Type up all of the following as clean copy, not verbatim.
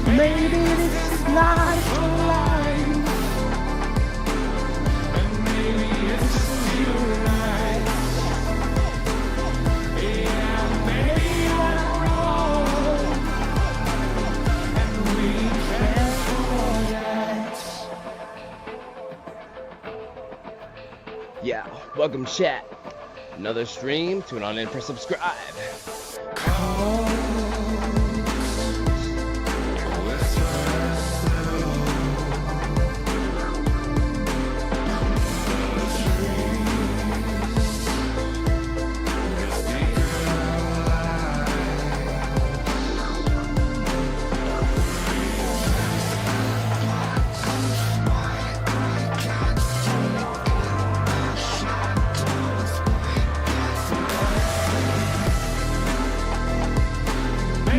Maybe this is not a lie. And maybe this is your life. Yeah, maybe I'm wrong. And we can't forget. Yeah, welcome chat. Another stream. Tune on in for subscribe.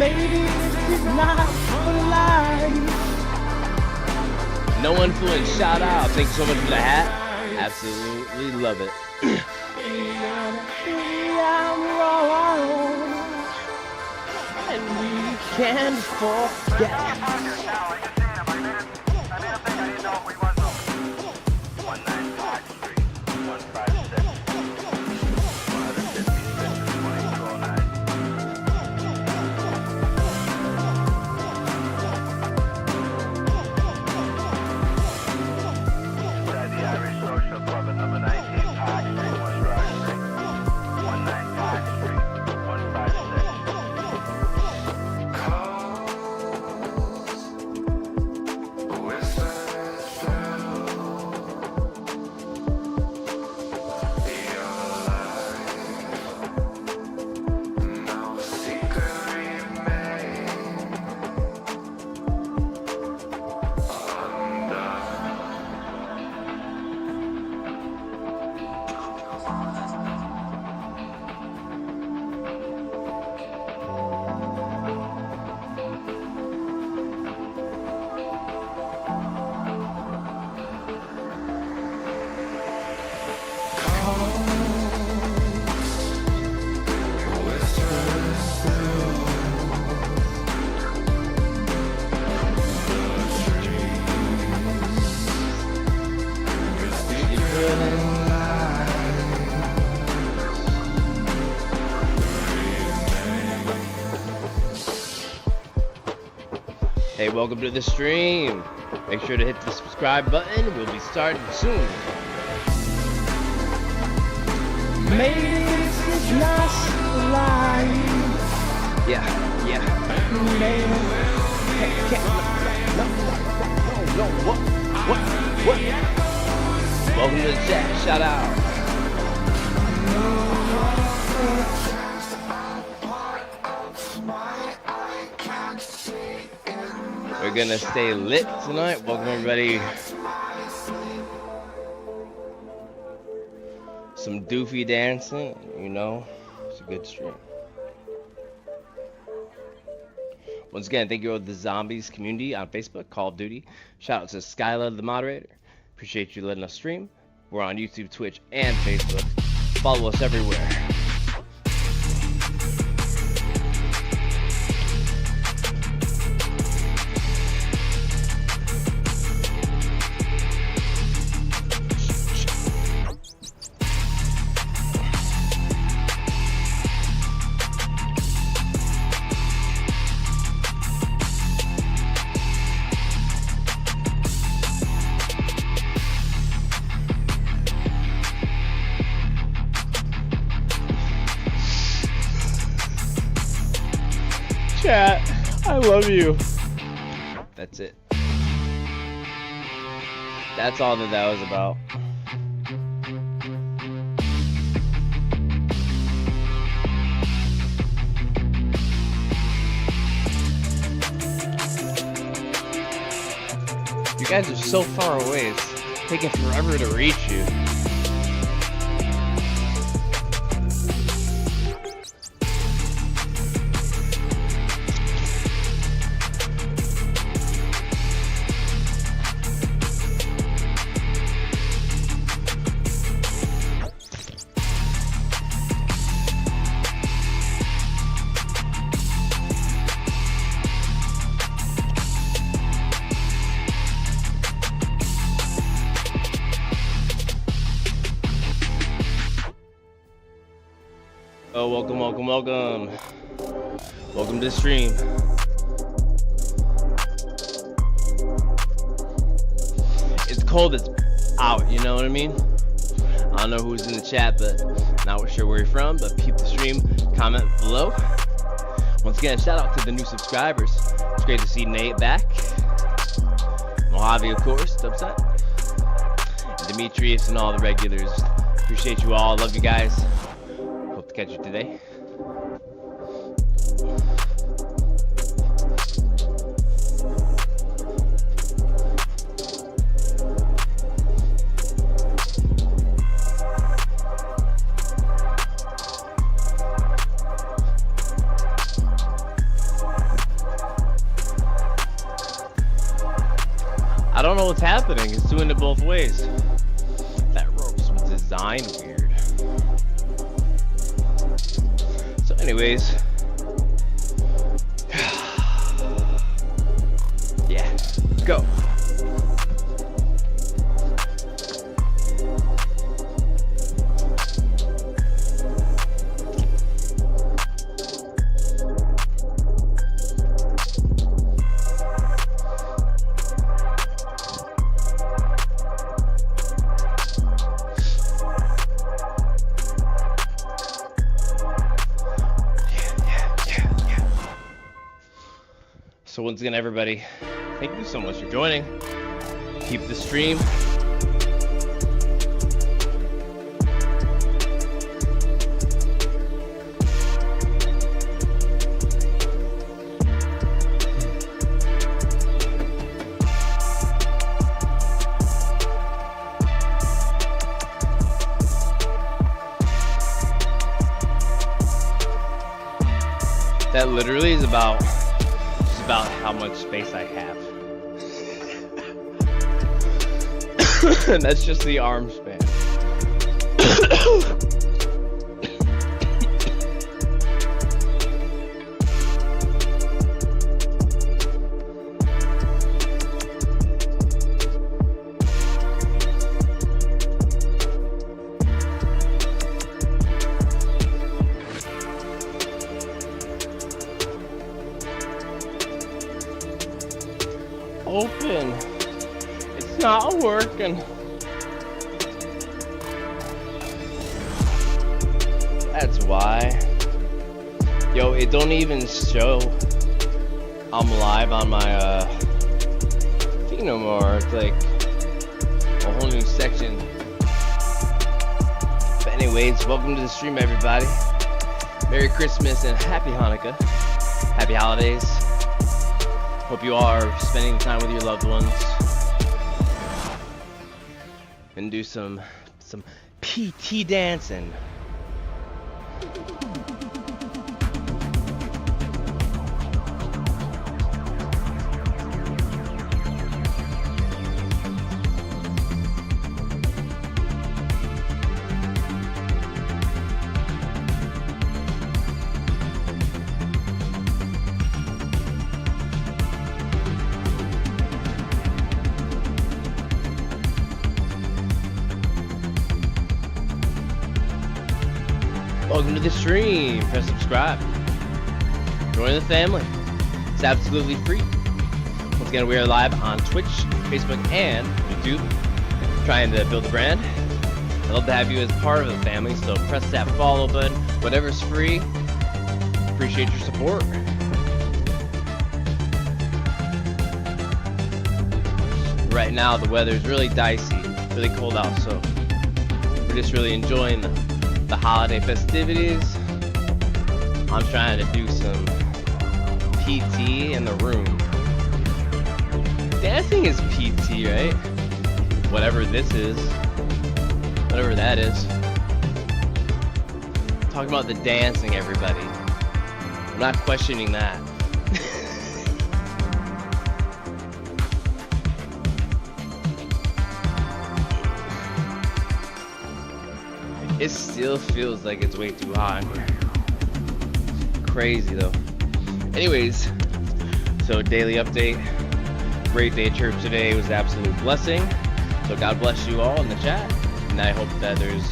Maybe this is not a lie. No influence shout out. Thank you so much for the hat. Absolutely love it. Maybe I'm wrong. And we can't forget. Hey, welcome to the stream. Make sure to hit the subscribe button. We'll be starting soon. Maybe this is not a lie. Yeah, yeah. Maybe. No, what? Welcome to the chat. Shout out. We're gonna stay lit tonight. Welcome everybody. Some doofy dancing, you know. It's a good stream. Once again, thank you all the zombies community on Facebook, Call of Duty. Shout out to Skyla, the moderator. Appreciate you letting us stream. We're on YouTube, Twitch, and Facebook. Follow us everywhere. Chat, I love you. That's it. That's all that was about. You guys are so far away, it's taking forever to reach you. Oh, welcome. Welcome to the stream. It's cold, it's out, you know what I mean? I don't know who's in the chat, but not sure where you're from, but peep the stream, comment below. Once again, shout out to the new subscribers. It's great to see Nate back. Mojave, of course, Dubset. And Demetrius and all the regulars. Appreciate you all, love you guys. Hope to catch you today. I don't know what's happening. It's doing it both ways. That rope's designed weird. So anyways. Yeah, let's go. So once again, everybody, thank you so much for joining. Keep the stream. That literally is about how much space I have. And that's just the arm span. Open. It's not working. That's why. Yo, it don't even show I'm live on my thing no more. It's like a whole new section. But anyways, welcome to the stream, everybody. Merry Christmas and Happy Hanukkah. Happy holidays. Hope you are spending time with your loved ones. And do some PT dancing. Welcome to the stream. Press subscribe. Join the family. It's absolutely free. Once again, we are live on Twitch, Facebook, and YouTube. Trying to build a brand. I'd love to have you as part of the family, so press that follow button. Whatever's free. Appreciate your support. Right now the weather is really dicey, really cold out, so we're just really enjoying the holiday festivities. I'm trying to do some PT in the room. Dancing is PT, right? Whatever this is, whatever that is. Talking about the dancing, everybody. I'm not questioning that. It still feels like it's way too hot in here. Crazy though. Anyways, so daily update. Great day at church today. It was an absolute blessing. So God bless you all in the chat. And I hope that there's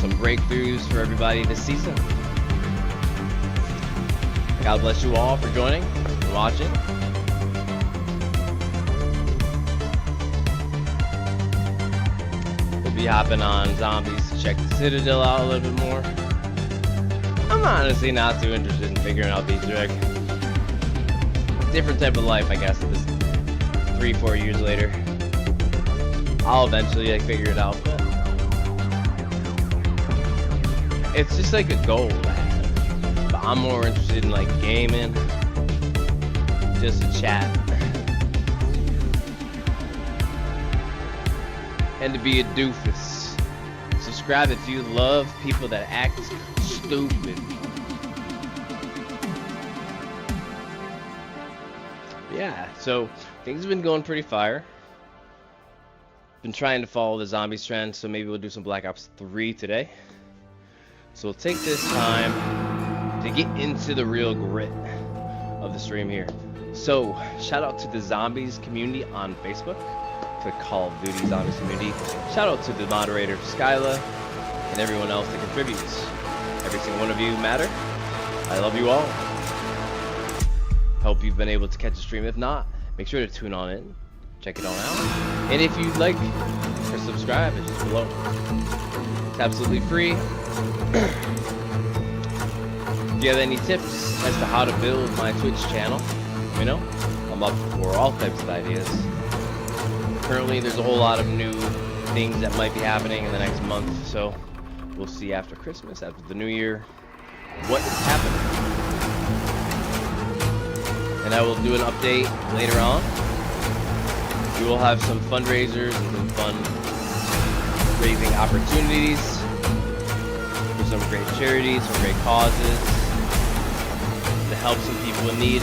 some breakthroughs for everybody this season. God bless you all for joining and watching. We'll be hopping on zombies to check the Citadel out a little bit more. I'm honestly not too interested in figuring out these eggs. Different type of life, I guess, this 3-4 years later. I'll eventually figure it out, but it's just like a goal I have. But I'm more interested in like gaming, just to chat, and to be a doofus. Subscribe if you love people that act stupid. Yeah, so things have been going pretty fire. Been trying to follow the zombies trend, so maybe we'll do some Black Ops 3 today. So we'll take this time to get into the real grit of the stream here. So shout out to the zombies community on Facebook, to the Call of Duty zombies community. Shout out to the moderator Skyla and everyone else that contributes. Every single one of you matter. I love you all. Hope you've been able to catch the stream. If not, make sure to tune on in. Check it on out. And if you'd like or subscribe, it's just below. It's absolutely free. If you have any tips as to how to build my Twitch channel, let me know. I'm up for all types of ideas. Currently, there's a whole lot of new things that might be happening in the next month, so we'll see after Christmas, after the New Year, what is happening. And I will do an update later on. We will have some fundraisers and some fun raising opportunities for some great charities, some great causes, to help some people in need.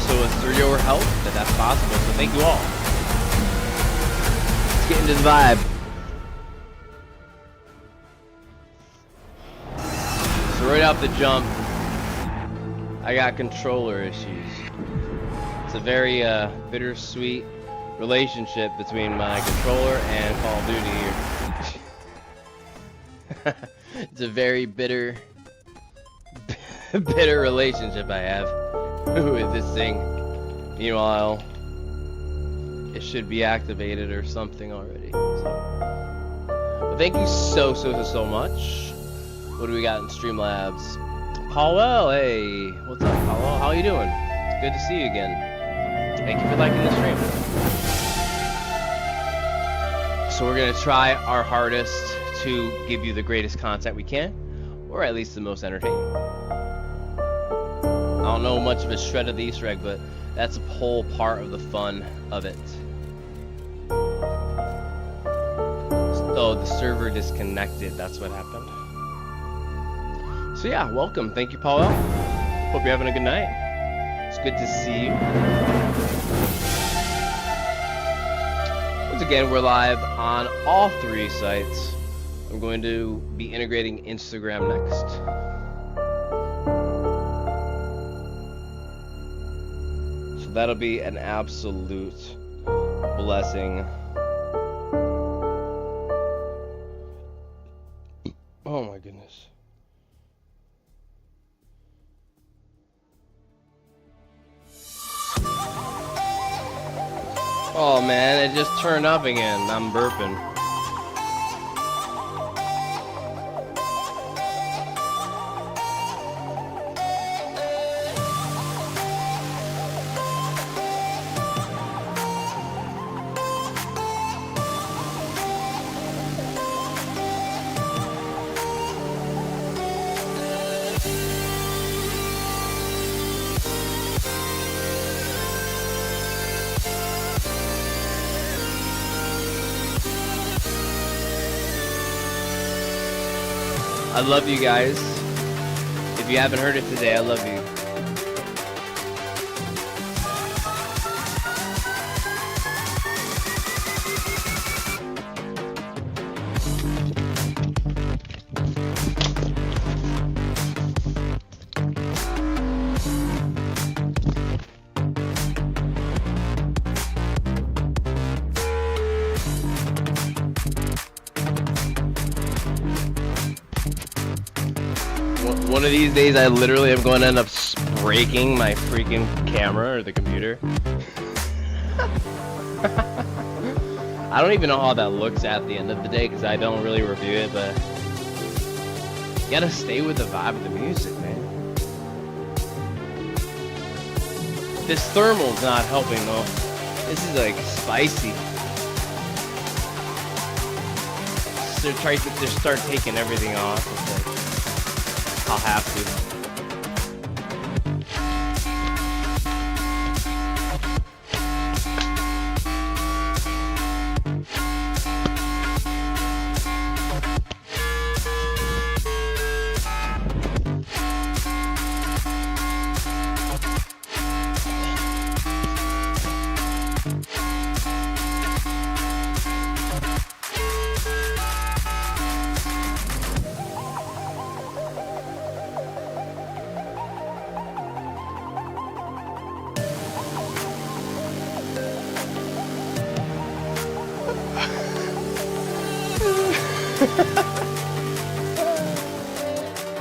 So it's through your help that that's possible, so thank you all. Let's get into the vibe. So right off the jump, I got controller issues. It's a very bittersweet relationship between my controller and Call of Duty here. It's a very bitter relationship I have with this thing. Meanwhile, it should be activated or something already. So, but thank you so much. What do we got in Streamlabs? Powell, hey, what's up, Powell? How you doing? It's good to see you again. Thank you for liking the stream. So we're gonna try our hardest to give you the greatest content we can, or at least the most entertaining. I don't know much of a shred of the Easter egg, but that's a whole part of the fun of it. Oh, the server disconnected. That's what happened. So yeah, welcome. Thank you, Paul. Hope you're having a good night. It's good to see you. Once again, we're live on all 3 sites. I'm going to be integrating Instagram next. So that'll be an absolute blessing. Oh my goodness. Oh man, it just turned up again. I'm burping. I love you guys. If you haven't heard it today, I love you. One of these days, I literally am going to end up breaking my freaking camera or the computer. I don't even know how that looks at the end of the day because I don't really review it, but you gotta stay with the vibe of the music, man. This thermal's not helping though. This is like spicy. So try to just start taking everything off. It's like, I'll have to.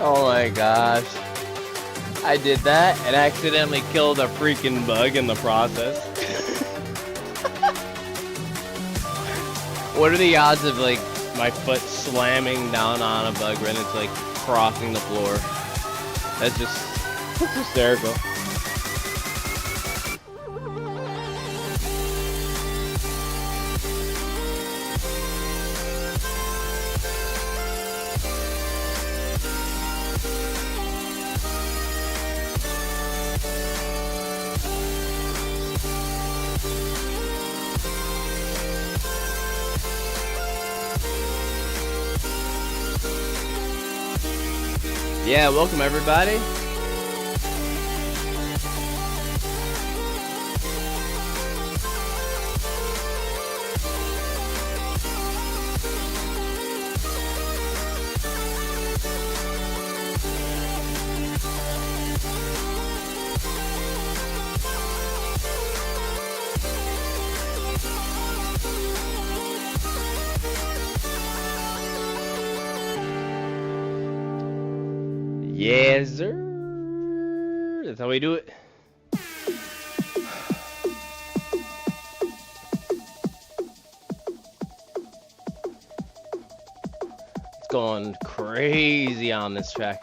Oh my gosh. I did that and accidentally killed a freaking bug in the process. What are the odds of like my foot slamming down on a bug when it's like crossing the floor? That's hysterical. Yeah, welcome everybody. Yes, sir. That's how we do it. It's going crazy on this track.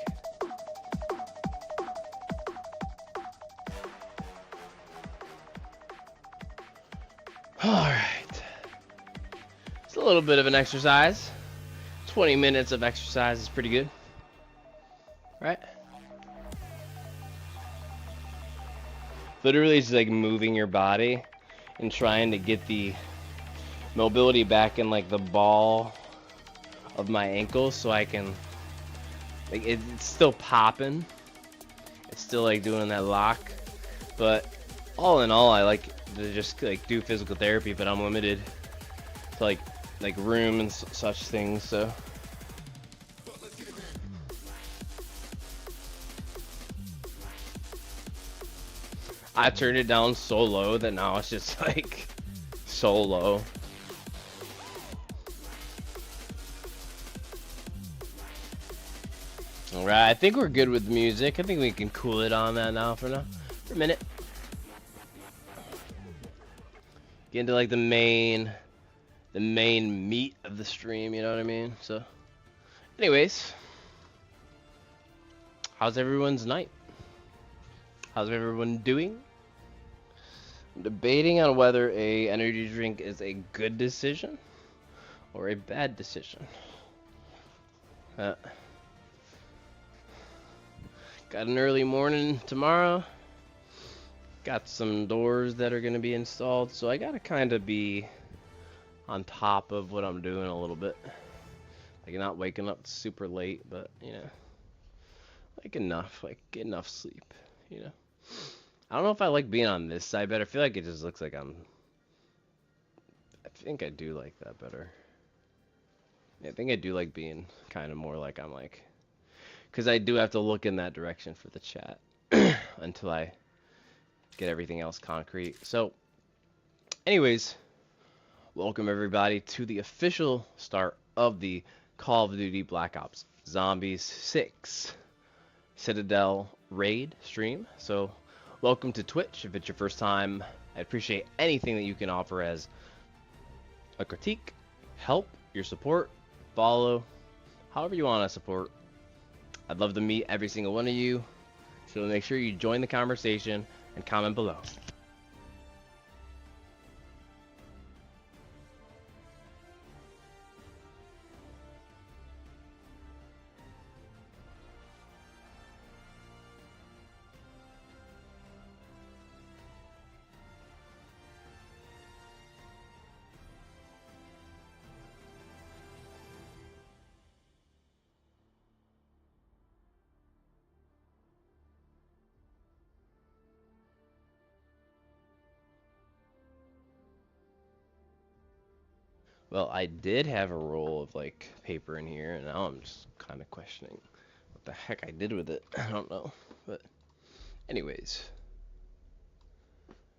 All right. It's a little bit of an exercise. 20 minutes of exercise is pretty good. Right? Literally, it's like moving your body and trying to get the mobility back in like the ball of my ankle so I can like it's still popping. It's still like doing that lock. But all in all, I like to just like do physical therapy, but I'm limited to like room and such things, so I turned it down so low that now it's just like so low. Alright, I think we're good with music. I think we can cool it on that now for a minute. Get into like the main meat of the stream, you know what I mean? So anyways, how's everyone's night? How's everyone doing? I'm debating on whether a energy drink is a good decision or a bad decision. Got an early morning tomorrow. Got some doors that are going to be installed, so I got to kind of be on top of what I'm doing a little bit. Like not waking up super late, but you know, like enough, like get enough sleep. You know. I don't know if I like being on this side better. I feel like it just looks like I'm. I think I do like that better. Yeah, I think I do like being kind of more like I'm like, because I do have to look in that direction for the chat until I get everything else concrete. So, anyways, welcome everybody to the official start of the Call of Duty Black Ops Zombies 6 Citadel raid stream. So, welcome to Twitch. If it's your first time, I appreciate anything that you can offer as a critique, help, your support, follow, however you want to support. I'd love to meet every single one of you. So make sure you join the conversation and comment below. Well, I did have a roll of like paper in here, and now I'm just kind of questioning what the heck I did with it. I don't know. But anyways,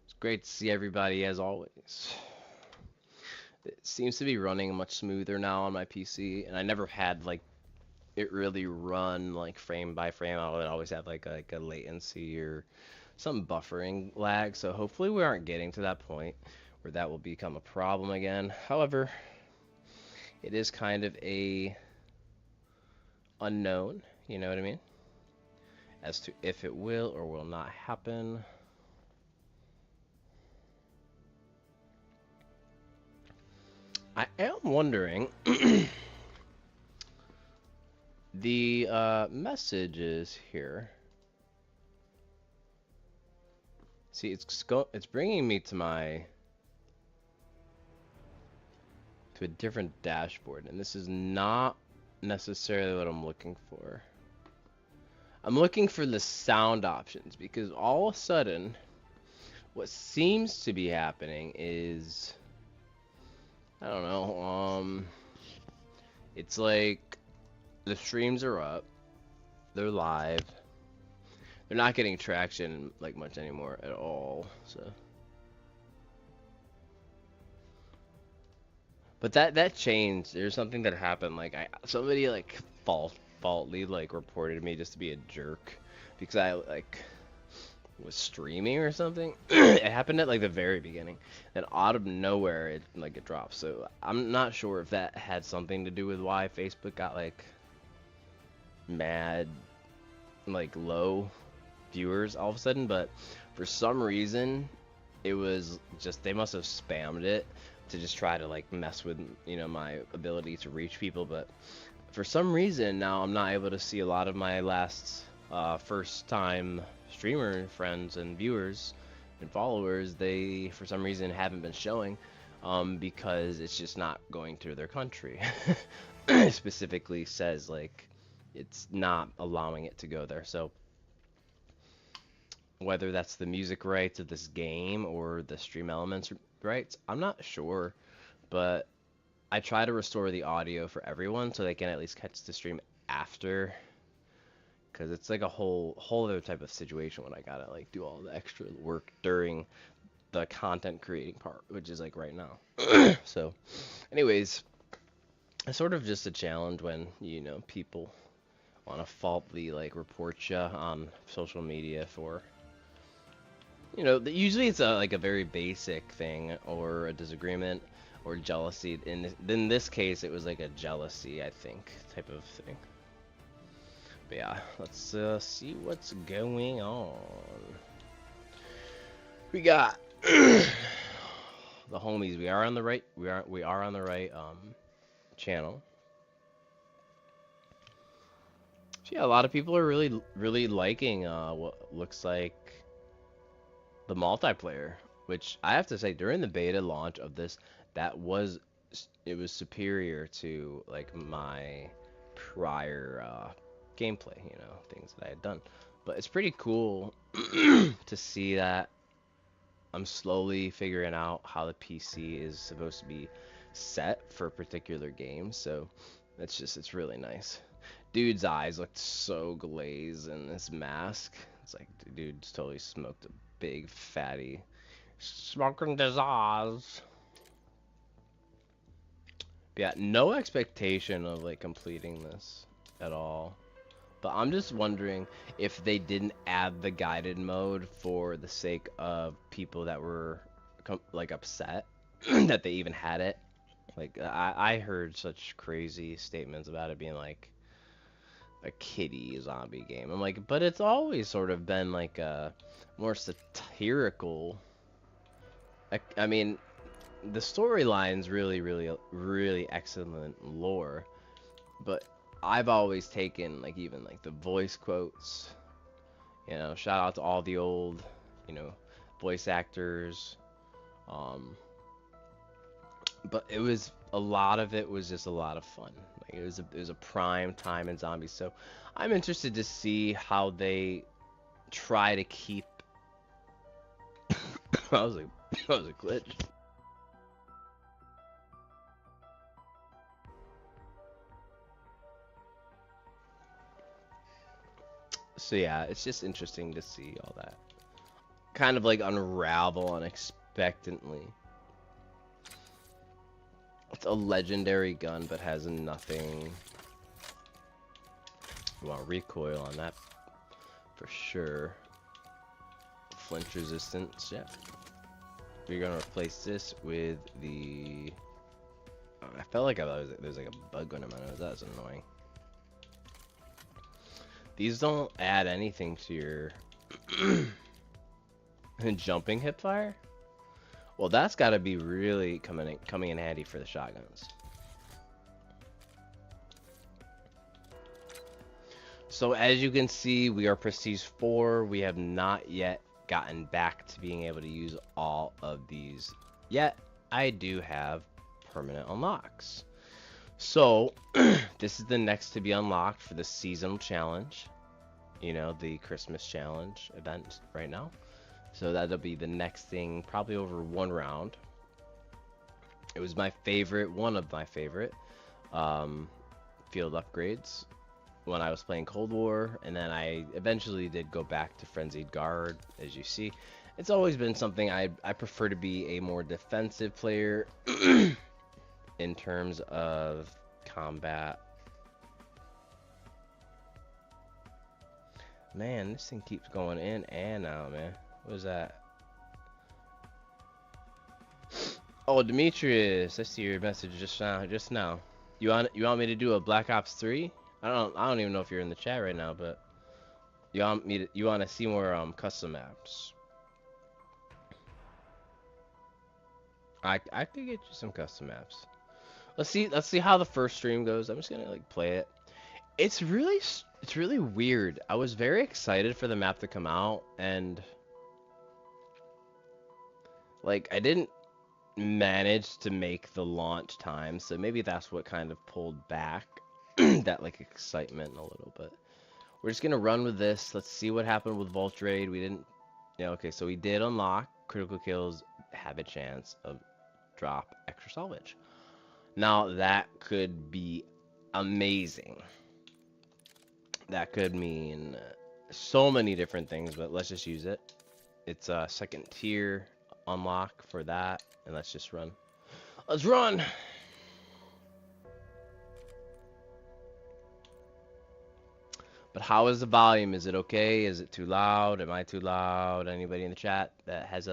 it's great to see everybody as always. It seems to be running much smoother now on my PC, and I never had like it really run like frame by frame. I would always have like a latency or some buffering lag. So hopefully we aren't getting to that point where that will become a problem again. However, it is kind of a unknown, you know what I mean, as to if it will or will not happen. I am wondering the messages here. See, it's bringing me to a different dashboard, and this is not necessarily what I'm looking for. I'm looking for the sound options, because all of a sudden what seems to be happening is, I don't know, it's like the streams are up, they're live, they're not getting traction like much anymore at all. So, but that changed. There's something that happened. Like somebody like faultly like reported me just to be a jerk because I like was streaming or something. It happened at like the very beginning, and out of nowhere it dropped. So I'm not sure if that had something to do with why Facebook got like mad, like low viewers all of a sudden, but for some reason it was just they must have spammed it to just try to like mess with, you know, my ability to reach people. But for some reason now I'm not able to see a lot of my last first time streamer friends and viewers and followers. They for some reason haven't been showing because it's just not going to their country. It specifically says like it's not allowing it to go there. So whether that's the music rights of this game or the stream elements rights, I'm not sure, but I try to restore the audio for everyone so they can at least catch the stream after, because it's like a whole other type of situation when I gotta like do all the extra work during the content creating part, which is like right now. So anyways, it's sort of just a challenge when, you know, people want to faultly like report you on social media for, you know, usually it's like a very basic thing or a disagreement or jealousy. In this case, it was like a jealousy, I think, type of thing. But yeah, let's see what's going on. We got the homies. We are on the right. We are on the right channel. So yeah, a lot of people are really liking what looks like the multiplayer, which I have to say during the beta launch of this, that was it was superior to like my prior gameplay, you know, things that I had done. But it's pretty cool to see that I'm slowly figuring out how the PC is supposed to be set for particular games. So it's really nice. Dude's eyes looked so glazed in this mask. It's like dude's totally smoked a big fatty smoking his eyes. Yeah, no expectation of like completing this at all. But I'm just wondering if they didn't add the guided mode for the sake of people that were like upset that they even had it. Like I heard such crazy statements about it being like a kiddie zombie game. I'm like, but it's always sort of been like a more satirical. I mean, the storyline's really excellent lore, but I've always taken like even like the voice quotes. You know, shout out to all the old, you know, voice actors. Um, but it was a lot of it was just a lot of fun. Like it was a prime time in zombies. So I'm interested to see how they try to keep. I was like, that was a glitch. So yeah, it's just interesting to see all that kind of like unravel unexpectedly. It's a legendary gun, but has nothing. Well, recoil on that for sure. Flinch resistance, yeah. We're gonna replace this with the. I felt like there's like a bug going in my nose. That's annoying. These don't add anything to your jumping hip fire. Well, that's got to be really coming in handy for the shotguns. So as you can see, we are Prestige 4. We have not yet gotten back to being able to use all of these yet. I do have permanent unlocks. So this is the next to be unlocked for the seasonal challenge. You know, the Christmas challenge event right now. So that'll be the next thing, probably over one round. It was my favorite, one of my favorite field upgrades when I was playing Cold War, and then I eventually did go back to Frenzied Guard, as you see. It's always been something I prefer to be a more defensive player in terms of combat. Man, this thing keeps going in and out, man. What is that? Oh, Demetrius, I see your message just now. You want me to do a Black Ops 3? I don't even know if you're in the chat right now, but you want to see more custom maps. I could get you some custom maps. Let's see how the first stream goes. I'm just gonna like play it. It's really weird. I was very excited for the map to come out, and like I didn't manage to make the launch time, so maybe that's what kind of pulled back that like excitement a little bit. We're just gonna run with this. Let's see what happened with Vault Raid. We didn't. Yeah, okay, so we did unlock critical kills have a chance of drop extra salvage. Now that could be amazing. That could mean so many different things, but let's just use it. It's a second tier unlock for that, and let's just run. Let's run! But how is the volume? Is it okay? Is it too loud? Am I too loud? Anybody in the chat that is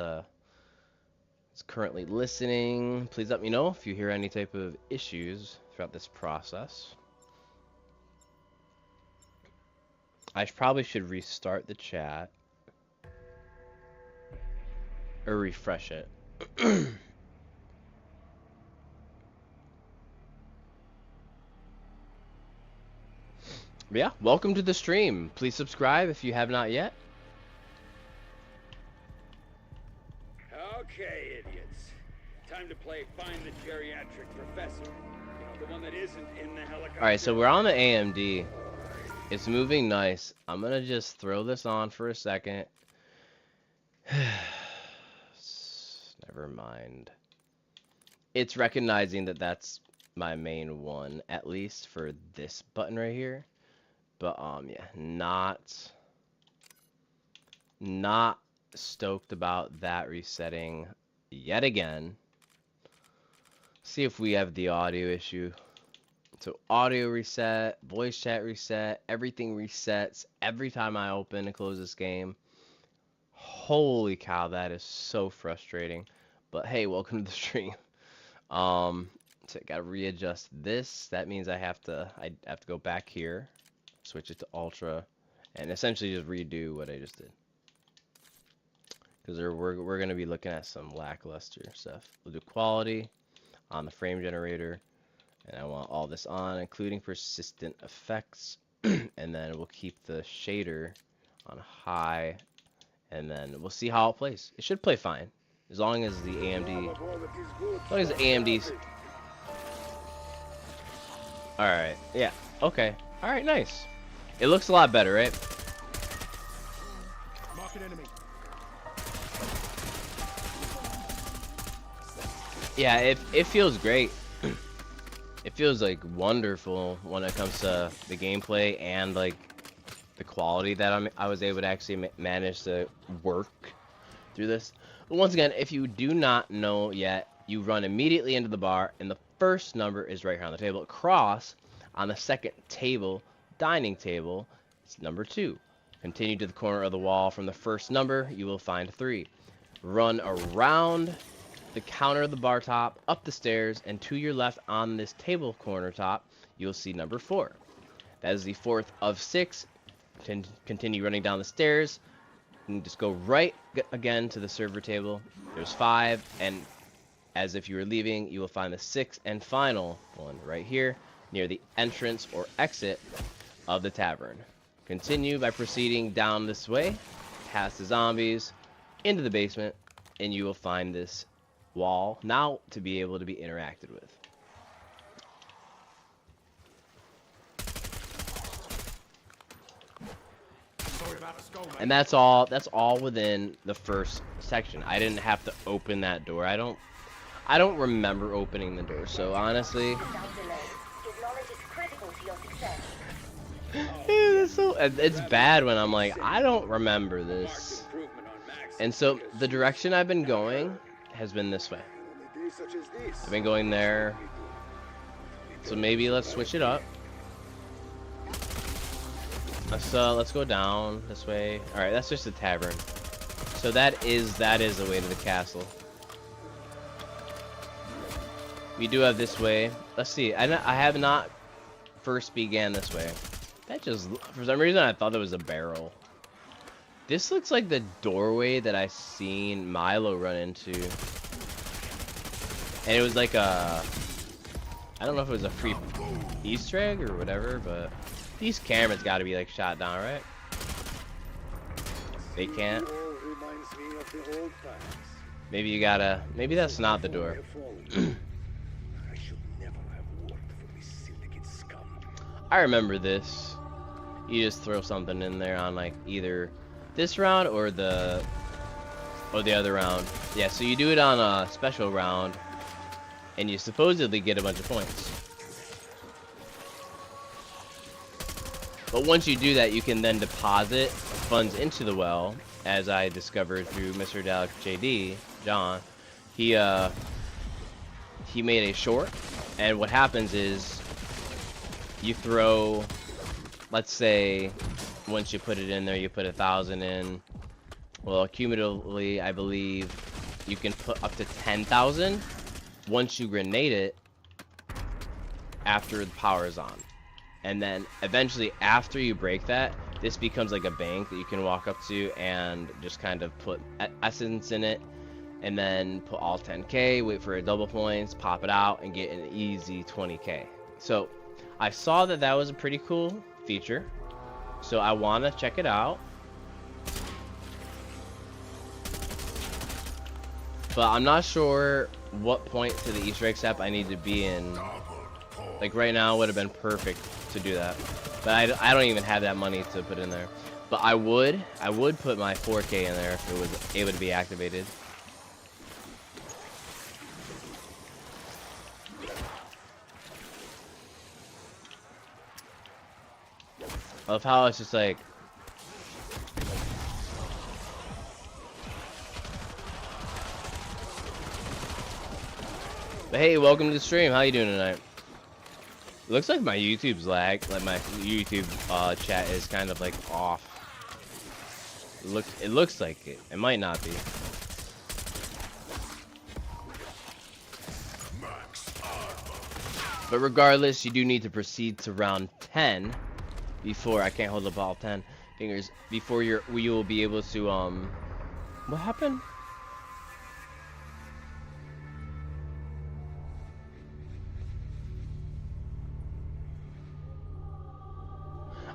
currently listening, please let me know if you hear any type of issues throughout this process. I probably should restart the chat or refresh it. But yeah, welcome to the stream. Please subscribe if you have not yet. Okay, idiots. Time to play Find the Geriatric Professor. You know, the one that isn't in the helicopter. Alright, so we're on the AMD. It's moving nice. I'm gonna just throw this on for a second. Never mind. It's recognizing that that's my main one, at least for this button right here. But yeah, not stoked about that resetting yet again. See if we have the audio issue. So audio reset, voice chat reset, everything resets every time I open and close this game. Holy cow, that is so frustrating. But hey, welcome to the stream. So I gotta readjust this. That means I have to go back here, switch it to ultra, and essentially just redo what I just did. Because we're gonna be looking at some lackluster stuff. We'll do quality on the frame generator, and I want all this on, including persistent effects, and then we'll keep the shader on high, and then we'll see how it plays. It should play fine, as long as the AMD's. All right, yeah, okay, all right, nice. It looks a lot better, right? Yeah, it feels great. It feels like wonderful when it comes to the gameplay and like the quality that I was able to actually manage to work through this. But once again, if you do not know yet, you run immediately into the bar, and the first number is right here on the table. Cross on the second table, dining table, it's number 2. Continue to the corner of the wall from the first number, you will find 3. Run around the counter of the bar top, up the stairs, and to your left on this table corner top, you'll see number 4. That is the 4th of 6. Continue running down the stairs, and just go right again to the server table. There's 5, and as if you were leaving, you will find the 6th and final one right here, near the entrance or exit of the tavern. Continue by proceeding down this way, past the zombies, into the basement, and you will find this wall now to be able to be interacted with. And that's all within the first section. I didn't have to open that door. I don't remember opening the door, so honestly it's bad when I'm like, I don't remember this. And so the direction I've been going has been this way. I've been going there. So maybe let's switch it up. Let's go down this way. All right, that's just the tavern. So that is the way to the castle. We do have this way. Let's see. I have not first began this way. That just, for some reason, I thought it was a barrel. This looks like the doorway that I seen Milo run into. And it was like a, I don't know if it was a free Easter egg or whatever, but these cameras got to be like shot down, right? They can't. Maybe you gotta, maybe that's not the door. I remember this. You just throw something in there on like either this round or the other round. Yeah, so you do it on a special round, and you supposedly get a bunch of points. But once you do that, you can then deposit funds into the well, as I discovered through Mr. Dalek JD, John. He made a short, and what happens is you throw, let's say, once you put it in there, you put 1,000 in. Well, cumulatively, I believe you can put up to 10,000 once you grenade it after the power is on. And then eventually after you break that, this becomes like a bank that you can walk up to and just kind of put essence in it, and then put all 10k, wait for a double points, pop it out, and get an easy 20k. So I saw that that was a pretty cool feature, so I want to check it out. But I'm not sure what point to the Easter egg step I need to be in. Like right now would have been perfect to do that, but I don't even have that money to put in there. But I would put my 4K in there if it was able to be activated. I love how it's just like. But hey, welcome to the stream. How you doing tonight? It looks like my YouTube's lag. Like my YouTube chat is kind of like off. It looks like it. It might not be. But regardless, you do need to proceed to round 10 before I can't hold up all 10 fingers before you will be able to what happened?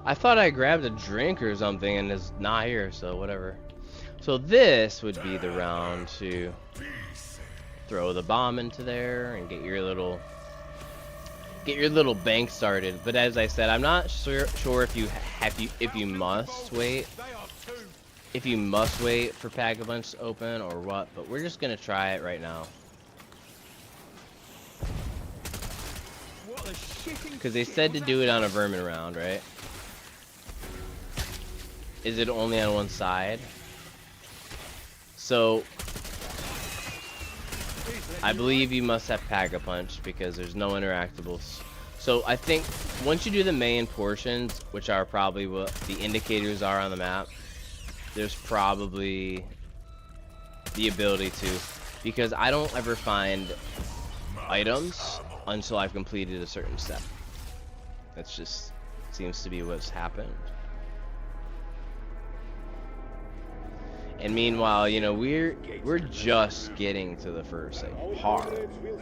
I thought I grabbed a drink or something and it's not here, so whatever. So this would be the round to throw the bomb into there and get your little bank started. But as I said, I'm not sure if you must wait for Pack-a-Punch to open or what, but we're just gonna try it right now. Because they said to do it on a vermin round, right? Is it only on one side? So I believe you must have Pack-a-Punch because there's no interactables. So I think once you do the main portions, which are probably what the indicators are on the map, there's probably the ability to, because I don't ever find items until I've completed a certain step. That's just seems to be what's happened. And meanwhile, you know, we're just getting to the first like part.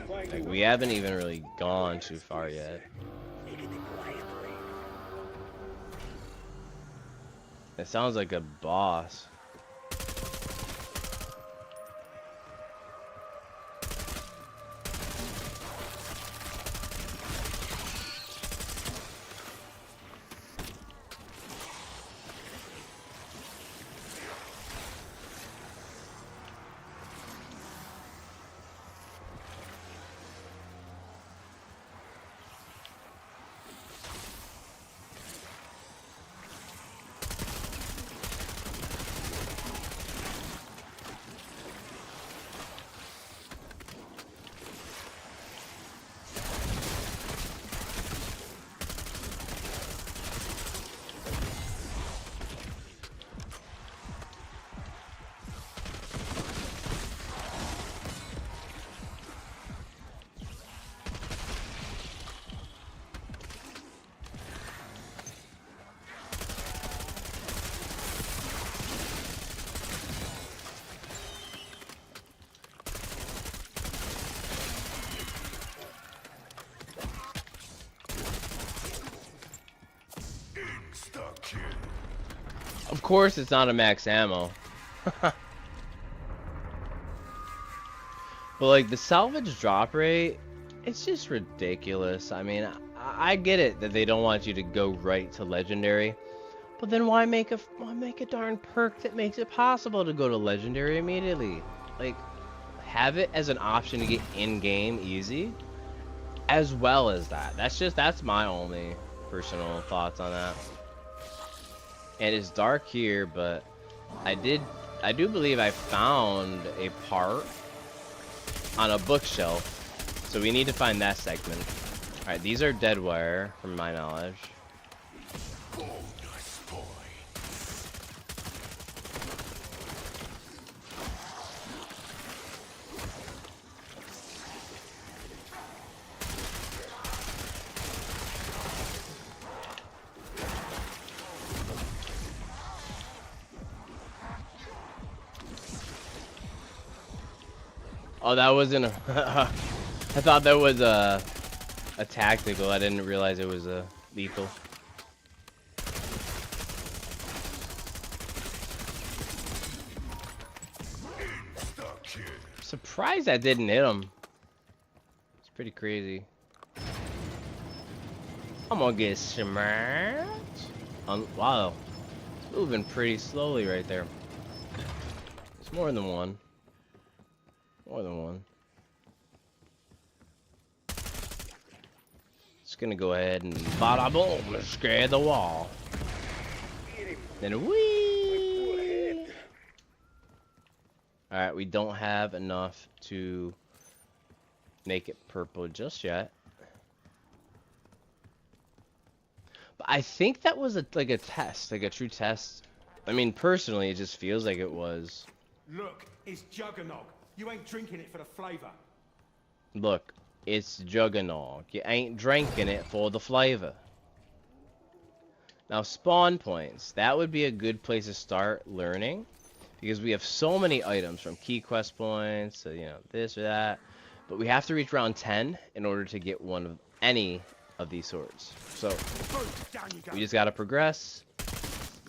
Like we haven't even really gone too far yet. It sounds like a boss. Of course it's not a max ammo. But like the salvage drop rate, it's just ridiculous. I mean, I get it that they don't want you to go right to legendary, but then why make a darn perk that makes it possible to go to legendary immediately? Like, have it as an option to get in-game easy, as well as that. That's my only personal thoughts on that. And it's dark here, but I do believe I found a part on a bookshelf, so we need to find that segment. All right, these are dead wire from my knowledge. Oh, that wasn't a... I thought that was a tactical. I didn't realize it was a lethal. Surprised that didn't hit him. Pretty crazy. I'm gonna get smacked. Wow. It's moving pretty slowly right there. It's more than one. More than one. Just gonna go ahead and bada boom, let's scare the wall. Then whee! Alright, we don't have enough to make it purple just yet. But I think that was like a test, like a true test. I mean, personally, it just feels like it was. Look, it's Juggernog. You ain't drinking it for the flavor. Look, it's Juggernog. You ain't drinking it for the flavor. Now, spawn points. That would be a good place to start learning. Because we have so many items, from key quest points to, you know, this or that. But we have to reach round 10 in order to get one of any of these swords. So, we just gotta progress.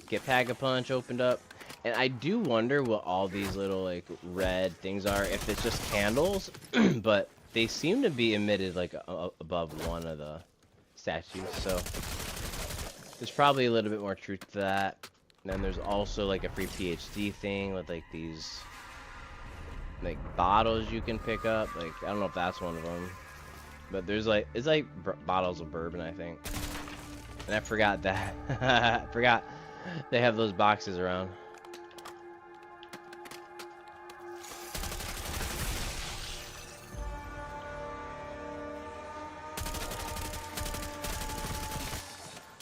Get Pack-a-Punch opened up. And I do wonder what all these little, like, red things are. If it's just candles. But they seem to be emitted, like, above one of the statues. So, there's probably a little bit more truth to that. And then there's also, like, a free PhD thing with, like, these, like, bottles you can pick up. Like, I don't know if that's one of them. But there's, like, it's like bottles of bourbon, I think. And I forgot that. I forgot they have those boxes around.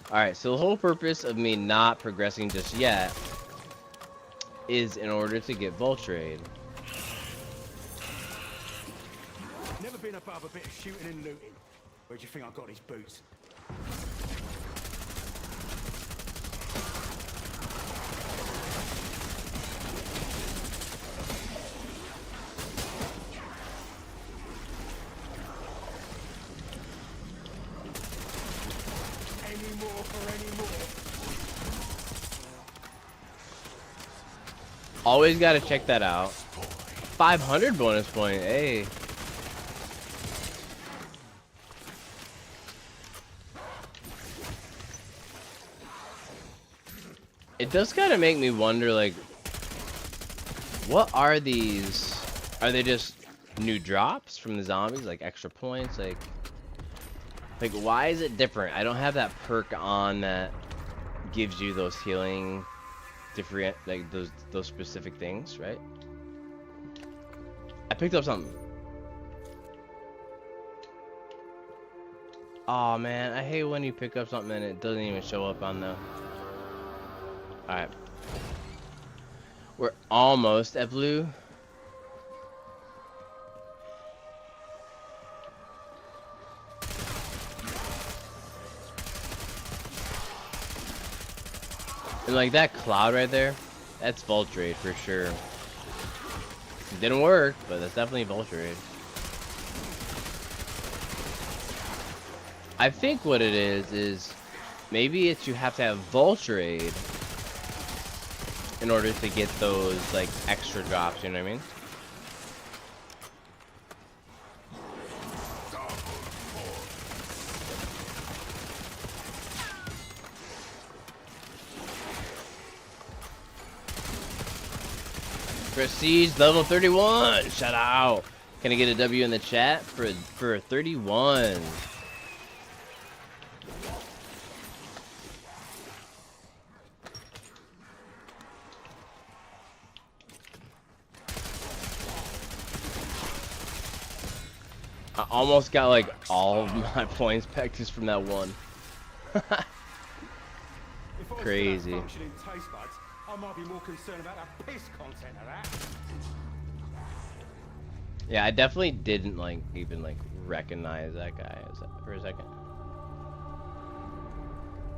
Alright, so the whole purpose of me not progressing just yet is in order to get Vulture. Never been above a bit of shooting and looting. Where'd you think I got these boots? Any more for any more? Always gotta check that out. 500 bonus point, hey. It does kind of make me wonder, like, what are these? Are they just new drops from the zombies, like extra points? Like why is it different? I don't have that perk on that gives you those healing, different, like those specific things, right? I picked up something. Oh man, I hate when you pick up something and it doesn't even show up on the. Alright. We're almost at blue. And like that cloud right there, that's Vulture for sure. It didn't work, but that's definitely Vulture. I think what it is maybe it's you have to have Vulture in order to get those like extra drops, you know what I mean? Prestige level 31. Shout out. Can I get a W in the chat for 31? I almost got like all of my points back just from that one. Crazy. Functioning taste buds, I might be more concerned about the piss content of that. Yeah, I definitely didn't like even like recognize that guy for a second.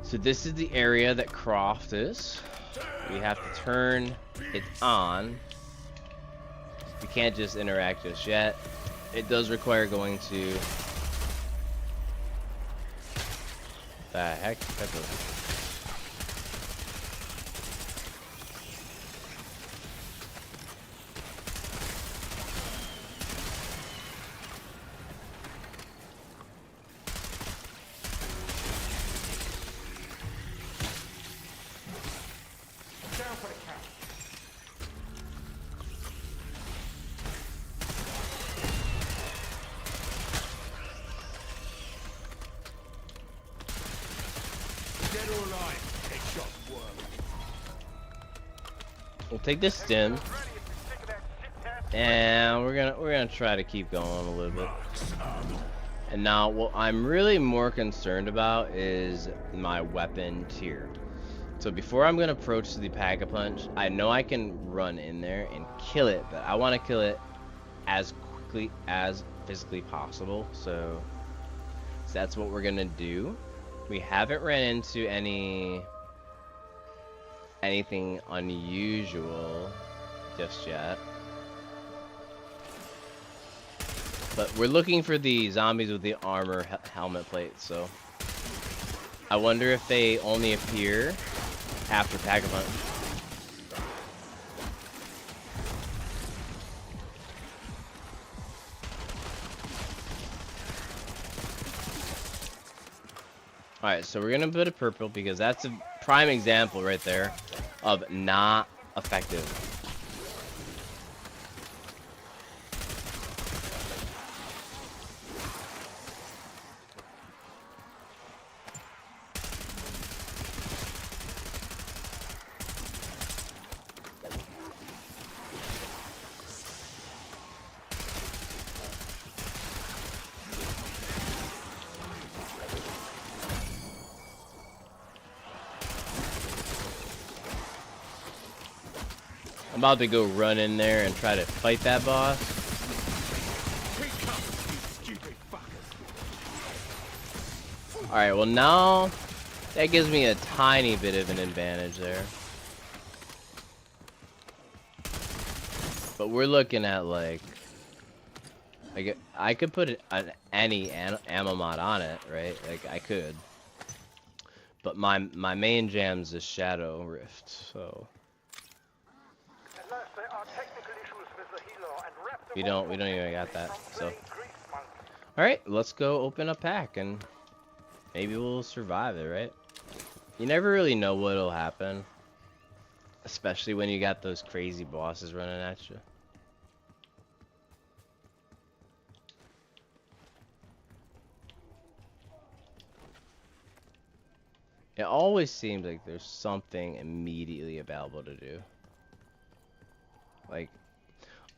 So this is the area that Croft is. We have to turn it on. We can't just interact just yet. It does require going to. The heck? That's a... We'll take this stim, and we're gonna try to keep going a little bit. And now, what I'm really more concerned about is my weapon tier. So before I'm gonna approach the Pack-a-Punch, I know I can run in there and kill it, but I want to kill it as quickly as physically possible. So that's what we're gonna do. We haven't ran into anything unusual just yet, but we're looking for the zombies with the armor helmet plates. So I wonder if they only appear after Pack-a-Punch. Alright, so we're gonna put a purple because that's a prime example right there of not effective. I'm about to go run in there and try to fight that boss. Alright, well now that gives me a tiny bit of an advantage there. But we're looking at like I could put any ammo mod on it, right? Like I could. But my main jam's is Shadow Rift, so we don't even got that. So all right, let's go open a pack and maybe we'll survive it, right? You never really know what'll happen, especially when you got those crazy bosses running at you. It always seems like there's something immediately available to do. Like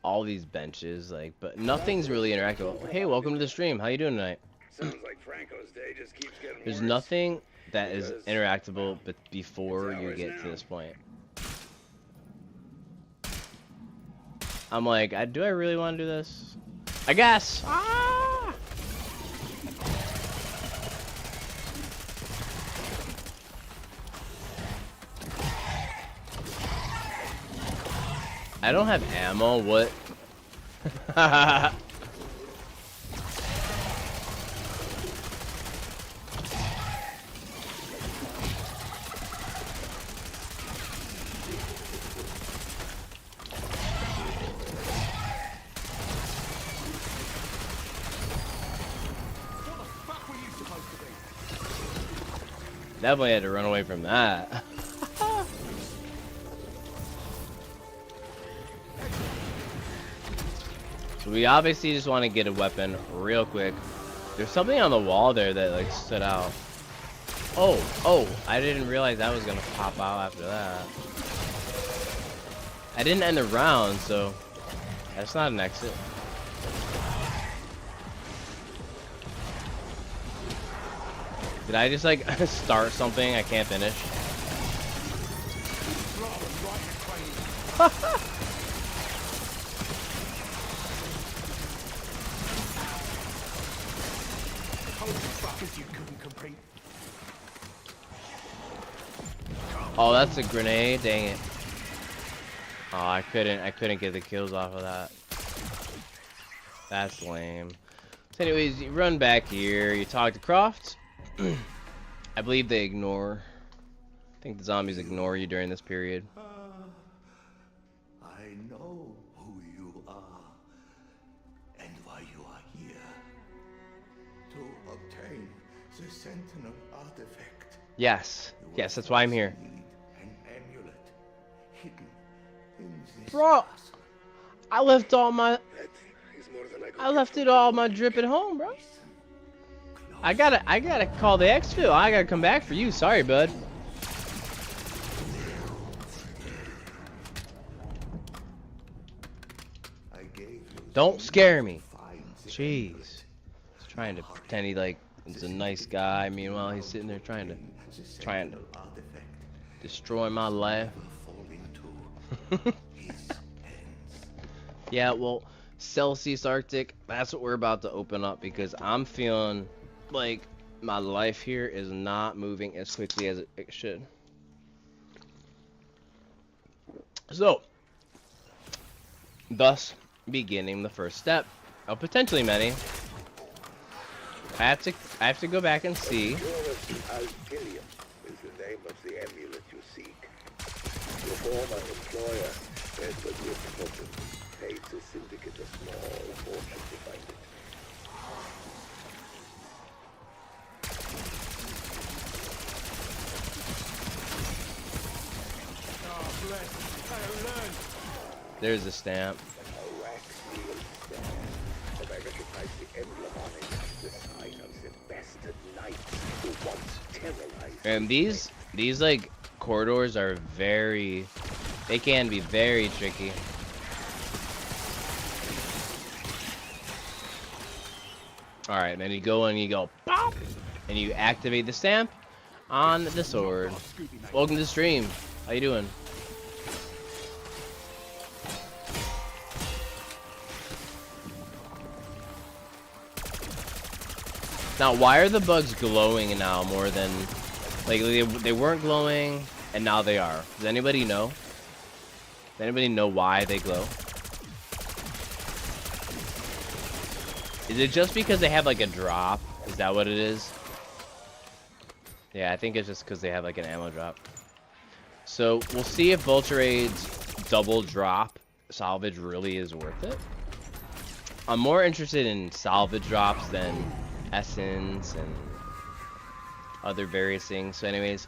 all these benches, like, but nothing's really interactive. Hey, welcome to the stream. How you doing tonight? Sounds like Franco's day just keeps getting There's worse. nothing that is interactable but before you get to this point. I'm like, do I really want to do this? I guess. Ah! I don't have ammo. What? Definitely had to run away from that. So we obviously just want to get a weapon real quick. There's something on the wall there that like stood out. Oh, I didn't realize that was gonna pop out after that. I didn't end the round, so that's not an exit. Did I just like start something I can't finish? Oh, that's a grenade. Dang it. Oh, I couldn't get the kills off of that. That's lame. So anyways, you run back here, you talk to Croft. I believe they ignore. I think the zombies ignore you during this period. I know who you are and why you are here. To obtain the Sentinel artifact. Yes, that's why I'm here. An amulet hidden in this Bro, castle. I left all my That is more than I could I left it all my drip at home, bro. I gotta call the exfil. I gotta come back for you. Sorry, bud. Don't scare me. Jeez. He's trying to pretend he like is a nice guy. Meanwhile, he's sitting there trying to destroy my life. Yeah, well, Celsius Arctic, that's what we're about to open up because I'm feeling like my life here is not moving as quickly as it should. So, thus beginning the first step of potentially many. I have to go back and see. Algilium is the name of the amulet you seek. Your former employer, Edward Wilson, pays the syndicate a small fortune to find it. There's a stamp. A wax-sealed stamp. And I recognize the emblem on it, the sign of the bastard knights who once terrorized. And these like corridors are they can be very tricky. All right, then you go and you go pop, and you activate the stamp on the sword. Welcome to the stream. How you doing? Now, why are the bugs glowing now more than, like, they weren't glowing and now they are? Does anybody know? Does anybody know why they glow? Is it just because they have like a drop? Is that what it is? Yeah, I think it's just because they have like an ammo drop. So we'll see if Vulturade's double drop salvage really is worth it. I'm more interested in salvage drops than essence and other various things. So anyways,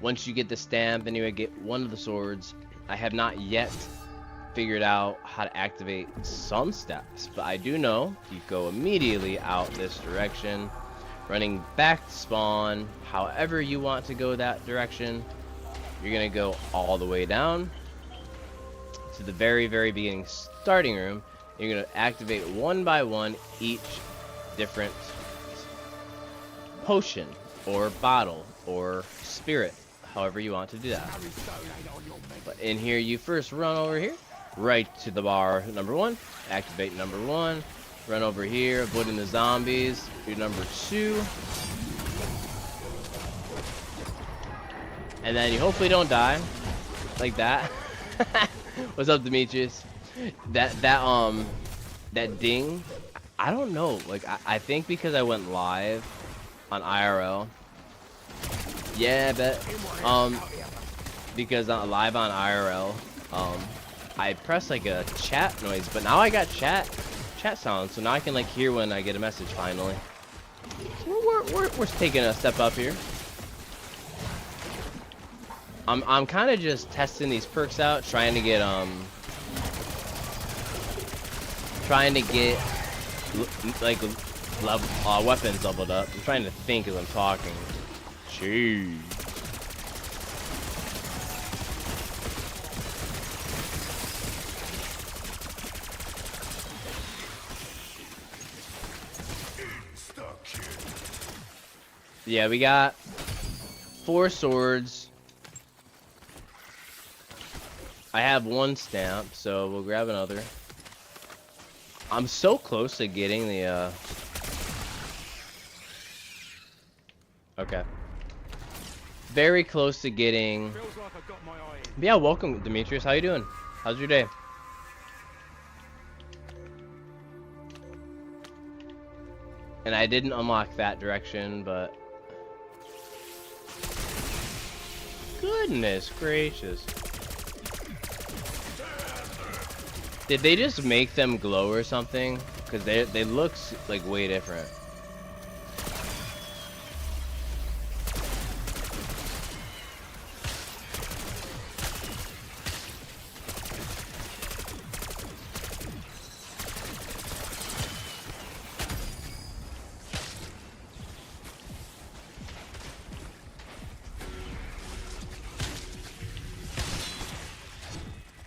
once you get the stamp and you get one of the swords, I have not yet figured out how to activate some steps, but I do know you go immediately out this direction, running back to spawn. However you want to go that direction, you're gonna go all the way down to the very beginning starting room. You're gonna activate one by one each different potion or bottle or spirit, however you want to do that. But in here, you first run over here right to the bar number 1, activate number 1, run over here, avoiding the zombies, do number 2, and then you hopefully don't die like that. What's up, Demetrius? That ding, I don't know, like I think because I went live on IRL. Yeah, but because I'm live on IRL, I pressed like a chat noise, but now I got chat sound, so now I can like hear when I get a message finally. So we're taking a step up here. I'm kind of just testing these perks out, trying to get like weapons leveled up. I'm trying to think as I'm talking. Jeez. Yeah, we got 4 swords. I have 1 stamp, so we'll grab another. I'm so close to getting the okay. Very close to getting. Yeah, welcome, Demetrius. How you doing? How's your day? And I didn't unlock that direction, but goodness gracious. Did they just make them glow or something? Because they look like way different.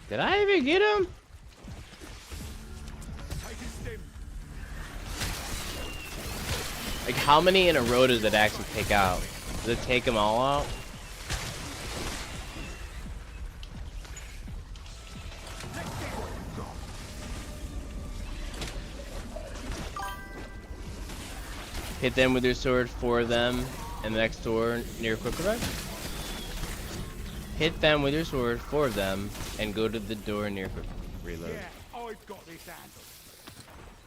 Did I even get him? Like, how many in a row does it actually take out? Does it take them all out? Hit them with your sword, 4 of them, and the next door near quick revive. Hit them with your sword, 4 of them, and go to the door near quick reload. I've got this handle.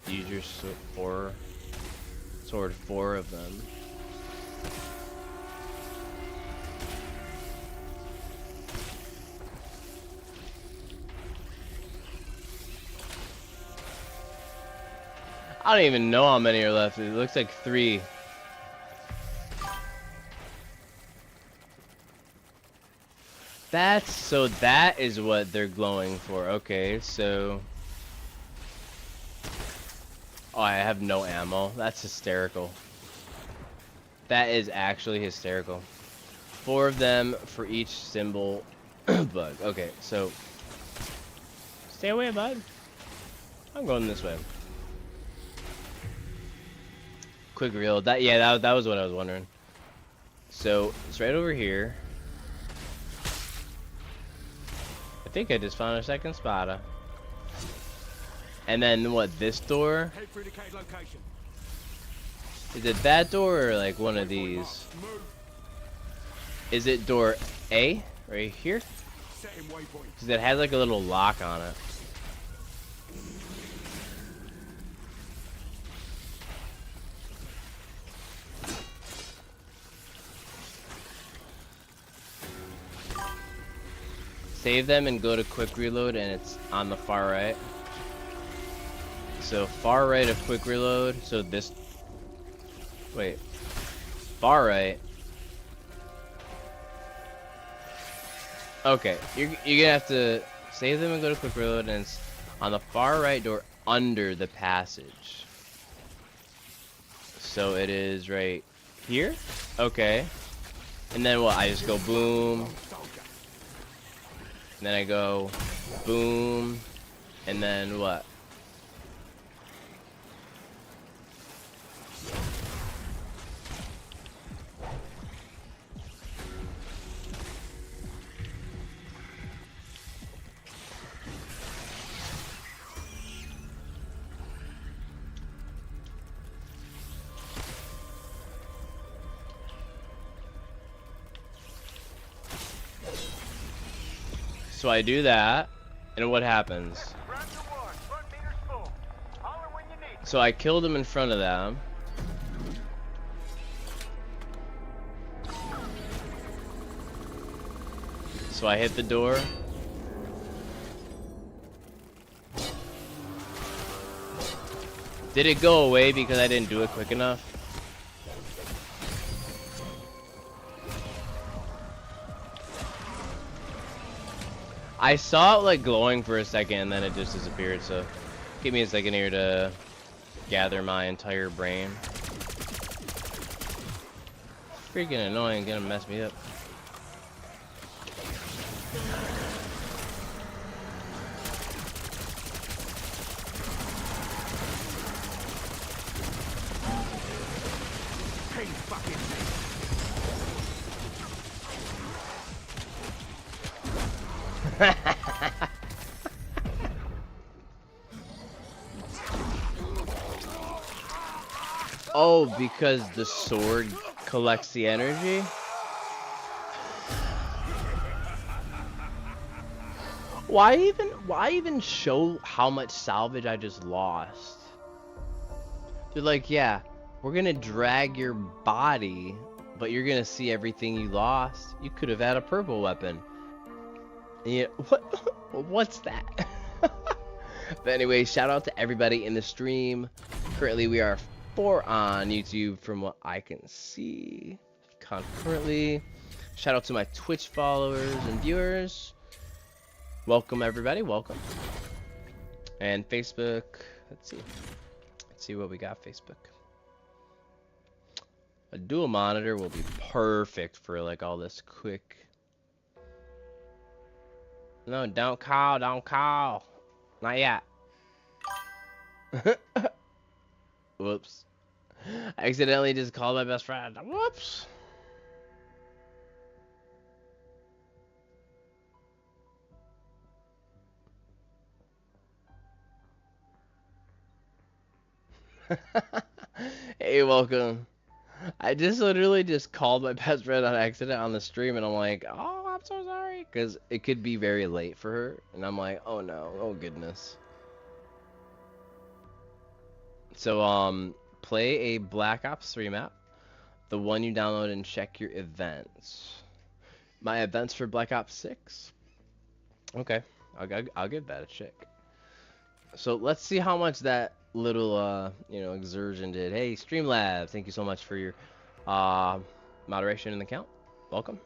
Use your sword, 4 of them. I don't even know how many are left. It looks like 3. That is what they're glowing for. Okay, so oh, I have no ammo. That's hysterical. That is actually hysterical. 4 of them for each symbol bug. Okay, so stay away, bud. I'm going this way. Quick reel. That was what I was wondering. So it's right over here. I think I just found a second spotter. And then what? This door? Head through the cave location. Is it that door or like one of these? Move. Is it door A right here? Setting waypoint. Because it has like a little lock on it. Save them and go to quick reload, and it's on the far right. So far right of quick reload. So this. Wait. Far right. Okay, you're gonna have to save them and go to quick reload, and it's on the far right door under the passage. So it is right here. Okay. And then what? I just go boom. And then I go boom, and then what? So I do that, and what happens? So I killed him in front of them. So I hit the door. Did it go away because I didn't do it quick enough? I saw it like glowing for a second and then it just disappeared, so give me a second here to gather my entire brain. Freaking annoying, gonna mess me up. Oh, because the sword collects the energy? Why even show how much salvage I just lost? They're like, yeah, we're gonna drag your body, but you're gonna see everything you lost. You could have had a purple weapon. Yeah, what's that? But anyway, shout out to everybody in the stream. Currently we are 4 on YouTube from what I can see concurrently. Shout out to my Twitch followers and viewers. Welcome everybody, welcome. And Facebook, let's see what we got. Facebook. A dual monitor will be perfect for like all this quick. No, don't call, not yet. Whoops. I accidentally just called my best friend. Whoops. Hey, welcome. I just literally just called my best friend on accident on the stream, and I'm like, oh, I'm so sorry, because it could be very late for her, and I'm like, oh no, oh goodness. So play a Black Ops 3 map, the one you download, and check your events. My events for Black Ops 6. Okay, I'll give that a check. So let's see how much that little exertion did. Hey, Streamlabs, thank you so much for your moderation in the count. Welcome.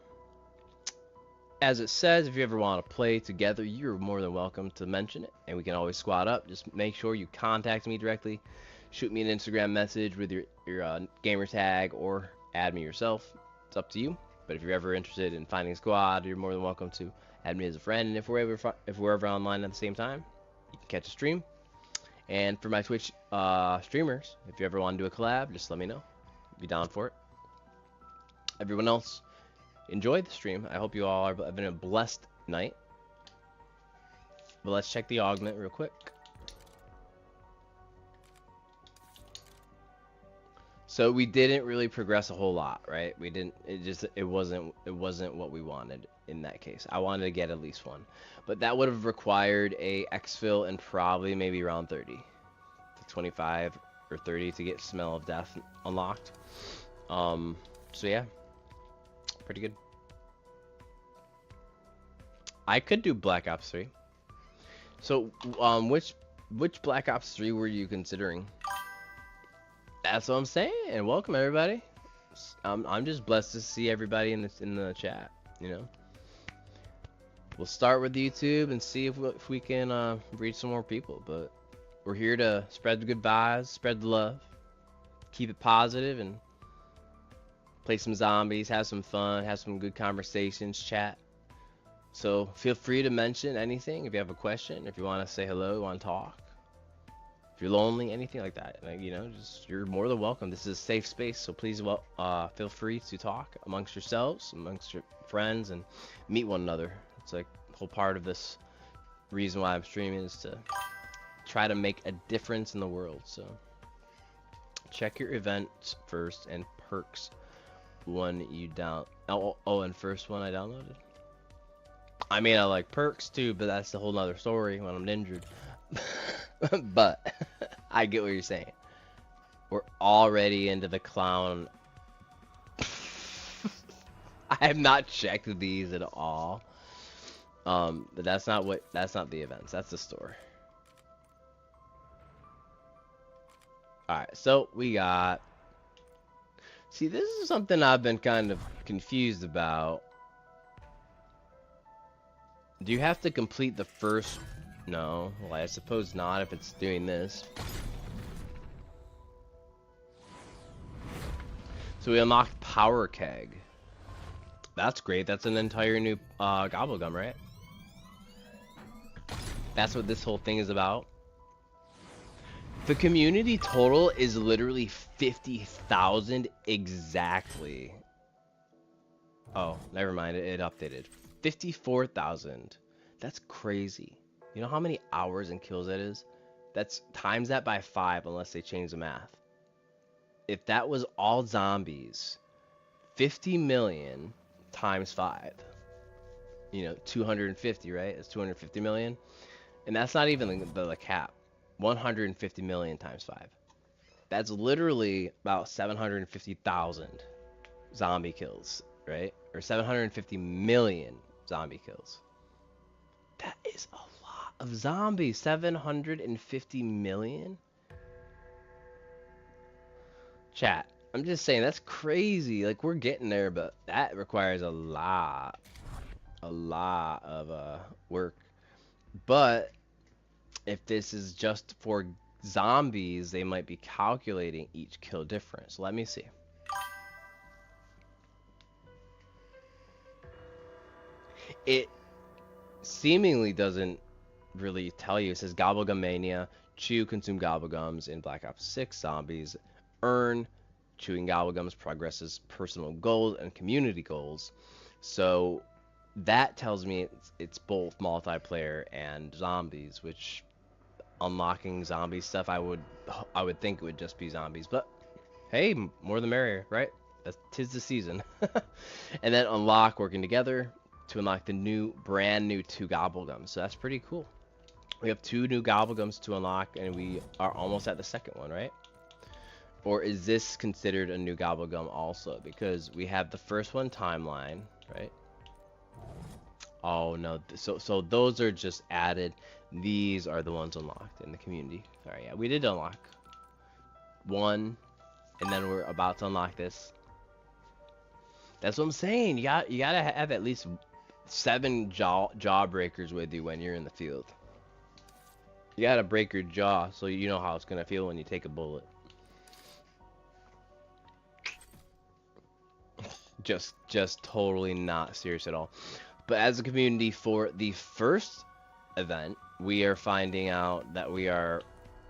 As it says, if you ever want to play together, you're more than welcome to mention it, and we can always squad up. Just make sure you contact me directly. Shoot me an Instagram message with your gamer tag, or add me yourself. It's up to you. But if you're ever interested in finding a squad, you're more than welcome to add me as a friend. And if we're ever online at the same time, you can catch a stream. And for my Twitch streamers, if you ever want to do a collab, just let me know. Be down for it. Everyone else, enjoy the stream. I hope you all are having a blessed night. But let's check the augment real quick. So we didn't really progress a whole lot, right? We didn't. It wasn't what we wanted in that case. I wanted to get at least one, but that would have required a exfil and probably maybe around 30 to 25 or 30 to get Smell of Death unlocked. So yeah, pretty good. I could do Black Ops 3. So which Black Ops 3 were you considering? That's what I'm saying. And welcome everybody. I'm just blessed to see everybody in the chat. You know, we'll start with YouTube and see if we can reach some more people. But we're here to spread the good vibes, spread the love, keep it positive, and play some zombies, have some fun, have some good conversations, chat. So feel free to mention anything if you have a question, if you want to say hello, want to talk. If you're lonely, anything like that, you know, just you're more than welcome. This is a safe space, so please feel free to talk amongst yourselves, amongst your friends, and meet one another. It's like a whole part of this reason why I'm streaming is to try to make a difference in the world. So check your events first and perks when you and first one I downloaded. I mean, I like perks too, but that's a whole nother story when I'm injured. But I get what you're saying. We're already into the clown. I have not checked these at all. But that's not the events. That's the store. Alright, so we got. See, this is something I've been kind of confused about. Do you have to complete the first? No, well, I suppose not if it's doing this. So we unlocked Power Keg. That's great. That's an entire new gobblegum, right? That's what this whole thing is about. The community total is literally 50,000 exactly. Oh, never mind. It updated. 54,000. That's crazy. You know how many hours and kills that is? That's times that by 5 unless they change the math. If that was all zombies, 50 million times 5. You know, 250, right? It's 250 million. And that's not even the cap. 150 million times 5. That's literally about 750,000 zombie kills, right? Or 750 million zombie kills. That is a lot of zombies. 750 million? Chat, I'm just saying, that's crazy. Like, we're getting there, but that requires a lot of work. But if this is just for zombies, they might be calculating each kill difference. Let me see. It seemingly doesn't really tell you. It says Gobblegum Mania, chew, consume gobblegums in Black Ops 6 zombies, earn. Chewing gobblegums progresses personal goals and community goals. So that tells me it's both multiplayer and zombies, which unlocking zombie stuff, I would think it would just be zombies, but hey, more the merrier, right? That's tis the season. And then unlock working together to unlock the brand new 2 gobblegums. So that's pretty cool. We have 2 new gobblegums to unlock, and we are almost at the second one, right? Or is this considered a new gobblegum also? Because we have the first one timeline, right? Oh no, so those are just added. These are the ones unlocked in the community. All right, yeah, we did unlock one, and then we're about to unlock this. That's what I'm saying. You gotta have at least 7 jawbreakers with you when you're in the field. You gotta break your jaw so you know how it's gonna feel when you take a bullet. Just totally not serious at all. But as a community for the first event, we are finding out that we are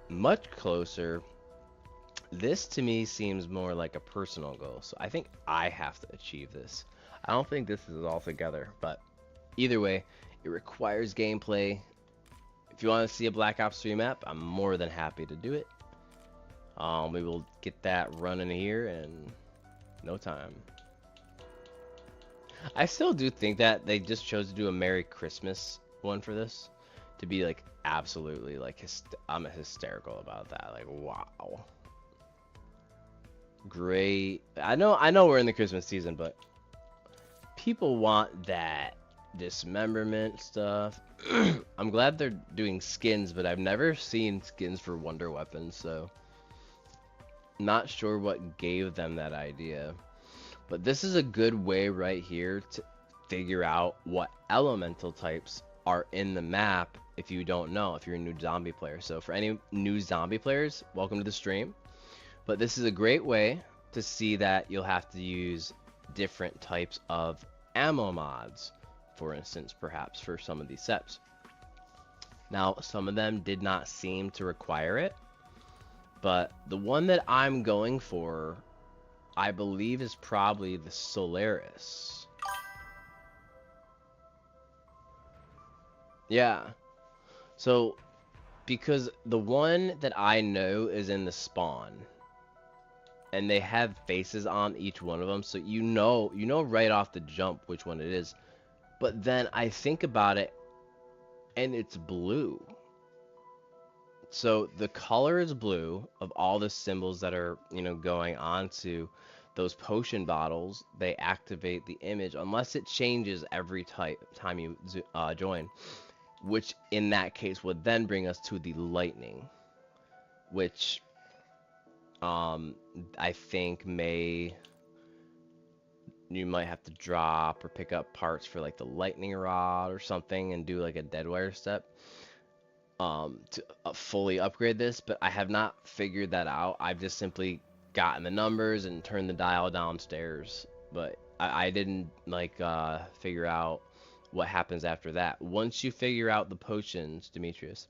much closer. This to me seems more like a personal goal, so I think I have to achieve this. I don't think this is all together, but either way, it requires gameplay. If you want to see a Black Ops 3 map, I'm more than happy to do it. We will get that running here in no time. I still do think that they just chose to do a Merry Christmas one for this, to be like absolutely like I'm hysterical about that. Like, wow, great. I know we're in the Christmas season, but people want that dismemberment stuff. I'm glad they're doing skins, but I've never seen skins for wonder weapons, so not sure what gave them that idea. But this is a good way right here to figure out what elemental types are in the map if you don't know, if you're a new zombie player. So for any new zombie players, welcome to the stream. But this is a great way to see that you'll have to use different types of ammo mods, for instance, perhaps for some of these sets. Now, some of them did not seem to require it, but the one that I'm going for, I believe, is probably the Solaris. Yeah. So, because the one that I know is in the spawn, and they have faces on each one of them, so you know right off the jump which one it is. But then I think about it, and it's blue. So the color is blue of all the symbols that are, going onto those potion bottles. They activate the image unless it changes every time you join, which in that case would then bring us to the lightning, which I think you might have to drop or pick up parts for like the lightning rod or something and do like a deadwire step to fully upgrade this, but I have not figured that out. I've just simply gotten the numbers and turned the dial downstairs, but I didn't figure out what happens after that. Once you figure out the potions, Demetrius,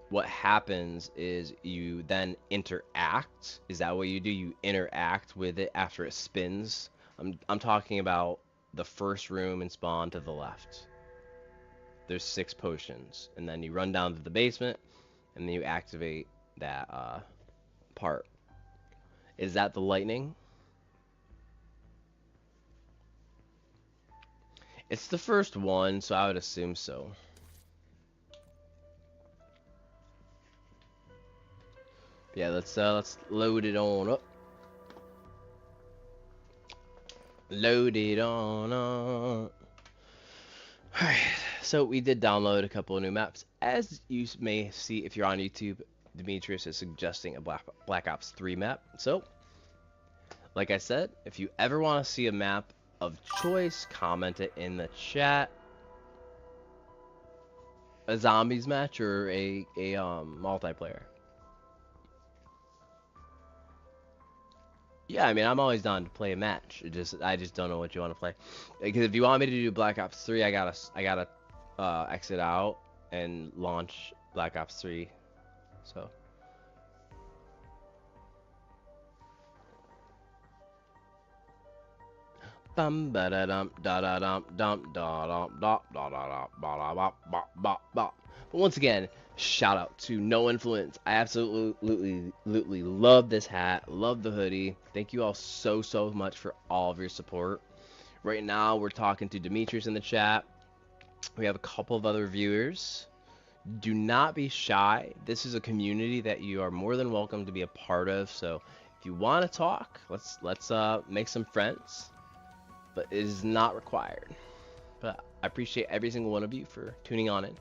what happens is you then interact. Is that what you do? You interact with it after it spins. I'm talking about the first room and spawn to the left. There's 6 potions, and then you run down to the basement, and then you activate that part. Is that the lightning? It's the first one, so I would assume so. Yeah, let's load it on up. Load it on up. Alright, so we did download a couple of new maps. As you may see if you're on YouTube, Demetrius is suggesting a Black Ops 3 map. So, like I said, if you ever want to see a map of choice, comment it in the chat. A zombies match or a multiplayer. Yeah, I mean, I'm always down to play a match. I just don't know what you want to play. Because if you want me to do Black Ops 3, I gotta exit out and launch Black Ops 3. So Bum ba da dum da da dum dum da dum da da da da ba da ba ba ba ba. But once again, shout out to No Influence. I absolutely love this hat. Love the hoodie. Thank you all so much for all of your support. Right now, we're talking to Demetrius in the chat. We have a couple of other viewers. Do not be shy. This is a community that you are more than welcome to be a part of. So if you want to talk, let's make some friends. But it is not required. But I appreciate every single one of you for tuning on in.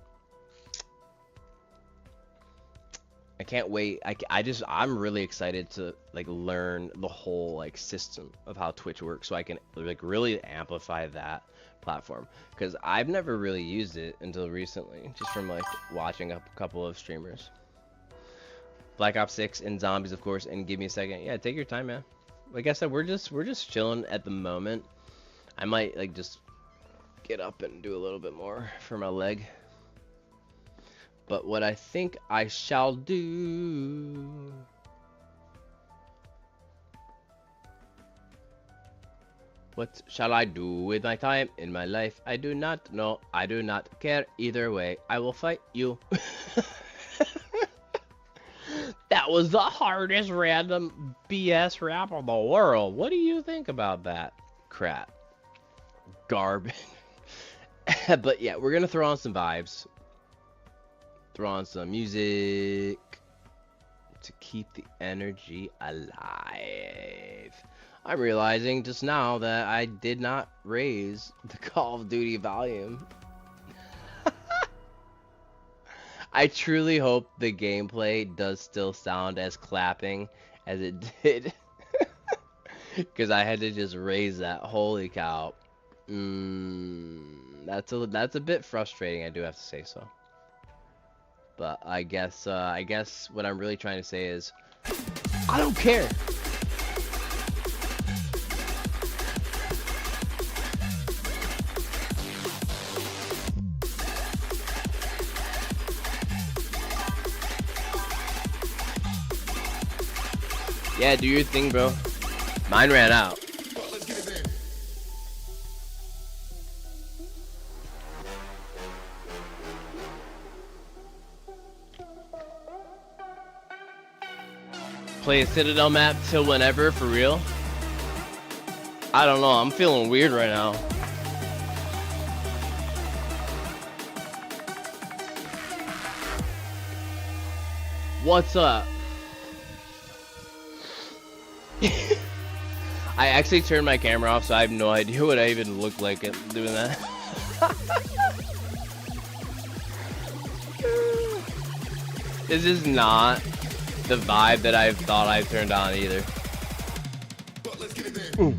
I can't wait. I'm really excited to like learn the whole like system of how Twitch works, so I can like really amplify that platform, because I've never really used it until recently, just from like watching a couple of streamers. Black Ops 6 and zombies, of course. And give me a second. Yeah, take your time, man. Like I said, we're just chilling at the moment. I might like just get up and do a little bit more for my leg. But what I think I shall do... What shall I do with my time in my life? I do not know. I do not care. Either way, I will fight you. That was the hardest random BS rap in the world. What do you think about that crap? Garbage. But yeah, we're going to throw on some vibes. Throw on some music to keep the energy alive. I'm realizing just now that I did not raise the Call of Duty volume. I truly hope the gameplay does still sound as clapping as it did. Because I had to just raise that. Holy cow. That's a bit frustrating, I do have to say so. But I guess what I'm really trying to say is, I don't care. Yeah, do your thing, bro. Mine ran out. Play a Citadel map till whenever, for real? I don't know, I'm feeling weird right now. What's up? I actually turned my camera off, so I have no idea what I even look like doing that. This is not the vibe that I thought I turned on either. Ooh.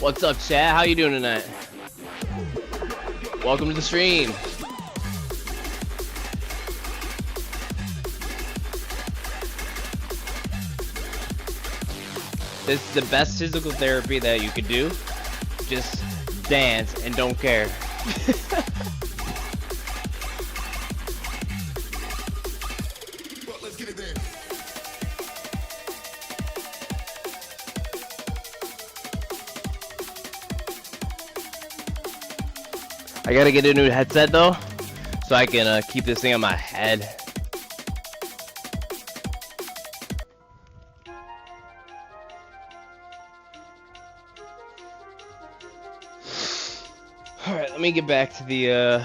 What's up, chat? How you doing tonight? Welcome to the stream. This is the best physical therapy that you could do. Just dance and don't care. I gotta get a new headset though, so I can keep this thing on my head. Alright, let me get back to the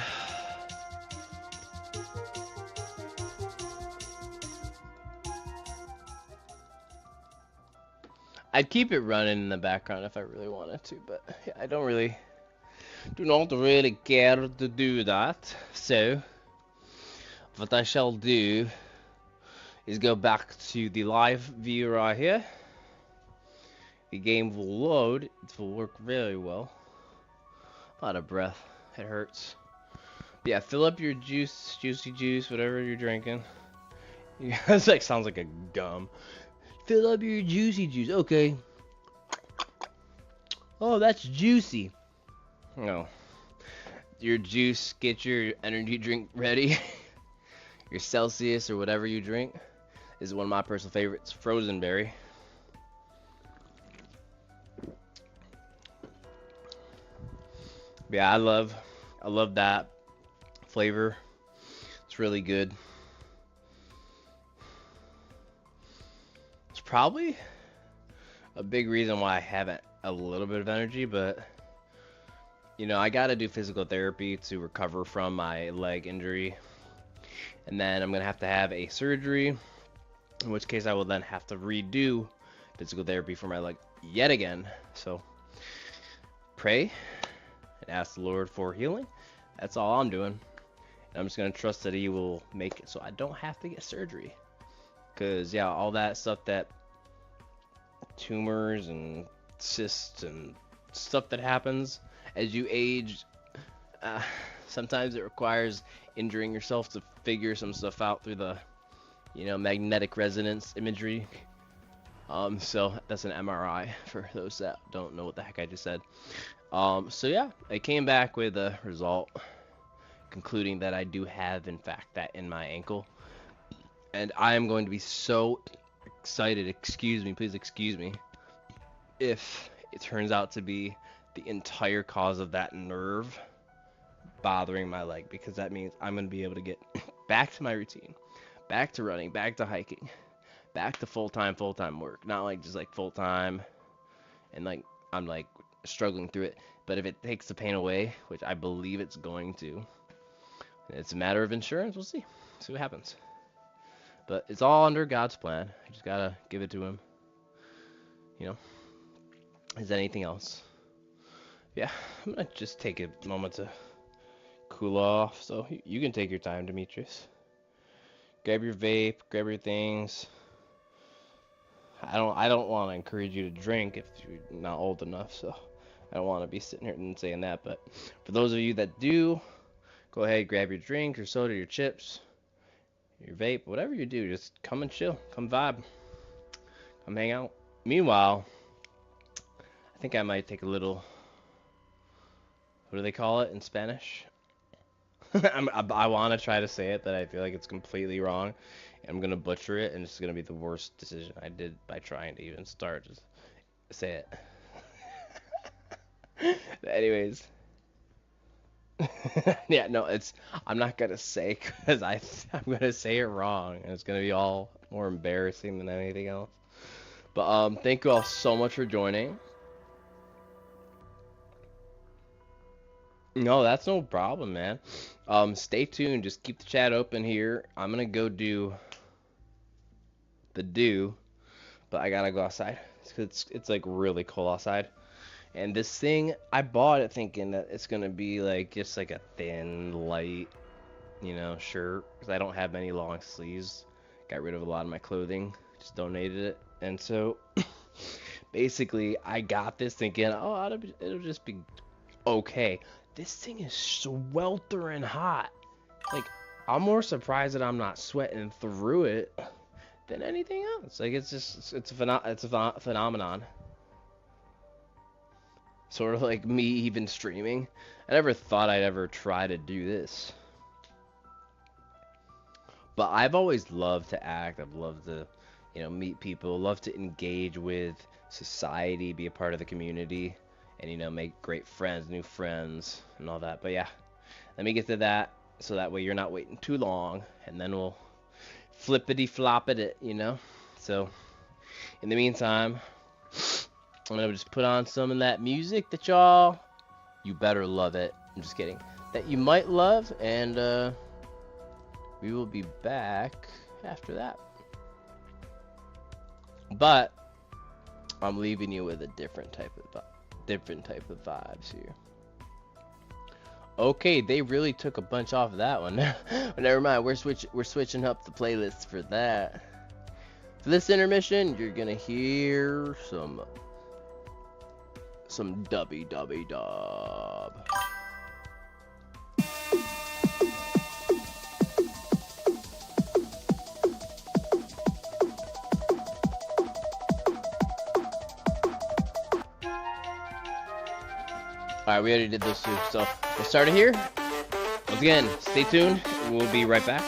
I'd keep it running in the background if I really wanted to, but yeah, I do not really care to do that. So what I shall do is go back to the live view right here. The game will load. It will work very well. A lot of breath. It hurts. But yeah, fill up your juicy juice, whatever you're drinking. It's like sounds like a gum. Fill up your juicy juice. Okay. Oh, that's juicy. No. Your juice, get your energy drink ready. Your Celsius or whatever you drink is one of my personal favorites. Frozen berry. Yeah, I love that flavor. It's really good. It's probably a big reason why I haven't a little bit of energy, but you know, I gotta do physical therapy to recover from my leg injury, and then I'm gonna have to have a surgery, in which case I will then have to redo physical therapy for my leg yet again. So pray and ask the Lord for healing. That's all I'm doing. And I'm just gonna trust that He will make it so I don't have to get surgery. Cause yeah, all that stuff, that tumors and cysts and stuff that happens as you age, sometimes it requires injuring yourself to figure some stuff out through the, you know, magnetic resonance imagery. So that's an MRI for those that don't know what the heck I just said. So yeah, I came back with a result concluding that I do have, in fact, that in my ankle. And I am going to be so excited, excuse me, please excuse me, if it turns out to be the entire cause of that nerve bothering my leg, because that means I'm going to be able to get back to my routine, back to running, back to hiking, back to full-time work. Not like just like full-time and like I'm like struggling through it, but if it takes the pain away, which I believe it's going to, it's a matter of insurance. We'll see what happens. But it's all under God's plan. I just gotta give it to Him. You know, is anything else? Yeah, I'm gonna just take a moment to cool off. So you can take your time, Demetrius. Grab your vape, grab your things. I don't want to encourage you to drink if you're not old enough, so I don't want to be sitting here and saying that. But for those of you that do, go ahead, grab your drink, your soda, your chips, your vape, whatever you do. Just come and chill, come vibe, come hang out. Meanwhile, I think I might take a little, what do they call it in Spanish? I want to try to say it, but I feel like it's completely wrong. I'm going to butcher it, and it's going to be the worst decision I did by trying to even start. Just say it. Anyways. Yeah, no, I'm not going to say, because I'm going to say it wrong, and it's going to be all more embarrassing than anything else. But thank you all so much for joining. No, that's no problem, man. Stay tuned. Just keep the chat open here. I'm going to go do the but I gotta go outside. It's like really cold outside, and this thing, I bought it thinking that it's gonna be like just like a thin, light, you know, shirt, because I don't have many long sleeves. Got rid of a lot of my clothing, just donated it, and so basically I got this thinking, oh, it'll just be okay. This thing is sweltering hot. Like, I'm more surprised that I'm not sweating through it than anything else. Like, it's a phenomenon. Sort of like me even streaming. I never thought I'd ever try to do this. But I've always loved to act. I've loved to, you know, meet people, love to engage with society, be a part of the community, and, you know, make great friends, new friends, and all that. But yeah, let me get to that, so that way you're not waiting too long, and then we'll flippity flop it, you know. So in the meantime, I'm gonna just put on some of that music that y'all, you better love it. I'm just kidding. That you might love, and we will be back after that. But I'm leaving you with a different type of vibes here. Okay, they really took a bunch off of that one. But never mind, we're switching up the playlist for that. For this intermission, you're gonna hear some dubby dub. Alright, we already did those two, so we'll start it here. Once again, stay tuned. We'll be right back.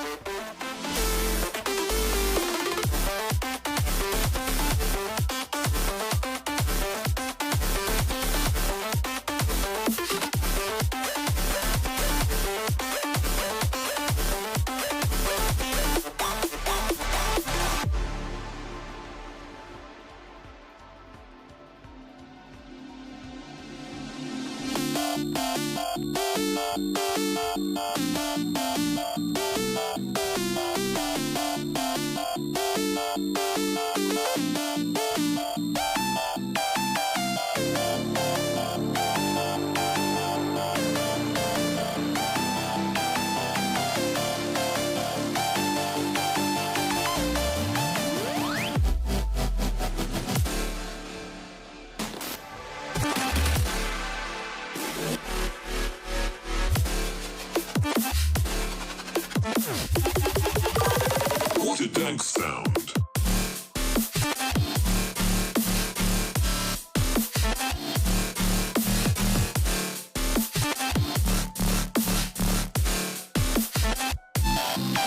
What a dank sound.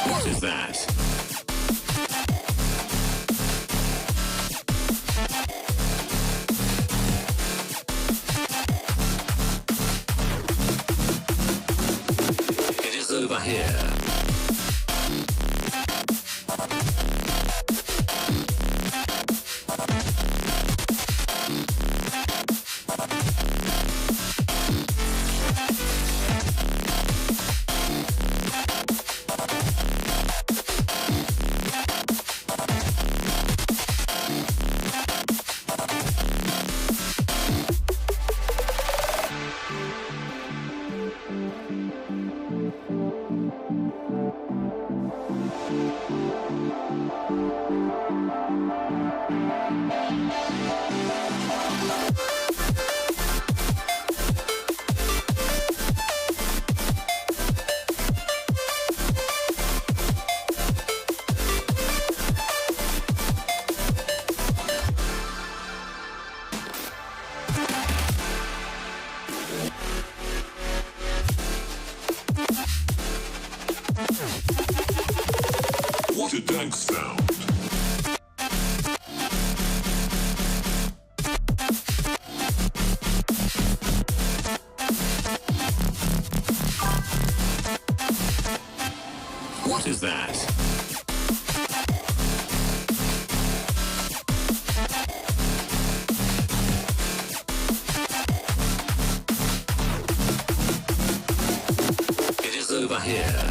What is that? It is over here. What a dank sound. What is that? It is over here.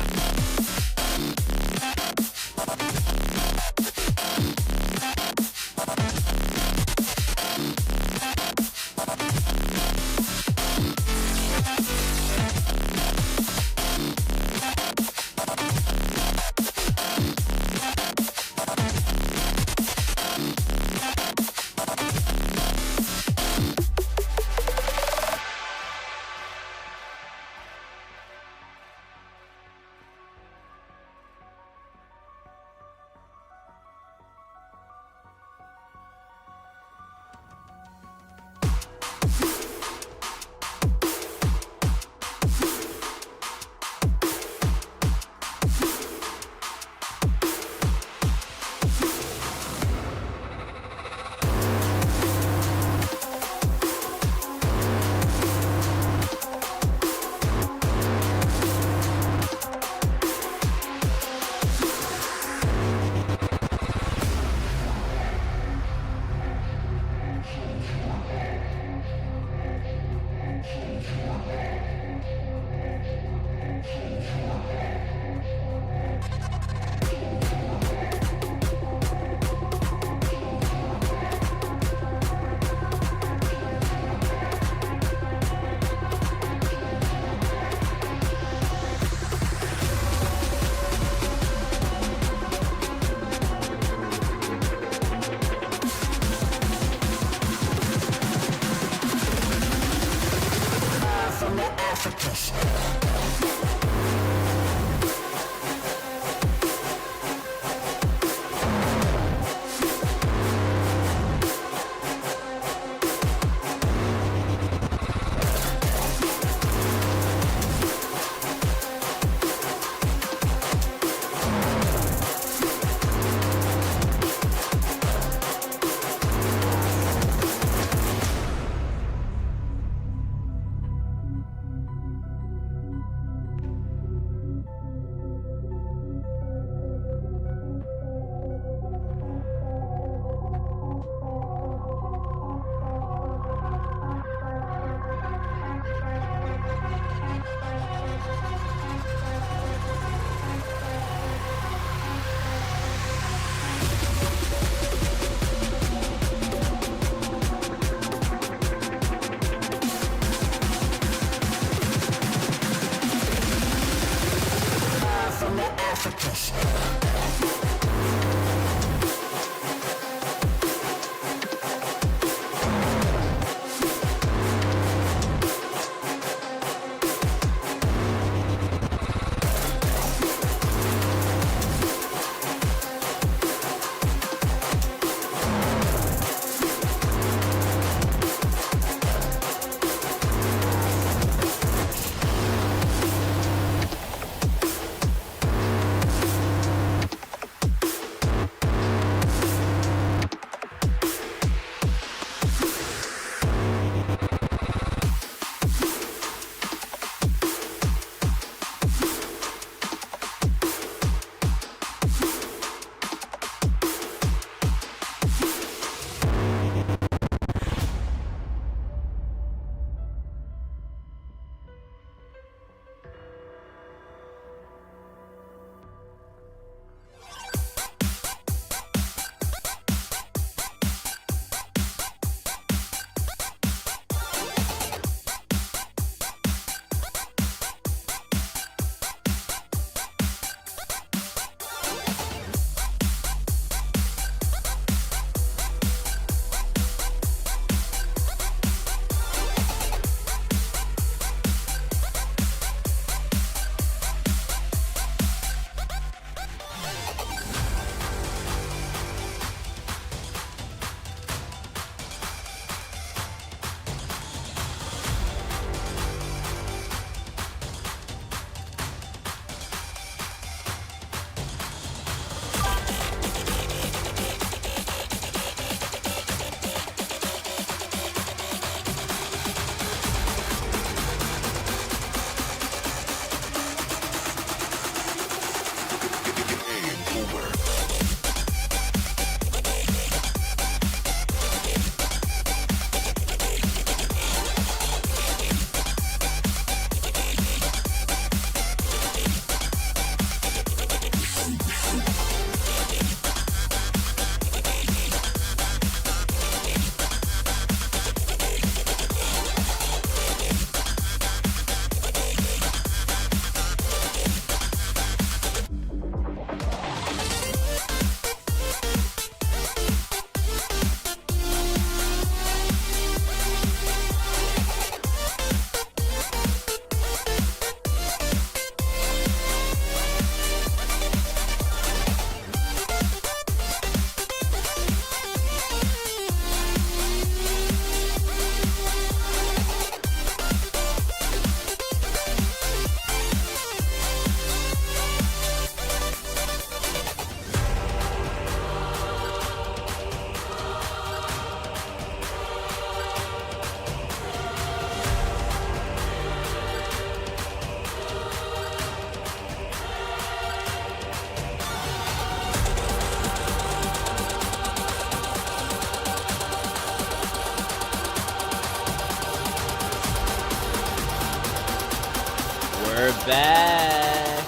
We're back.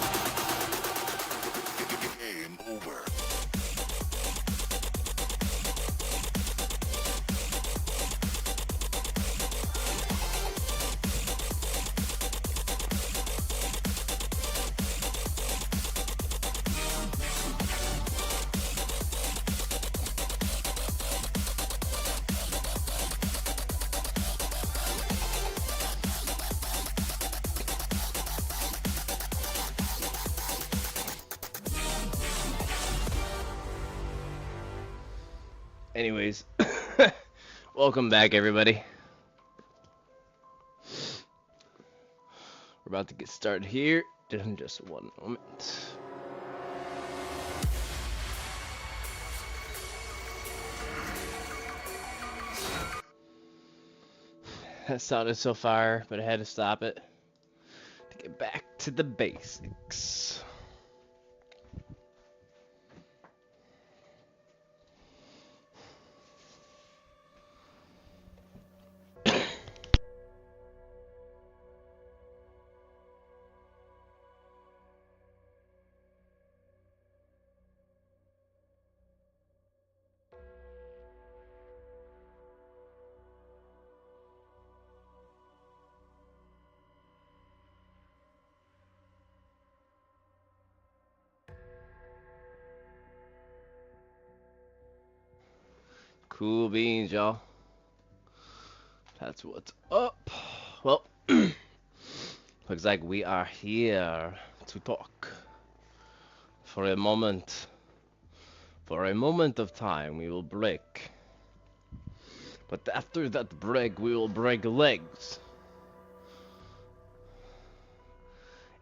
Game over. Anyways, welcome back, everybody. We're about to get started here in just one moment. That sounded so fire, but I had to stop it to get back to the basics. Cool beans, y'all. That's what's up. Well, looks like we are here to talk for a moment. For a moment of time, we will break. But after that break, we will break legs.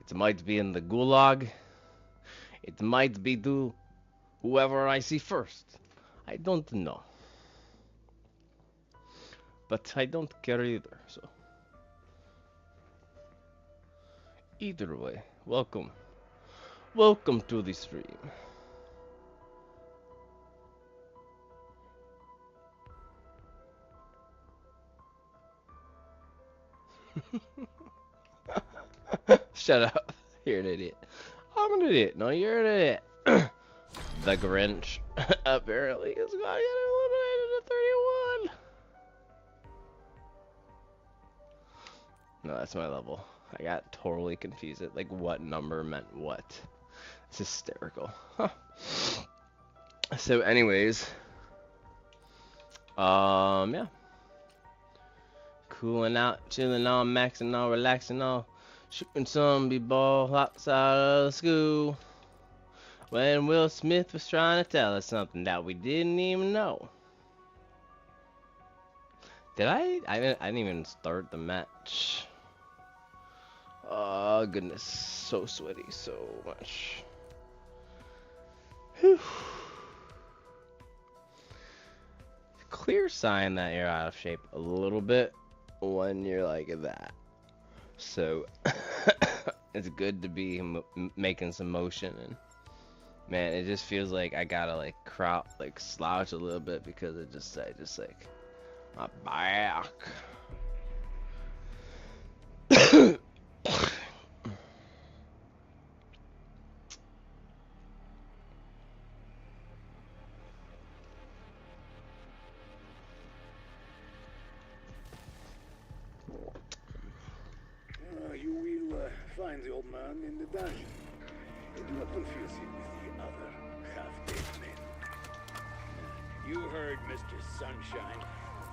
It might be in the gulag. It might be to whoever I see first. I don't know. But I don't care either, so. Either way, welcome. Welcome to the stream. Shut up. You're an idiot. I'm an idiot. No, you're an idiot. The Grinch apparently is going to get eliminated at 31. No, that's my level. I got totally confused at like what number meant what. It's hysterical. Huh. So anyways, yeah. Cooling out, chilling on, maxing on, relaxing on, shooting some b-ball outside of the school. When Will Smith was trying to tell us something that we didn't even know. Did I? I didn't even start the match. Oh goodness, so sweaty, so much. Whew. Clear sign that you're out of shape a little bit when you're like that. So it's good to be making some motion, and man, it just feels like I gotta like slouch a little bit because it just like my back. You will find the old man in the dungeon. Do not confuse him with the other half-dead men. You heard Mr. Sunshine.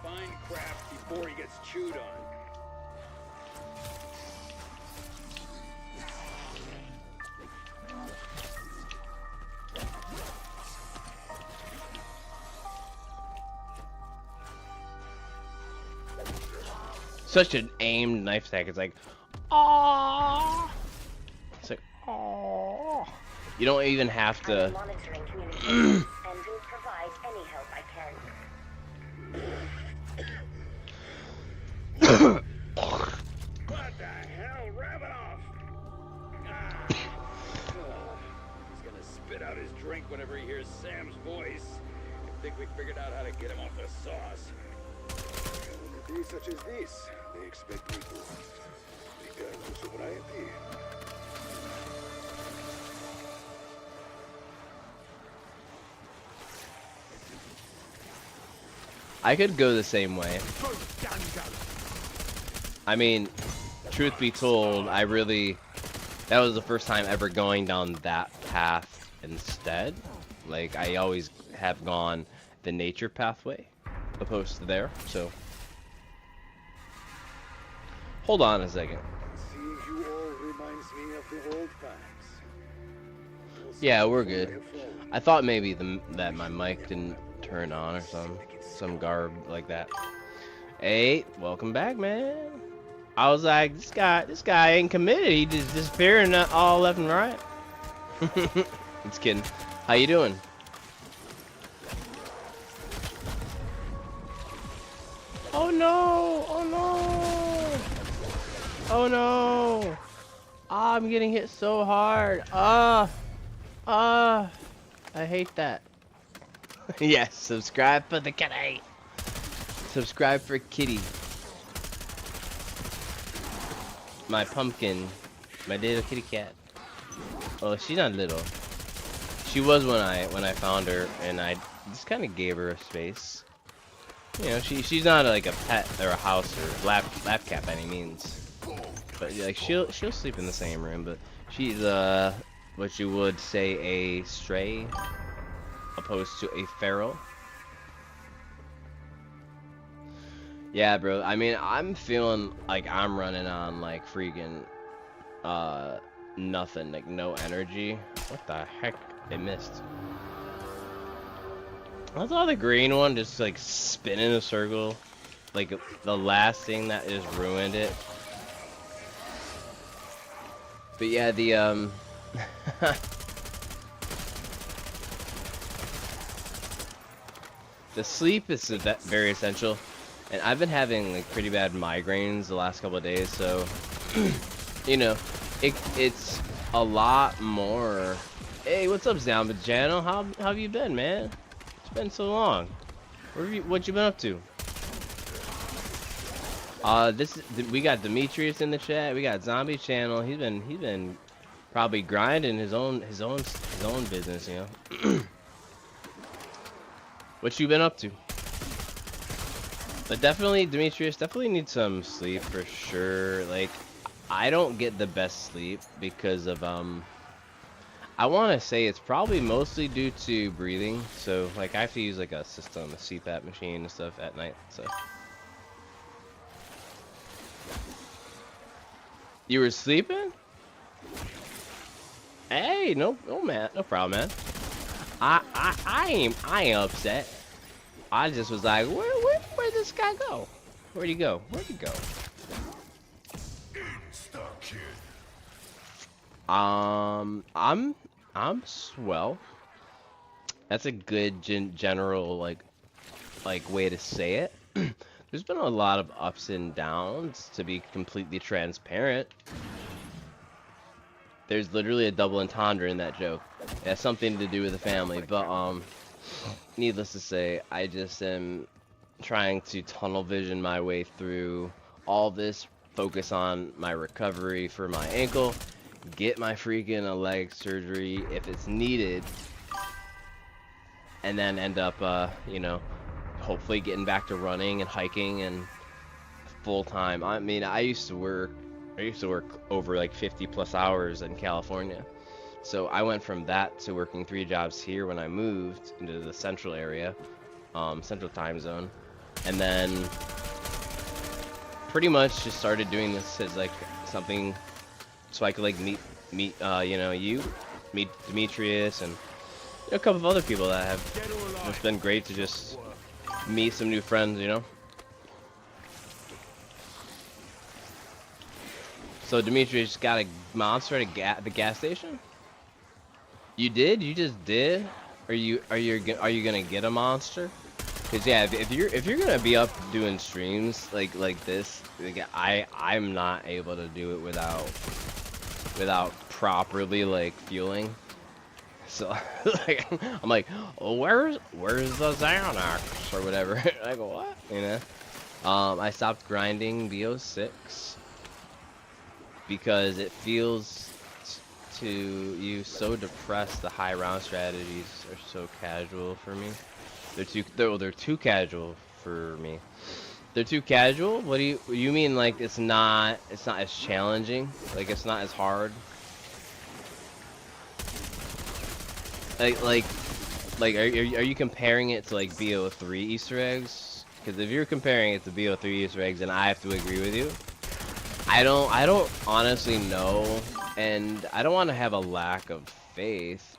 Find craft before he gets chewed on. Such an aimed knife attack. It's like, aww. It's like, aww. You don't even have to. Monitoring communications and will provide any help I can. What the hell? Wrap it off! Ah. He's gonna spit out his drink whenever he hears Sam's voice. I think we figured out how to get him off the sauce. On a day such as this, they expect me to return to sobriety. I could go the same way. I mean, truth be told, that was the first time ever going down that path instead. Like, I always have gone the nature pathway opposed to there, so. Hold on a second. Seeing you all reminds me of the old times. Yeah, we're good. I thought maybe that my mic didn't turn on or some garb like that. Hey, welcome back, man. I was like, this guy ain't committed. He just disappearing all left and right. Just kidding. How you doing? Oh no! Oh no! Oh no! Ah, I'm getting hit so hard. I hate that. Yes, subscribe for the kitty. Subscribe for Kitty. My pumpkin. My little kitty cat. Oh, she's not little. She was when I found her, and I just kind of gave her a space. You know, she's not like a pet or a house or lap cat by any means. But like she'll sleep in the same room, but she's what you would say a stray opposed to a feral. Yeah, bro. I mean, I'm feeling like I'm running on like freaking nothing, like no energy. What the heck? It missed. I saw the green one just like spin in a circle, like the last thing that just ruined it. But yeah, the the sleep is very essential, and I've been having like pretty bad migraines the last couple of days, so you know, it's a lot more. Hey, what's up, Zombie Channel? How have you been, man? It's been so long. What you been up to? We got Demetrius in the chat. We got Zombie Channel. He's been probably grinding his own business, you know. What you been up to? But definitely, Demetrius, definitely need some sleep for sure. Like, I don't get the best sleep because of I want to say it's probably mostly due to breathing. So like I have to use like a system, a CPAP machine and stuff at night. So you were sleeping? Hey, no man, no problem, man. I ain't upset. I just was like, where'd this guy go? Where'd he go? Where'd he go? I'm swell. That's a good general like way to say it. There's been a lot of ups and downs, to be completely transparent. There's literally a double entendre in that joke. It has something to do with the family, but needless to say, I just am trying to tunnel vision my way through all this, focus on my recovery for my ankle, get my freaking leg surgery if it's needed, and then end up, you know, hopefully getting back to running and hiking and full time. I mean, I used to work over like 50+ hours in California. So I went from that to working 3 jobs here when I moved into the central area, central time zone. And then pretty much just started doing this as like something so I could like meet you know, meet Demetrius and you know, a couple of other people that have it's been great to just meet some new friends, you know. So Demetrius got a monster at the gas station? You did? You just did? Are you gonna get a monster? Cause yeah, if you're gonna be up doing streams like this, like, I'm not able to do it without properly like fueling. So like I'm like, oh, where's the Xanax or whatever? I go, what? You know? I stopped grinding BO6 because it feels to you so depressed. The high round strategies are so casual for me. They're too casual for me. They're too casual? What do you mean? Like it's not as challenging? Like it's not as hard? Like are you comparing it to like BO3 Easter eggs? Because if you're comparing it to BO3 Easter eggs, then I have to agree with you. I don't honestly know, and I don't want to have a lack of faith.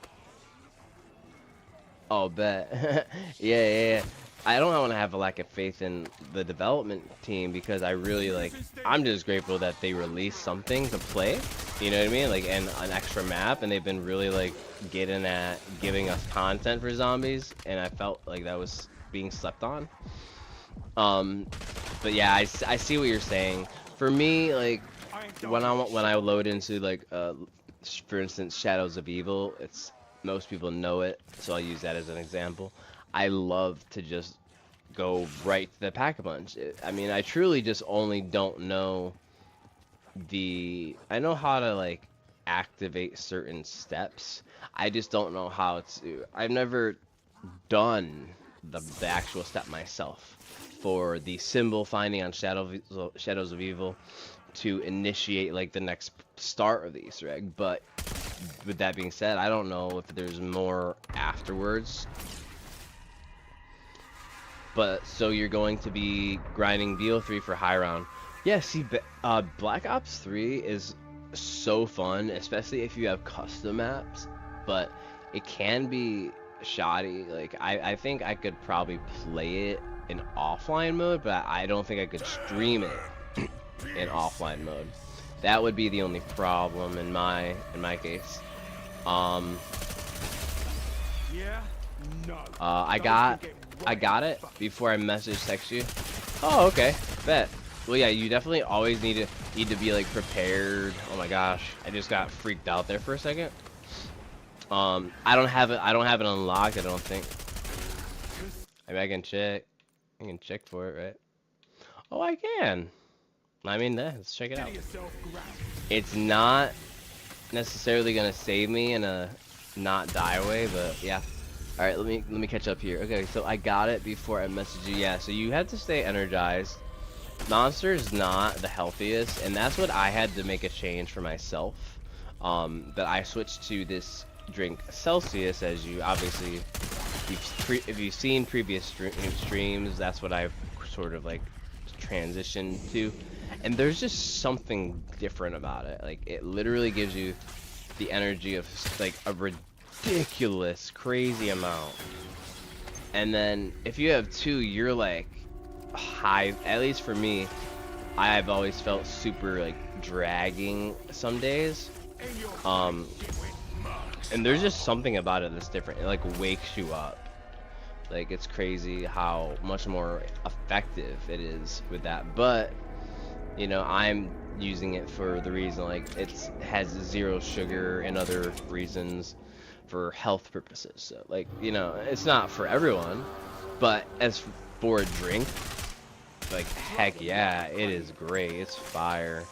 Oh, bet. yeah. I don't want to have a lack of faith in the development team because I really I'm just grateful that they released something to play. You know what I mean? Like, and an extra map, and they've been really like getting at giving us content for zombies, and I felt like that was being slept on. But yeah, I see what you're saying. For me, like when I load into like for instance Shadows of Evil, most people know it, so I'll use that as an example. I love to just go right to the pack-a-punch. I mean, I truly just only don't know I know how to like activate certain steps. I just don't know how to. I've never done the actual step myself for the symbol finding on Shadows of Evil to initiate like the next start of the Easter egg. But with that being said, I don't know if there's more afterwards. but so you're going to be grinding BO3 for high round. Yeah, see, Black Ops 3 is so fun, especially if you have custom maps, but it can be shoddy. Like, I think I could probably play it in offline mode, but I don't think I could stream it in offline mode. That would be the only problem in my case. Yeah? No. I got it before I message text you. Oh, okay. Bet. Well, yeah, you definitely always need to be like prepared. Oh my gosh, I just got freaked out there for a second. I don't have it unlocked, I don't think. Maybe I can check. I can check for it, right? Oh, I can. I mean, let's check it out. It's not necessarily gonna save me in a not die way, but yeah. All right, let me catch up here. Okay, so I got it before I messaged you. Yeah, so you have to stay energized. Monster is not the healthiest, and that's what I had to make a change for myself. That I switched to this drink Celsius, as you obviously, if you've seen previous streams, that's what I've sort of like transitioned to. And there's just something different about it. Like, it literally gives you the energy of like a ridiculous, crazy amount. And then if you have two, you're like high. At least for me, I've always felt super like dragging some days. And there's just something about it that's different. It like wakes you up. Like, it's crazy how much more effective it is with that. But you know, I'm using it for the reason, like, it has 0 sugar and other reasons for health purposes. So, like, you know, it's not for everyone, but as for a drink, like, heck yeah, it is great. It's fire.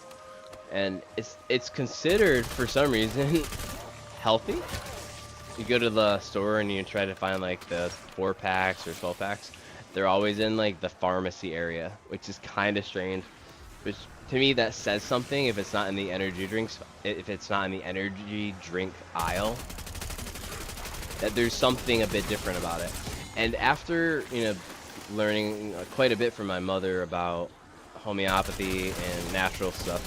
And it's considered, for some reason, healthy. You go to the store and you try to find, like, the 4-packs or 12-packs. They're always in, like, the pharmacy area, which is kind of strange. Which, to me, that says something if it's not in the energy drinks, if it's not in the energy drink aisle, that there's something a bit different about it. And after, you know, learning quite a bit from my mother about homeopathy and natural stuff,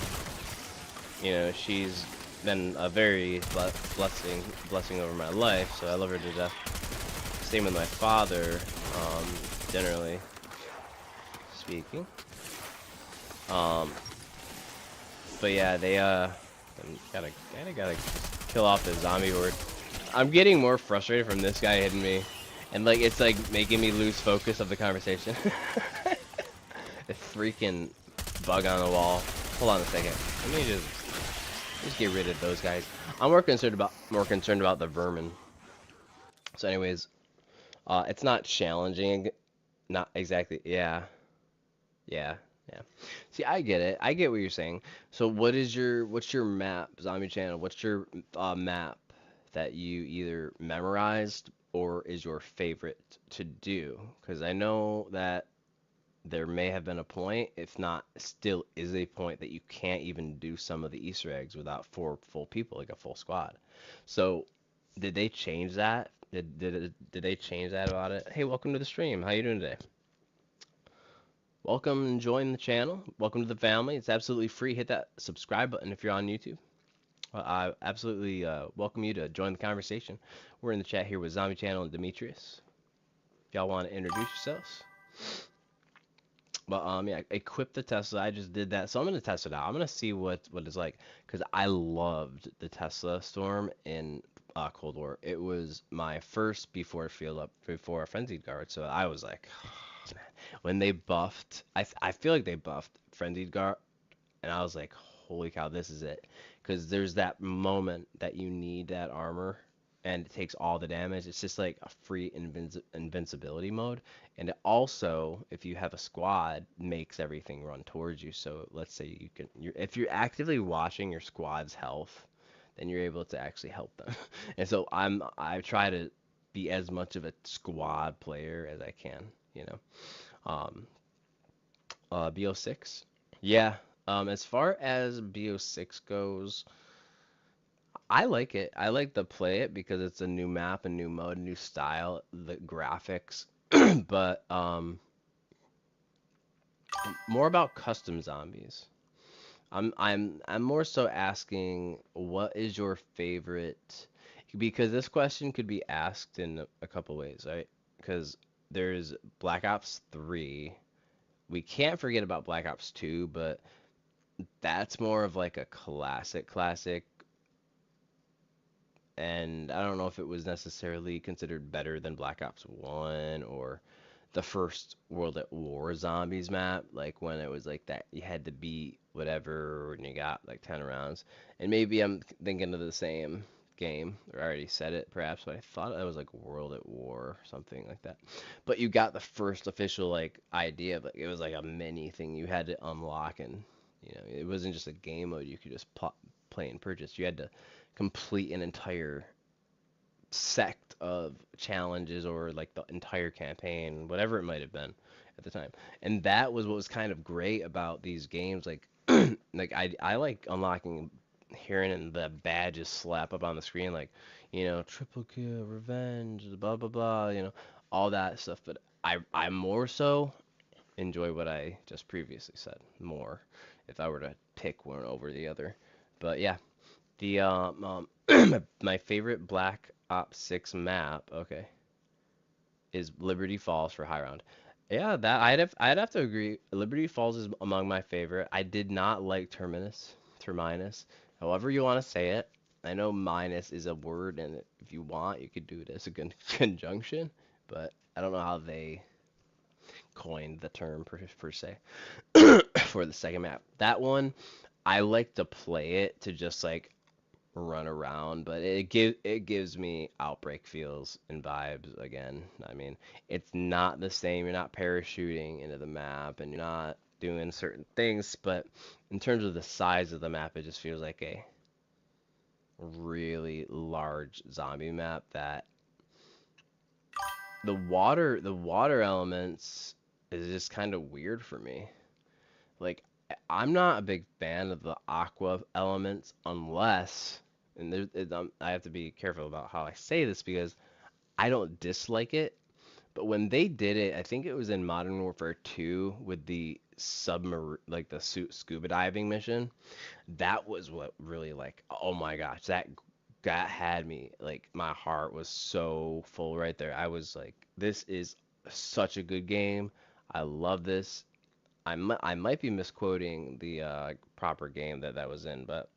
you know, she's been a very blessing over my life, so I love her to death. Same with my father, generally speaking. But yeah, they gotta kill off the zombie horde. I'm getting more frustrated from this guy hitting me, and like it's like making me lose focus of the conversation. A freaking bug on the wall. Hold on a second. Let me just get rid of those guys. I'm more concerned about the vermin. So anyways, it's not challenging. Not exactly. Yeah. See, I get it. I get what you're saying. So what's your map, Zombie Channel? What's your map that you either memorized or is your favorite to do? Because I know that there may have been a point, if not still is a point, that you can't even do some of the Easter eggs without 4 full people, like a full squad. So did they change that? Did they change that about it? Hey, welcome to the stream. How you doing today? Welcome and join the channel. Welcome to the family. It's absolutely free. Hit that subscribe button if you're on YouTube. I absolutely welcome you to join the conversation. We're in the chat here with Zombie Channel and Demetrius. If y'all want to introduce yourselves. But yeah, equip the Tesla. I just did that, so I'm gonna test it out. I'm gonna see what it's like, because I loved the Tesla Storm in Cold War. It was my first before Frenzied Guard, so I was like, when they buffed, I feel like they buffed Frenzied Guard, and I was like, holy cow, this is it. Because there's that moment that you need that armor, and it takes all the damage. It's just like a free invincibility mode. And it also, if you have a squad, makes everything run towards you. So let's say if you're actively watching your squad's health, then you're able to actually help them. And so I try to be as much of a squad player as I can, you know. BO6. Yeah. As far as BO6 goes, I like it. I like to play it because it's a new map, a new mode, a new style, the graphics. But More about custom zombies. I'm more so asking what is your favorite, because this question could be asked in a couple ways, right? Because there's Black Ops 3. We can't forget about Black Ops 2, but that's more of like a classic, and I don't know if it was necessarily considered better than Black Ops 1 or the first World at War zombies map, like when it was like that you had to beat whatever and you got like 10 rounds. And maybe I'm thinking of the same game, or I already said it perhaps, but I thought it was like World at War or something like that. But you got the first official like idea, but it was like a mini thing you had to unlock, and it wasn't just a game mode you could just play and purchase. You had to complete an entire sect of challenges or like the entire campaign, whatever it might have been at the time. And that was what was kind of great about these games. Like, like I like unlocking, hearing the badges slap up on the screen, like, triple kill, revenge, blah blah blah, all that stuff. But I more so enjoy what I just previously said more, if I were to pick one over the other. But yeah, the my favorite Black Ops 6 map, okay, is Liberty Falls for high round. Yeah, that I'd have to agree. Liberty Falls is among my favorite. I did not like Terminus, however you want to say it. I know minus is a word, and if you want, you could do it as a conjunction, but I don't know how they coined the term per se for the second map. That one, I like to play it to just like run around, but it gives me Outbreak feels and vibes again. I mean, it's not the same. You're not parachuting into the map and you're not doing certain things, but in terms of the size of the map, it just feels like a really large zombie map that the water elements is just kind of weird for me. Like, I'm not a big fan of the aqua elements unless, and I have to be careful about how I say this because I don't dislike it, but when they did it, I think it was in Modern Warfare 2 with the submarine, like the scuba diving mission. That was what really, like, oh my gosh, that had me, like, my heart was so full right there. I was like, this is such a good game. I love this. I might be misquoting the proper game that was in, but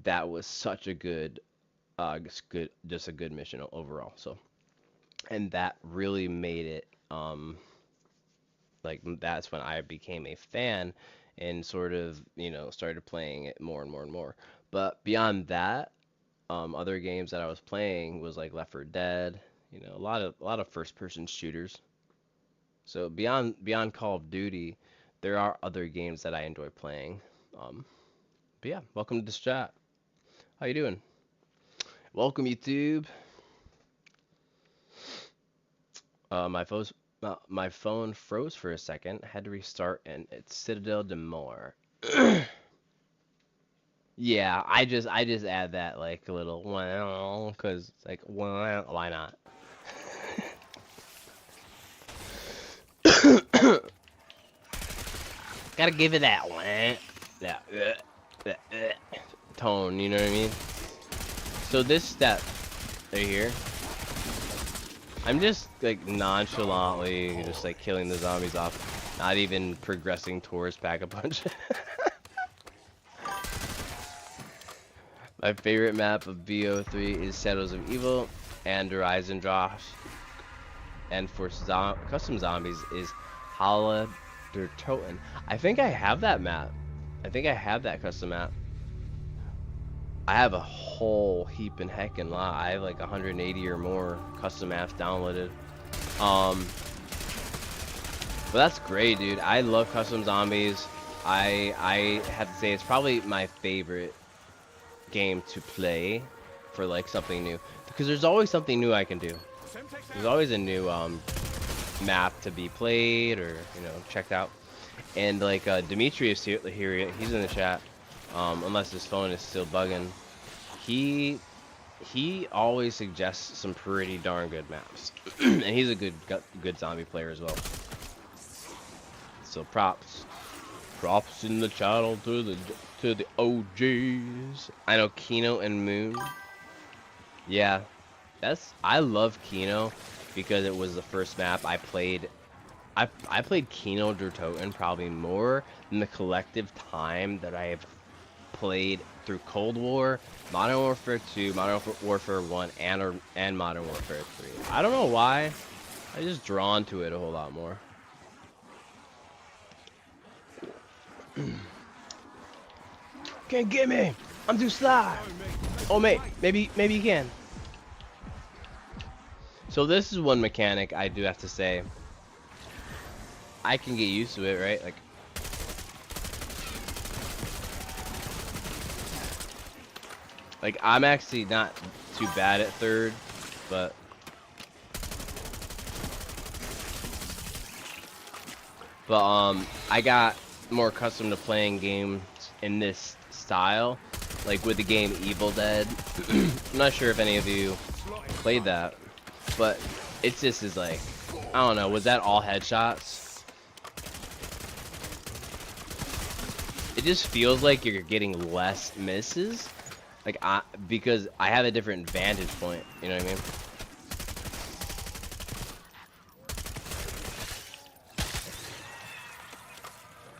that was such a good, just a good mission overall. So, and that really made it, like that's when I became a fan and sort of, started playing it more and more and more. But beyond that, other games that I was playing was like Left 4 Dead, a lot of first-person shooters. So beyond Call of Duty, there are other games that I enjoy playing. But yeah, welcome to this chat. How you doing? Welcome YouTube. My phone froze for a second. Had to restart, and it's Citadel de More. Yeah, I just add that like a little wow, cause it's like wow, why not? Gotta give it that one. That tone, you know what I mean? So this step right here, I'm just like nonchalantly just like killing the zombies off, not even progressing towards Pack-a-Punch. My favorite map of BO3 is Shadows of Evil and Horizon Josh. And for custom zombies is Hala der Toten. I think I have that map. I think I have that custom map. I have a whole heap and heckin' lot. I have like 180 or more custom maps downloaded. But that's great, dude. I love custom zombies. I have to say it's probably my favorite game to play for like something new, because there's always something new I can do. There's always a new map to be played or checked out. And like Demetrius here, he's in the chat. Unless his phone is still bugging, he always suggests some pretty darn good maps, and he's a good zombie player as well. So props in the channel to the OGs. I know Kino and Moon. Yeah, I love Kino because it was the first map I played. I played Kino der Toten probably more than the collective time that I have played through Cold War, Modern Warfare 2, Modern Warfare 1, and Modern Warfare 3. I don't know why. I just drawn to it a whole lot more. Can't get me. I'm too sly. Oh mate, maybe you can. So this is one mechanic I do have to say. I can get used to it, right? Like I'm actually not too bad at third, but I got more accustomed to playing games in this style, like with the game Evil Dead. I'm not sure if any of you played that, but it's just is like, I don't know, was that all headshots? It just feels like you're getting less misses, like because I have a different vantage point, you know what I mean?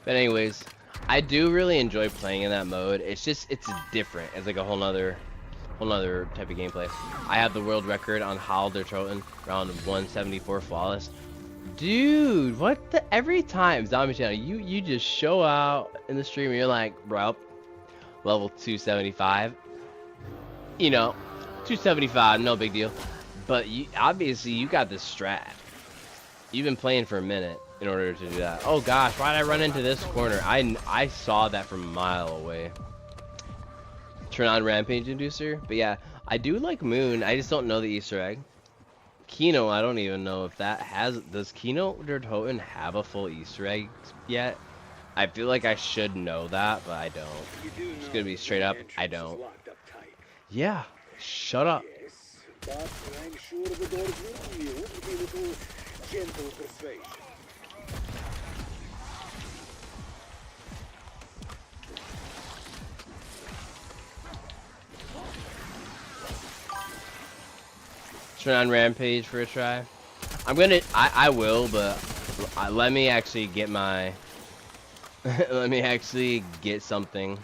But anyways, I do really enjoy playing in that mode. It's different. It's like a whole nother type of gameplay. I have the world record on Hal der Toten, round 174 flawless. Dude, what the? Every time Zombie Channel, you just show out in the stream and you're like, bro, level 275. You know, 275, no big deal. But obviously you got this strat. You've been playing for a minute in order to do that. Oh gosh, why did I run into this corner? I saw that from a mile away. Turn on Rampage Inducer. But yeah, I do like Moon. I just don't know the Easter egg. Kino, I don't even know if that does Kino der Toten have a full Easter egg yet? I feel like I should know that, but I don't. Just gonna be straight up, I don't. Yeah, shut up. Yes, but I'm sure the doors will yield with a little gentle persuasion. Turn on Rampage for a try. I will, but let me actually get my let me actually get something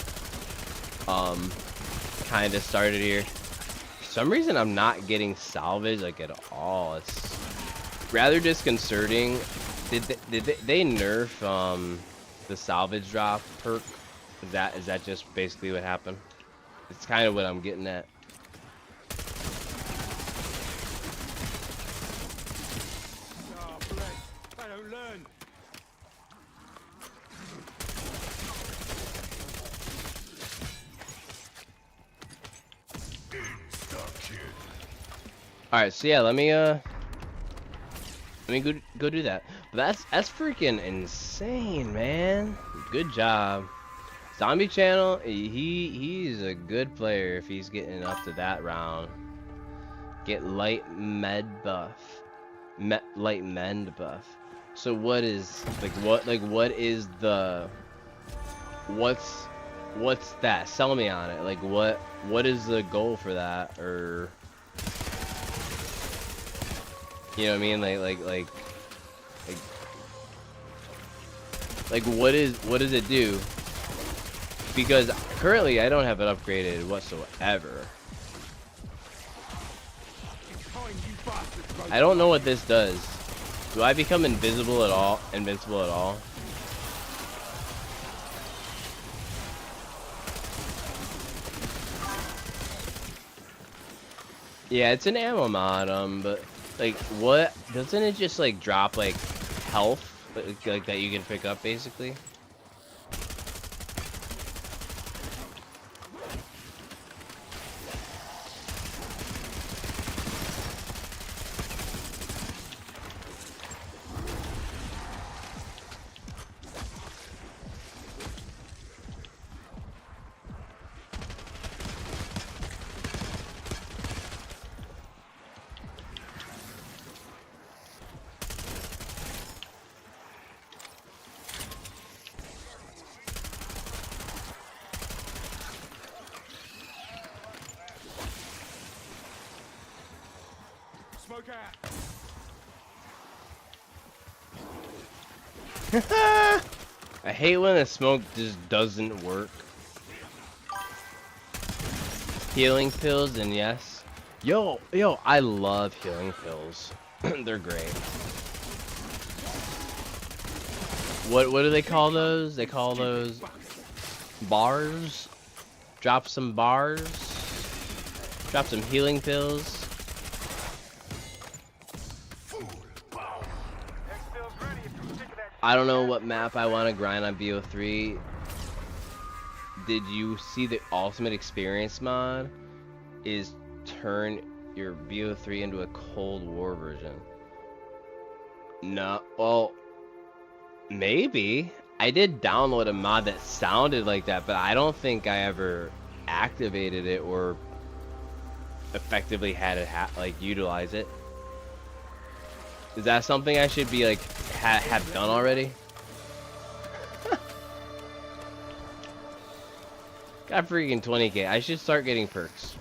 kind of started here. For some reason I'm not getting salvage like at all. It's rather disconcerting. Did they nerf the salvage drop perk? Is that just basically what happened? It's kind of what I'm getting at. Alright, so yeah, let me go do that. But that's freaking insane, man. Good job. Zombie Channel, he's a good player if he's getting up to that round. Get light med buff. Light mend buff. So what is what is the what's that? Sell me on it. Like what is the goal for that, or you know what I mean? Like what does it do? Because currently I don't have it upgraded whatsoever. I don't know what this does. Do I become invisible at all? Invincible at all? Yeah, it's an ammo mod, but like what, doesn't it just like drop like health like that you can pick up basically? I hate when the smoke just doesn't work. Healing pills, and yes. Yo, I love healing pills. They're great. What do they call those? They call those bars. Drop some bars. Drop some healing pills. I don't know what map I want to grind on BO3. Did you see the ultimate experience mod? Is turn your BO3 into a Cold War version. No, well, maybe. I did download a mod that sounded like that, but I don't think I ever activated it or effectively had it like utilize it. Is that something I should be like have done already? Got freaking 20k. I should start getting perks.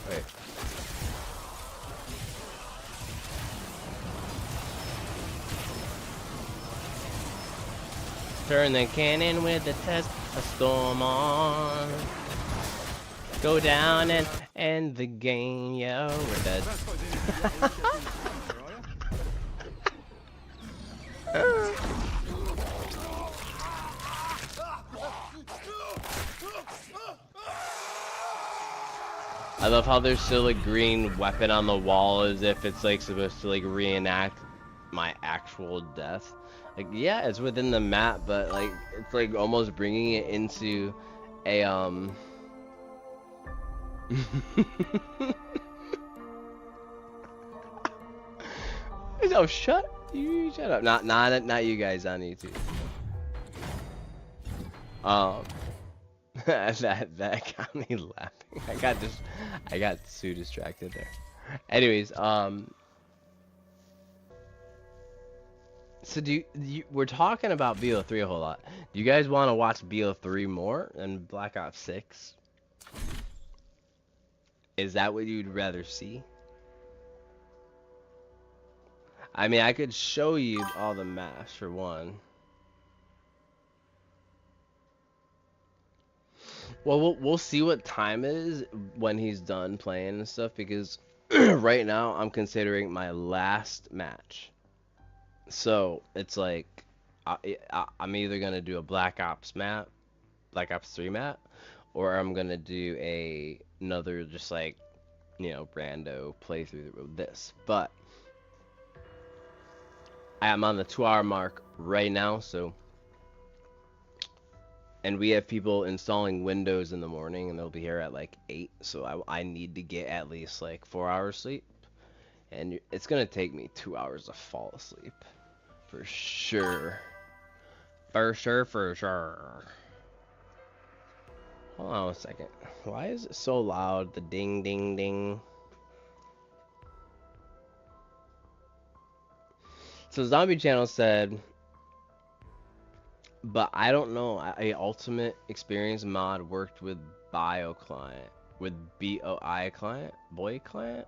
Wait. Turn the cannon with the test a storm on. Go down and end the game, yo. We're dead. I love how there's still a green weapon on the wall as if it's like supposed to like reenact my actual death. Like, yeah, it's within the map, but like it's like almost bringing it into a oh, shut up. Not you guys on YouTube. That got me laughing. I got too distracted there. Anyways, so we're talking about BO3 a whole lot. Do you guys want to watch BO3 more than Black Ops 6? Is that what you'd rather see? I mean, I could show you all the maps for one. Well, we'll see what time it is when he's done playing and stuff, because right now I'm considering my last match. So it's like I'm either gonna do a Black Ops 3 map, or I'm gonna do another just like, you know, rando playthrough with this. But I am on the 2-hour mark right now, so. And we have people installing Windows in the morning, and they'll be here at like 8. So I need to get at least like 4 hours sleep. And it's going to take me 2 hours to fall asleep. For sure. For sure. Hold on a second. Why is it so loud? The ding, ding, ding. So Zombie Channel said, but I don't know, a ultimate experience mod worked with BIO client, with BOI client, boy client.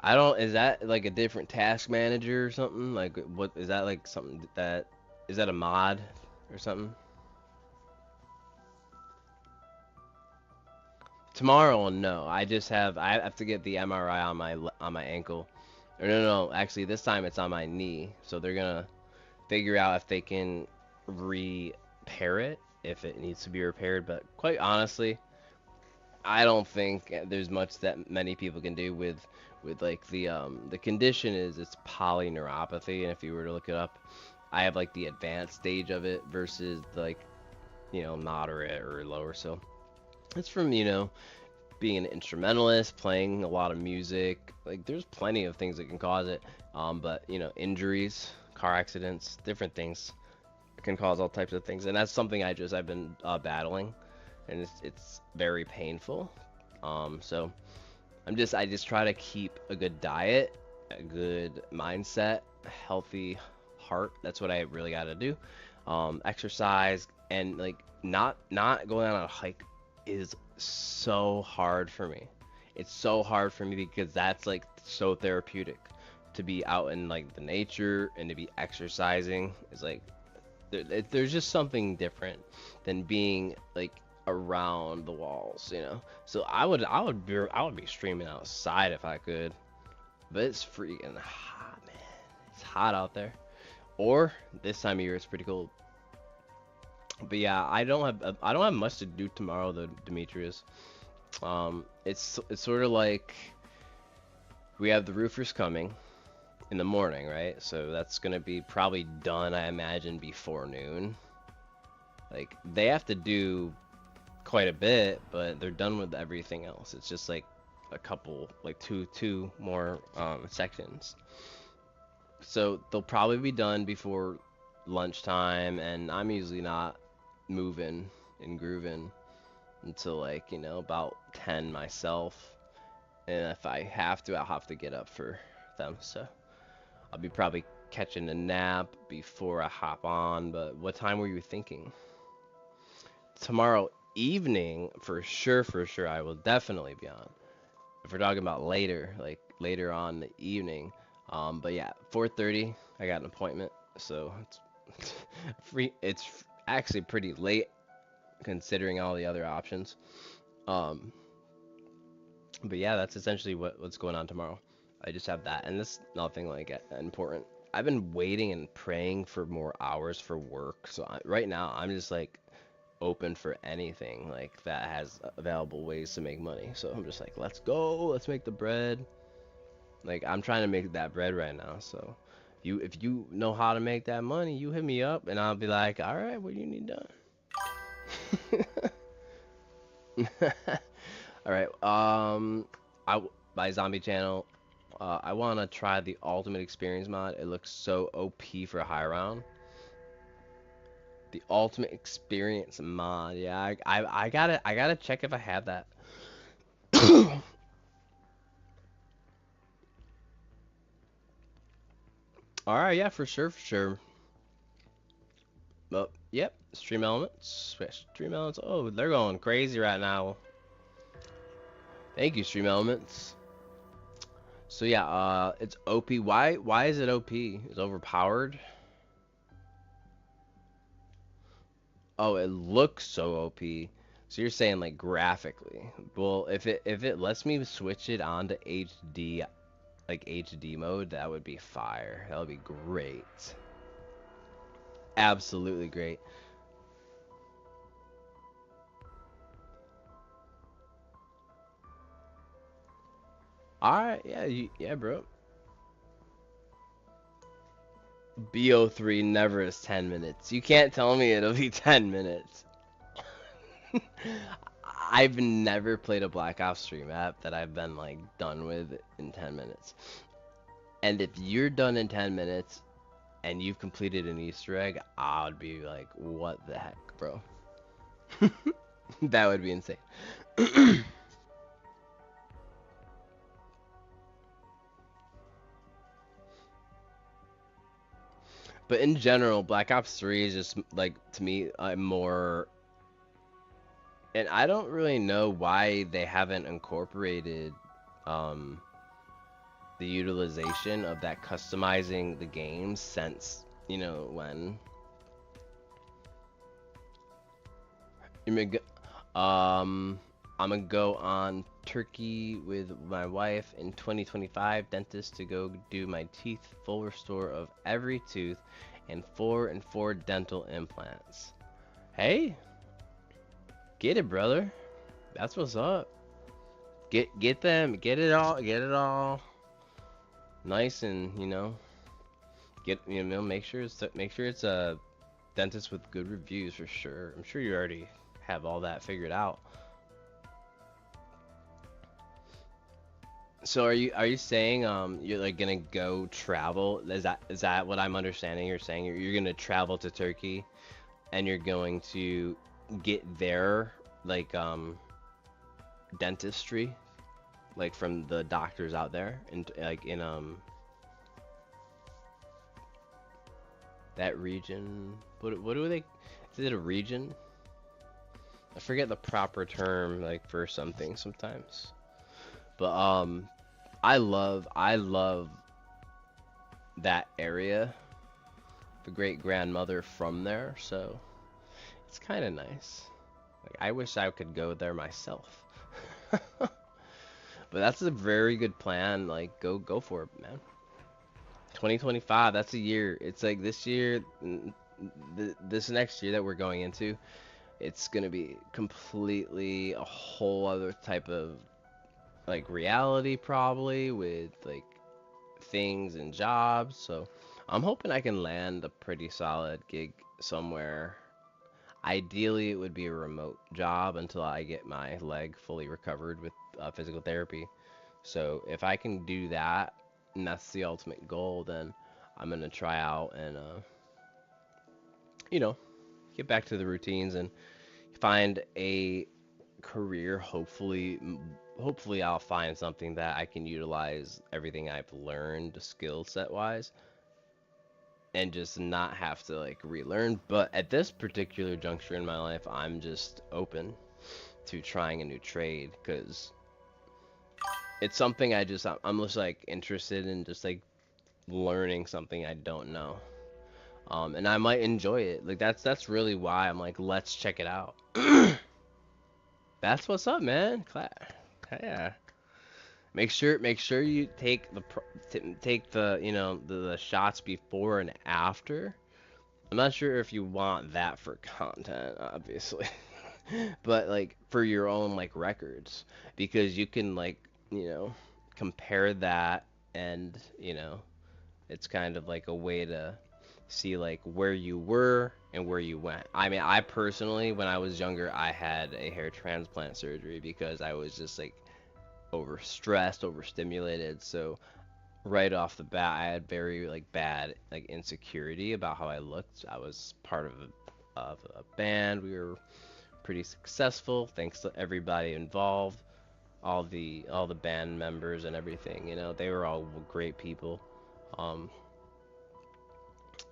I don't, is that like a different task manager or something? Like, what is that, like something that, is that a mod or something? Tomorrow, no. I have to get the MRI on my ankle. Or no, actually this time it's on my knee. So they're gonna figure out if they can repair it, if it needs to be repaired. But quite honestly, I don't think there's much that many people can do with like the condition is it's polyneuropathy, and if you were to look it up, I have like the advanced stage of it versus like, you know, moderate or lower. So it's from, you know, being an instrumentalist, playing a lot of music. Like, there's plenty of things that can cause it, but you know, injuries, car accidents, different things can cause all types of things, and that's something I've been battling, and it's very painful. So I just try to keep a good diet, a good mindset, a healthy heart. That's what I really got to do. Exercise, and like not going on a hike is so hard for me. It's so hard for me because that's like so therapeutic to be out in like the nature and to be exercising is like there's just something different than being like around the walls, you know. So I would be streaming outside if I could, but it's freaking hot, man. It's hot out there. Or this time of year it's pretty cold. But yeah, I don't have much to do tomorrow though, Demetrius. It's sort of like we have the roofers coming in the morning, right? So that's gonna be probably done, I imagine, before noon. Like they have to do quite a bit, but they're done with everything else. It's just like a couple, like two more sections. So they'll probably be done before lunchtime, and I'm usually not moving and grooving until like, you know, about 10 myself. And if I have to, I'll have to get up for them. So I'll be probably catching a nap before I hop on. But what time were you thinking? Tomorrow evening, for sure, I will definitely be on. If we're talking about later, like later on in the evening. But yeah, 4:30, I got an appointment. So it's free. It's actually pretty late considering all the other options. Um, but yeah, that's essentially what's going on tomorrow. I just have that, and this nothing like important. I've been waiting and praying for more hours for work, so right now I'm just like open for anything like that has available ways to make money. So I'm just like, let's go, let's make the bread. Like I'm trying to make that bread right now. So if you know how to make that money, you hit me up, and I'll be like, all right, what do you need done? All right. My zombie channel. I want to try the ultimate experience mod. It looks so OP for a high round. The ultimate experience mod. Yeah, I gotta check if I have that. All right. Yeah, for sure. Well, yep. Stream elements. Stream elements. Oh, they're going crazy right now. Thank you, Stream Elements. So yeah, it's OP. Why is it OP? It's overpowered. Oh, it looks so OP. So you're saying like graphically. Well, if it lets me switch it on to HD, like HD mode, that would be fire. That would be great. Absolutely great. All right, yeah, yeah, bro. BO3 never is 10 minutes. You can't tell me it'll be 10 minutes. I've never played a Black Ops 3 map that I've been like done with in 10 minutes. And if you're done in 10 minutes and you've completed an Easter egg, I would be like, what the heck, bro? That would be insane. But in general, Black Ops 3 is just like, to me, more, and I don't really know why they haven't incorporated the utilization of that customizing the game since, you know, when. I'm gonna go on Turkey with my wife in 2025. Dentist to go do my teeth, full restore of every tooth, and 4 and 4 dental implants. Hey, get it, brother. That's what's up. Get it all nice, and you know, make sure it's a dentist with good reviews for sure. I'm sure you already have all that figured out. So are you saying you're like gonna go travel? Is that what I'm understanding? You're saying you're gonna travel to Turkey, and you're going to get their like dentistry, like from the doctors out there, and like in that region. What do they? Is it a region? I forget the proper term like for something sometimes. But I love that area. The great grandmother from there, so it's kind of nice. Like I wish I could go there myself. But that's a very good plan. Like go for it, man. 2025, that's a year. It's like this year, this next year that we're going into, it's gonna be completely a whole other type of like reality probably with like things and jobs. So I'm hoping I can land a pretty solid gig somewhere. Ideally, it would be a remote job until I get my leg fully recovered with physical therapy. So if I can do that, and that's the ultimate goal, then I'm gonna try out and you know, get back to the routines and find a career. Hopefully I'll find something that I can utilize everything I've learned skill set wise and just not have to like relearn. But at this particular juncture in my life, I'm just open to trying a new trade because it's something I'm just like interested in just like learning something I don't know. And I might enjoy it. Like that's really why I'm like, let's check it out. That's what's up, man. Yeah. Make sure you take the the shots before and after. I'm not sure if you want that for content, obviously, but like for your own like records, because you can like compare that and it's kind of like a way to see like where you were and where you went. I mean, I personally, when I was younger, I had a hair transplant surgery because I was just like overstressed, overstimulated. So right off the bat, I had very like bad like insecurity about how I looked. I was part of a band. We were pretty successful thanks to everybody involved, all the band members and everything. They were all great people. Um,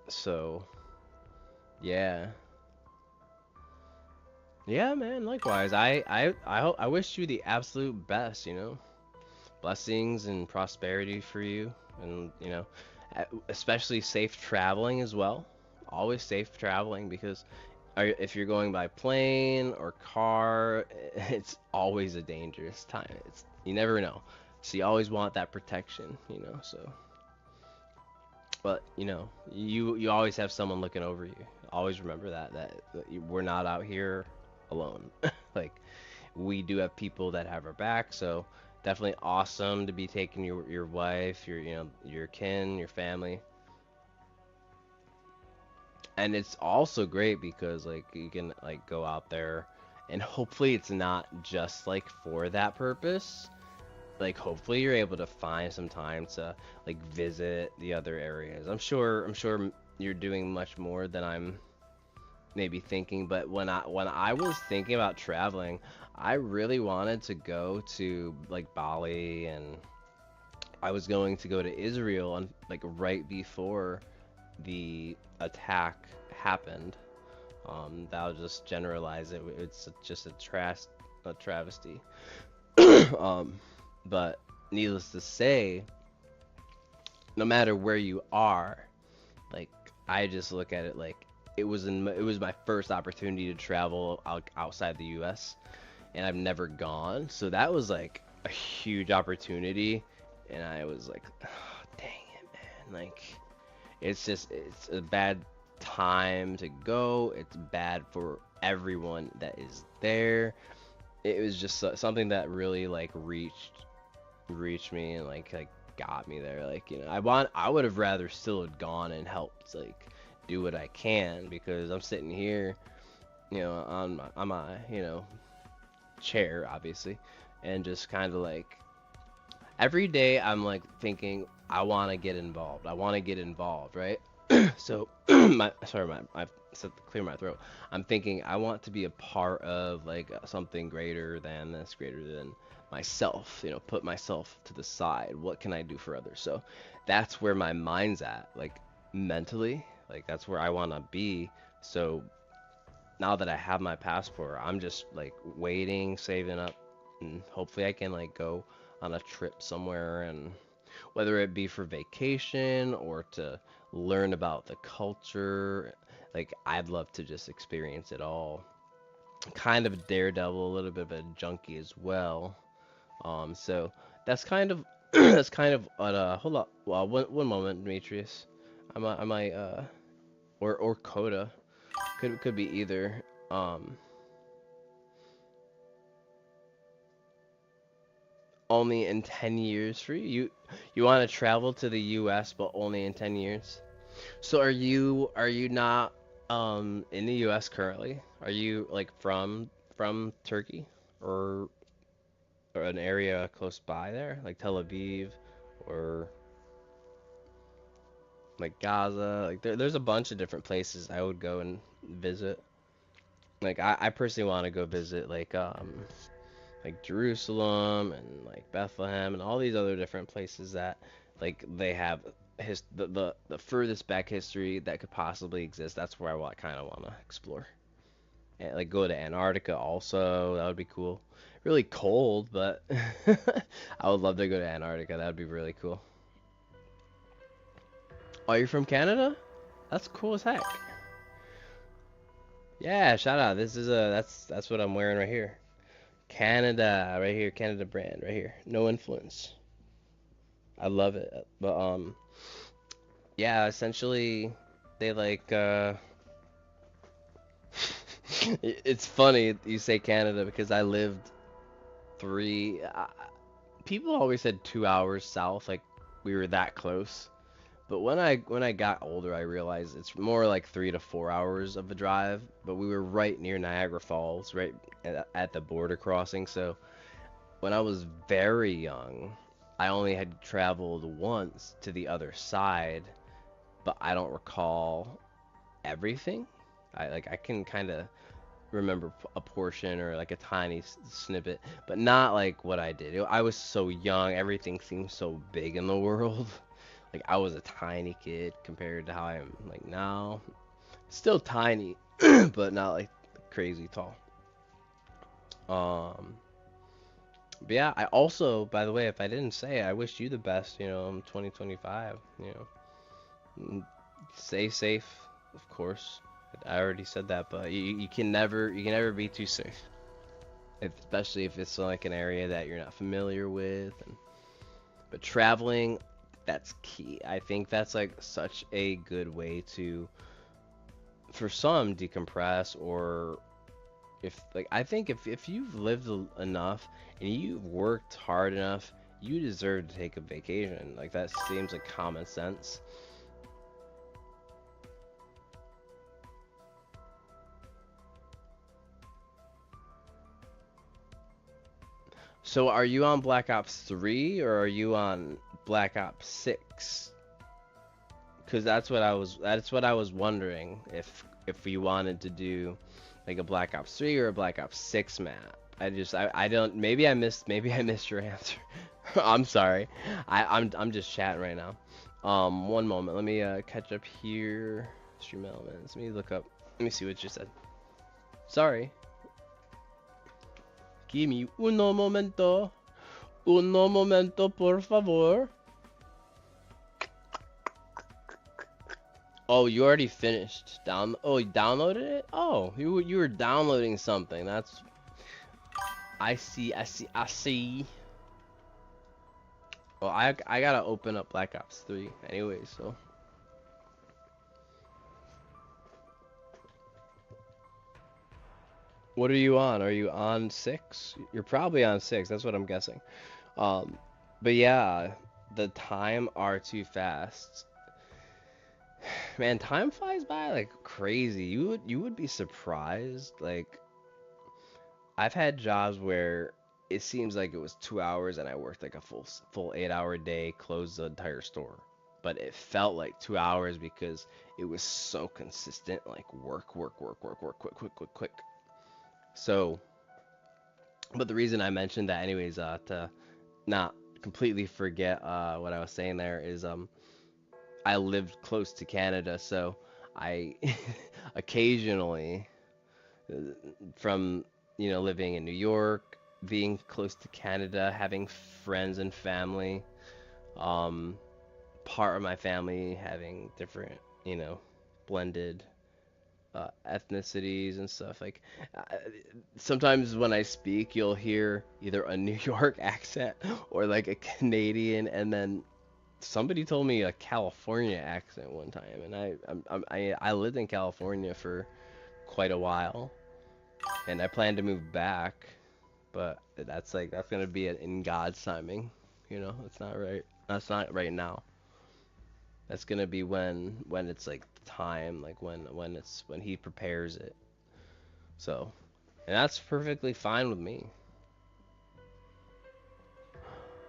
so yeah. Yeah, man, likewise. I wish you the absolute best, blessings and prosperity for you, and especially safe traveling as well. Always safe traveling because if you're going by plane or car, it's always a dangerous time. You never know, so you always want that protection, so. But you always have someone looking over you. Always remember that we're not out here alone. Like we do have people that have our back. So definitely awesome to be taking your wife, your kin, your family. And it's also great because like you can like go out there and hopefully it's not just like for that purpose. Like hopefully you're able to find some time to like visit the other areas. I'm sure you're doing much more than I'm maybe thinking, but when I was thinking about traveling, I really wanted to go to like Bali, and I was going to go to Israel on like right before the attack happened. That'll just generalize it. It's just a travesty. But needless to say, no matter where you are, like I just look at it like it was my first opportunity to travel outside the U.S. and I've never gone, so that was like a huge opportunity, and I was like, oh, dang it, man! Like it's a bad time to go. It's bad for everyone that is there. It was just something that really like reached me and like got me there. Like I would have rather still had gone and helped like do what I can, because I'm sitting here on my chair obviously, and just kind of like every day I'm like thinking I want to get involved, right? So I said to clear my throat. I'm thinking I want to be a part of like something greater than this, greater than myself, put myself to the side. What can I do for others? So that's where my mind's at, like mentally, like that's where I want to be. So now that I have my passport, I'm just like waiting, saving up, and hopefully I can like go on a trip somewhere, and whether it be for vacation or to learn about the culture, like I'd love to just experience it all. Kind of a daredevil, a little bit of a junkie as well. So that's kind of that's kind of hold up. Well, one moment, Demetrius. I might or Coda could be either. Um, Only in 10 years for you. You want to travel to the U.S. but only in 10 years. So are you not in the U.S. currently? Are you like from Turkey or an area close by there, like Tel Aviv or like Gaza? Like there's a bunch of different places I would go and visit. Like I personally want to go visit like Jerusalem and like Bethlehem and all these other different places that like they have the furthest back history that could possibly exist. That's where I kind of want to explore. And like go to Antarctica also. That would be cool. Really cold, but I would love to go to Antarctica. That would be really cool. Oh, you're from Canada? That's cool as heck. Yeah, shout out. This is that's what I'm wearing right here. Canada, right here, Canada brand, right here. No influence. I love it. But yeah, essentially, they like it's funny you say Canada because I lived three. People always said 2 hours south, like we were that close. But when I got older, I realized it's more like 3 to 4 hours of a drive. But we were right near Niagara Falls, right at the border crossing. So when I was very young, I only had traveled once to the other side, but I don't recall everything. I can kind of remember a portion or like a tiny snippet, but not like what I did. I was so young, everything seemed so big in the world. Like I was a tiny kid compared to how I am like now. Still tiny, but not like crazy tall. Um, but yeah, I also, by the way, if I didn't say it, I wish you the best, in 2025, Stay safe, of course. I already said that, but you can never be too safe. Especially if it's like an area that you're not familiar with. But traveling, that's key. I think that's like such a good way to, for some, decompress, or if like I think if you've lived enough and you've worked hard enough, you deserve to take a vacation. Like that seems like common sense. So are you on Black Ops 3 or are you on Black Ops 6? Because that's what I was wondering if we wanted to do like a Black Ops 3 or a Black Ops 6 map. I don't, maybe I missed your answer. I'm sorry. I'm just chatting right now. One moment. Let me catch up here. Stream elements. Let me see what you said. Sorry. Give me uno momento. Uno momento, por favor. Oh, you already finished. Oh, you downloaded it? Oh, you were downloading something. That's. I see. Well, I gotta open up Black Ops 3 anyway, so. What are you on? Are you on 6? You're probably on 6. That's what I'm guessing. Um, but yeah, the time are too fast. Man, time flies by like crazy. You would be surprised. Like I've had jobs where it seems like it was 2 hours and I worked like a full 8 hour day, closed the entire store. But it felt like 2 hours because it was so consistent. Like work, quick. So, but the reason I mentioned that anyways, to not completely forget what I was saying there is I lived close to Canada, so I occasionally From, living in New York, being close to Canada, having friends and family, um, part of my family having different, blended ethnicities and stuff. Like, uh, sometimes when I speak, you'll hear either a New York accent or like a Canadian, and then somebody told me a California accent one time, and I lived in California for quite a while, and I plan to move back, but that's gonna be in God's timing. It's not right. That's not right now. That's gonna be when it's like time, like when He prepares it. So, and that's perfectly fine with me.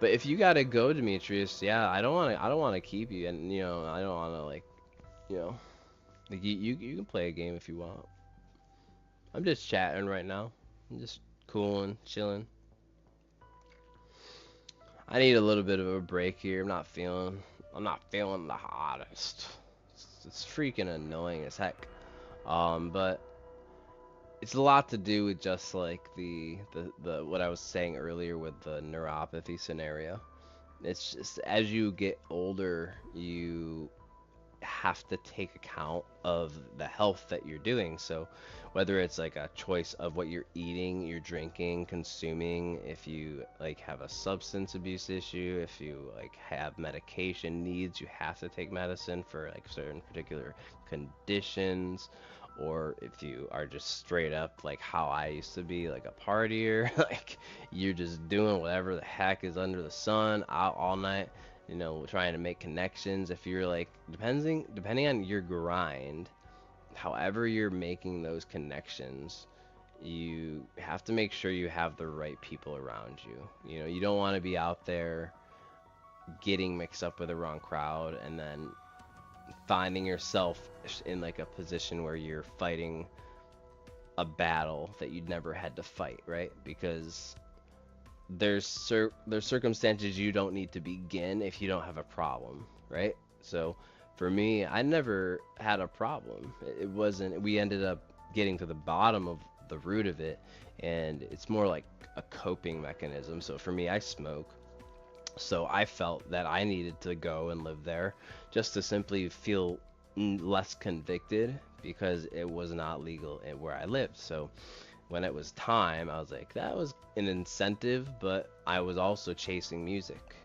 But if you gotta go, Demetrius, yeah, I don't wanna keep you, and I don't wanna you know, you can play a game if you want. I'm just chatting right now. I'm just cooling, chilling. I need a little bit of a break here. I'm not feeling the hottest. It's freaking annoying as heck. But it's a lot to do with just like the what I was saying earlier with the neuropathy scenario. It's just as you get older, you have to take account of the health that you're doing. So whether it's like a choice of what you're eating, you're drinking, consuming, if you like have a substance abuse issue, if you like have medication needs, you have to take medicine for like certain particular conditions, or if you are just straight up like how I used to be, like a partier, like you're just doing whatever the heck is under the sun out all night, trying to make connections. If you're like, depending on your grind, however you're making those connections, you have to make sure you have the right people around you. You don't want to be out there getting mixed up with the wrong crowd and then finding yourself in like a position where you're fighting a battle that you'd never had to fight, right? Because there's circumstances you don't need to begin if you don't have a problem, right? So for me, I never had a problem. It wasn't. We ended up getting to the bottom of the root of it, and it's more like a coping mechanism. So for me, I smoke. So I felt that I needed to go and live there just to simply feel less convicted because it was not legal where I lived. So when it was time, I was like, that was an incentive, but I was also chasing music,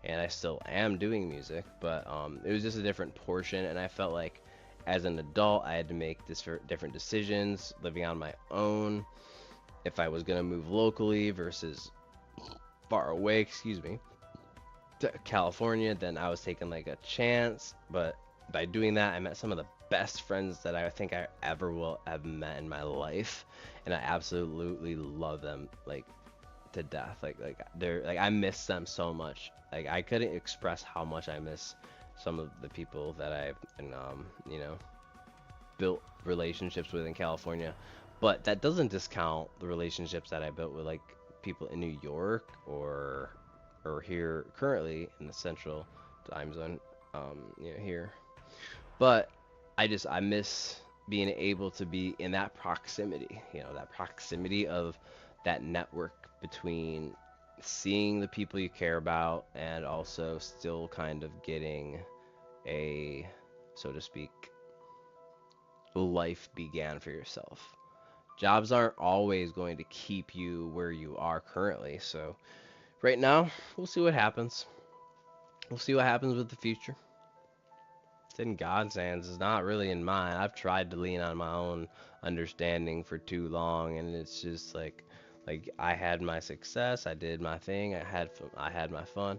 and I still am doing music, but it was just a different portion, and I felt like as an adult, I had to make different decisions, living on my own, if I was gonna move locally versus far away, excuse me, to California, then I was taking like a chance, but by doing that, I met some of the best friends that I think I ever will have met in my life, and I absolutely love them like to death. Like they're like, I miss them so much. Like I couldn't express how much I miss some of the people that I've been, built relationships with in California. But that doesn't discount the relationships that I built with like people in New York or here currently in the central time zone, here. But I miss being able to be in that proximity, that proximity of that network between seeing the people you care about and also still kind of getting a, so to speak, life began for yourself. Jobs aren't always going to keep you where you are currently. So right now, we'll see what happens. We'll see what happens with the future. It's in God's hands. It's not really in mine. I've tried to lean on my own understanding for too long, and it's just like I had my success, I did my thing, I had my fun,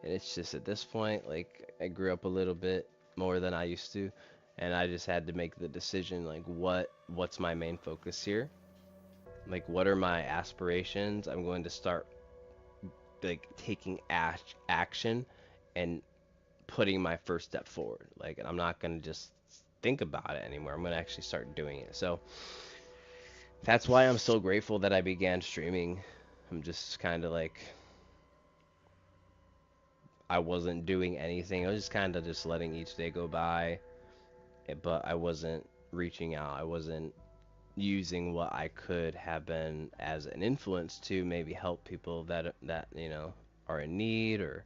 and it's just at this point, like I grew up a little bit more than I used to, and I just had to make the decision, like what's my main focus here? Like what are my aspirations? I'm going to start like taking action and putting my first step forward. Like I'm not gonna just think about it anymore. I'm gonna actually start doing it. So that's why I'm so grateful that I began streaming. I'm just kind of like, I wasn't doing anything. I was just kind of just letting each day go by, but I wasn't reaching out. I wasn't using what I could have been as an influence to maybe help people that are in need, or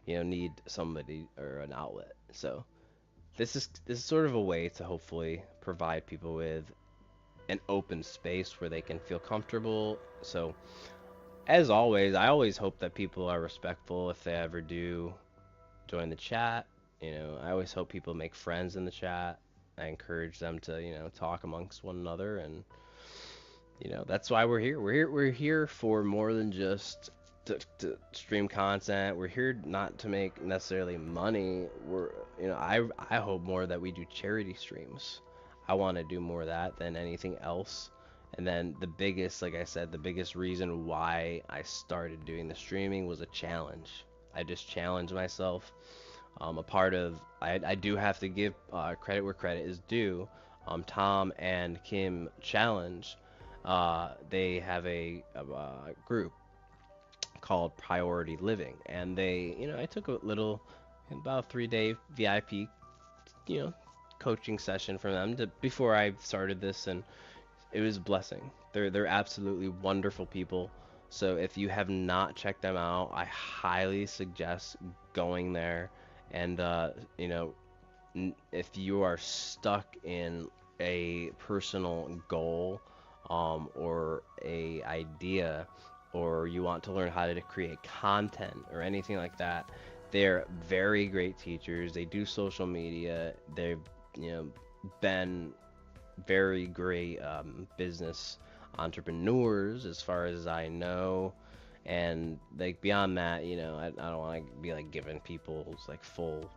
need somebody or an outlet. So this is sort of a way to hopefully provide people with an open space where they can feel comfortable. So as always, I always hope that people are respectful if they ever do join the chat. I always hope people make friends in the chat. I encourage them to, talk amongst one another, and that's why we're here. We're here for more than just to stream content. We're here not to make necessarily money. I hope more that we do charity streams. I want to do more of that than anything else. And then the biggest, like I said, the biggest reason why I started doing the streaming was a challenge. I just challenged myself. A part of I do have to give credit where credit is due. Tom and Kim challenge. They have a group called Priority Living, and I took a little, about 3-day VIP, you know, coaching session from them before I started this, and it was a blessing. They're absolutely wonderful people. So if you have not checked them out, I highly suggest going there. And if you are stuck in a personal goal, or a idea, or you want to learn how to create content or anything like that, they're very great teachers. They do social media. They've been very great business entrepreneurs as far as I know. And like beyond that, I don't want to be like giving people's like full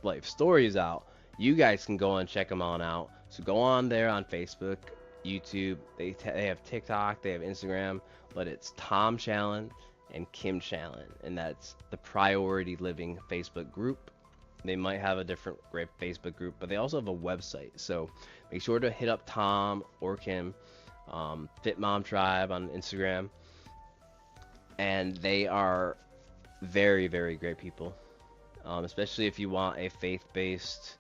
life stories out. You guys can go and check them on out. So go on there on Facebook, YouTube. They have TikTok, they have Instagram, but it's Tom Challen and Kim Challen, and that's the Priority Living Facebook group. They might have a different great Facebook group, but they also have a website. So make sure to hit up Tom or Kim, Fit Mom Tribe on Instagram, and they are very, very great people. Especially if you want a faith-based,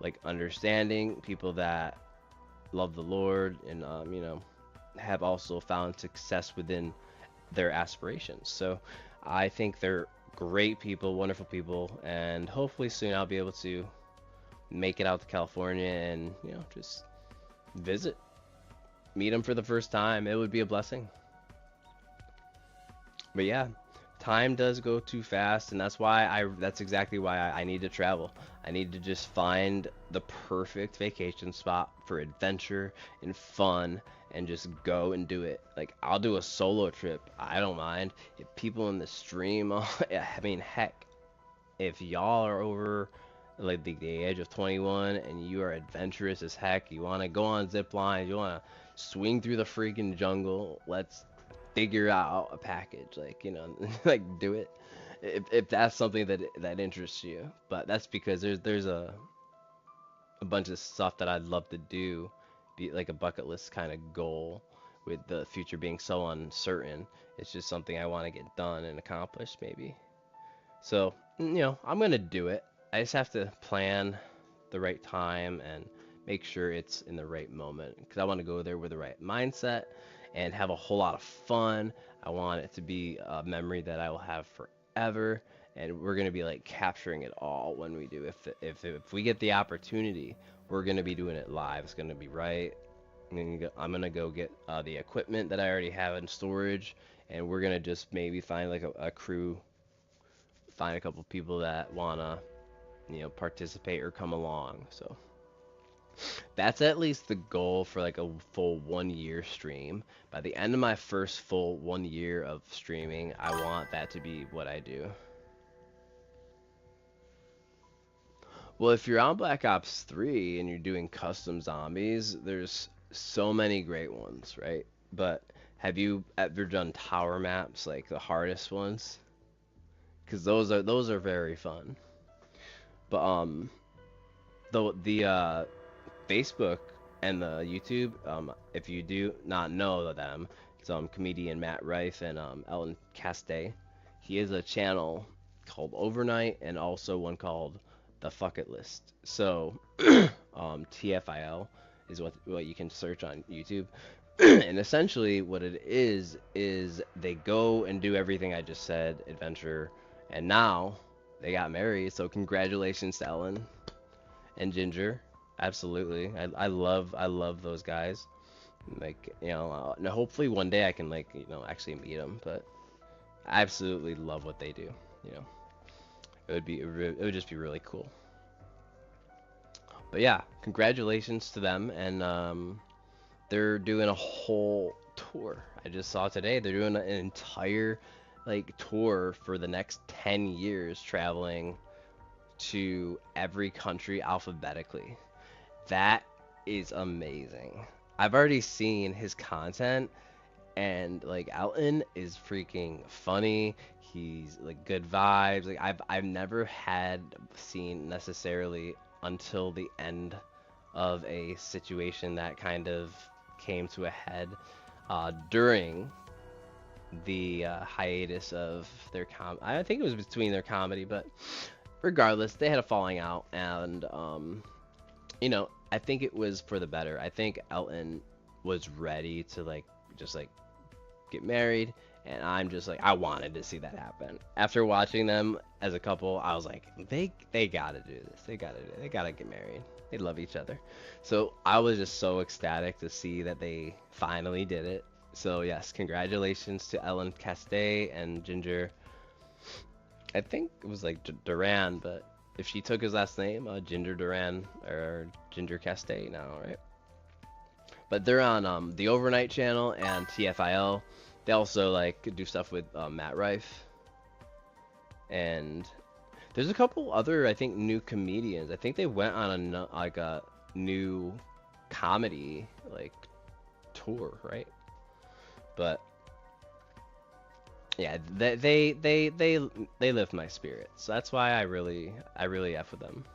like, understanding, people that love the Lord and have also found success within their aspirations. So I think they're great people, wonderful people, and hopefully soon I'll be able to make it out to California and just visit, meet them for the first time. It would be a blessing. But yeah, time does go too fast, and that's exactly why I need to travel. I need to just find the perfect vacation spot for adventure and fun, and just go and do it. Like, I'll do a solo trip, I don't mind. If people in the stream, I mean, heck, if y'all are over like the age of 21 and you are adventurous as heck, you want to go on zip lines, you want to swing through the freaking jungle, let's figure out a package, like, like, do it if that's something that interests you. But that's because there's a bunch of stuff that I'd love to do, be like a bucket list kind of goal, with the future being so uncertain. It's just something I want to get done and accomplished, maybe. So I'm gonna do it. I just have to plan the right time and make sure it's in the right moment, because I want to go there with the right mindset and have a whole lot of fun. I want it to be a memory that I will have forever, and we're gonna be like capturing it all when we do. If we get the opportunity, we're gonna be doing it live. It's gonna be right. I'm gonna go get the equipment that I already have in storage, and we're gonna just maybe find like a crew, find a couple people that wanna participate or come along. So that's at least the goal for like a full 1 year stream. By the end of my first full 1 year of streaming, I want that to be what I do. Well, if you're on Black Ops 3 and you're doing custom zombies, there's so many great ones, right? But have you ever done tower maps, like the hardest ones? Because those are very fun. But the Facebook and the YouTube, if you do not know them, it's comedian Matt Rife and Ellen Caste. He has a channel called Overnight and also one called The Fuck It List. So TFIL, is what you can search on YouTube. And essentially what it is they go and do everything I just said, adventure, and now they got married. So congratulations to Ellen and Ginger. Absolutely. I love those guys. Like, you know, hopefully one day I can, like, you know, actually meet them, but I absolutely love what they do, you know. It would just be really cool. But yeah, congratulations to them, and they're doing a whole tour. I just saw today they're doing an entire like tour for the next 10 years, traveling to every country alphabetically. That is amazing. I've already seen his content, and like Elton is freaking funny. He's like good vibes. Like I've never had seen necessarily until the end of a situation that kind of came to a head during the hiatus of their I think it was between their comedy, but regardless, they had a falling out, and you know, I think it was for the better. I think Elton was ready to like just like get married, and I'm just like I wanted to see that happen. After watching them as a couple, I was like they gotta do this. They gotta get married. They love each other. So I was just so ecstatic to see that they finally did it. So yes, congratulations to Ellen Castay and Ginger. I think it was like Duran, but if she took his last name, Ginger Duran or Ginger Castay now, right? But they're on the Overnight channel and TFIL. They also like do stuff with Matt Rife, and there's a couple other, I think, new comedians. I think they went on a new comedy like tour, right? But yeah, they lift my spirits. So that's why I really F with them.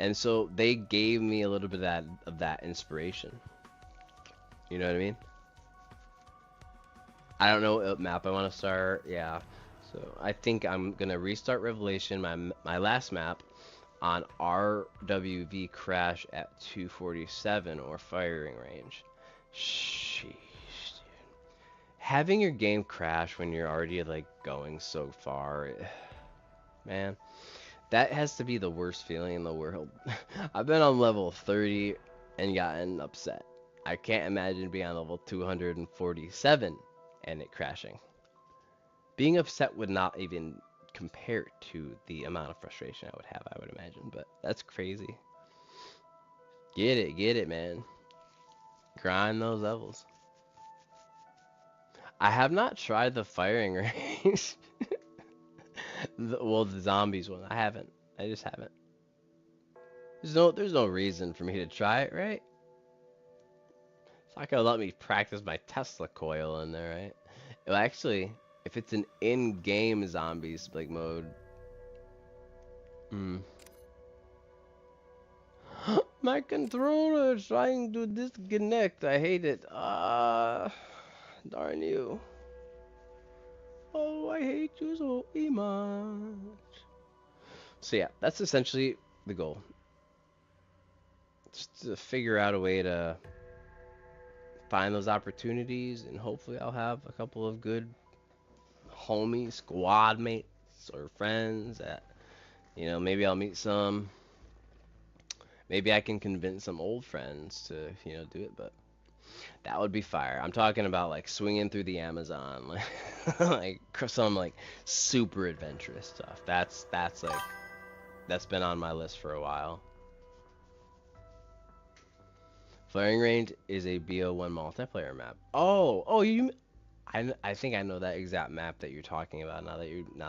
And so they gave me a little bit of that inspiration. You know what I mean? I don't know what map I want to start. Yeah. So I think I'm gonna restart Revelation, my last map, on RWV Crash at 247 or firing range. Sheesh, dude. Having your game crash when you're already like going so far, man, that has to be the worst feeling in the world. I've been on level 30 and gotten upset. I can't imagine being on level 247 and it crashing. Being upset would not even compare to the amount of frustration I would have, I would imagine. But that's crazy. Get it, man. Grind those levels. I have not tried the firing range. Well, the zombies one. I haven't. I just haven't. There's no reason for me to try it, right? It's not gonna let me practice my Tesla coil in there, right? Well, actually, if it's an in-game zombies like mode, my controller is trying to disconnect. I hate it. Darn you. Oh, I hate you so much. So yeah, that's essentially the goal. Just to figure out a way to find those opportunities, and hopefully I'll have a couple of good homies, squad mates, or friends that, you know, maybe I'll meet some. Maybe I can convince some old friends to, you know, do it, but that would be fire. I'm talking about like swinging through the Amazon, like, like some like super adventurous stuff. That's like, that's been on my list for a while. Firing range is a BO1 multiplayer map. Oh, I think I know that exact map that you're talking about now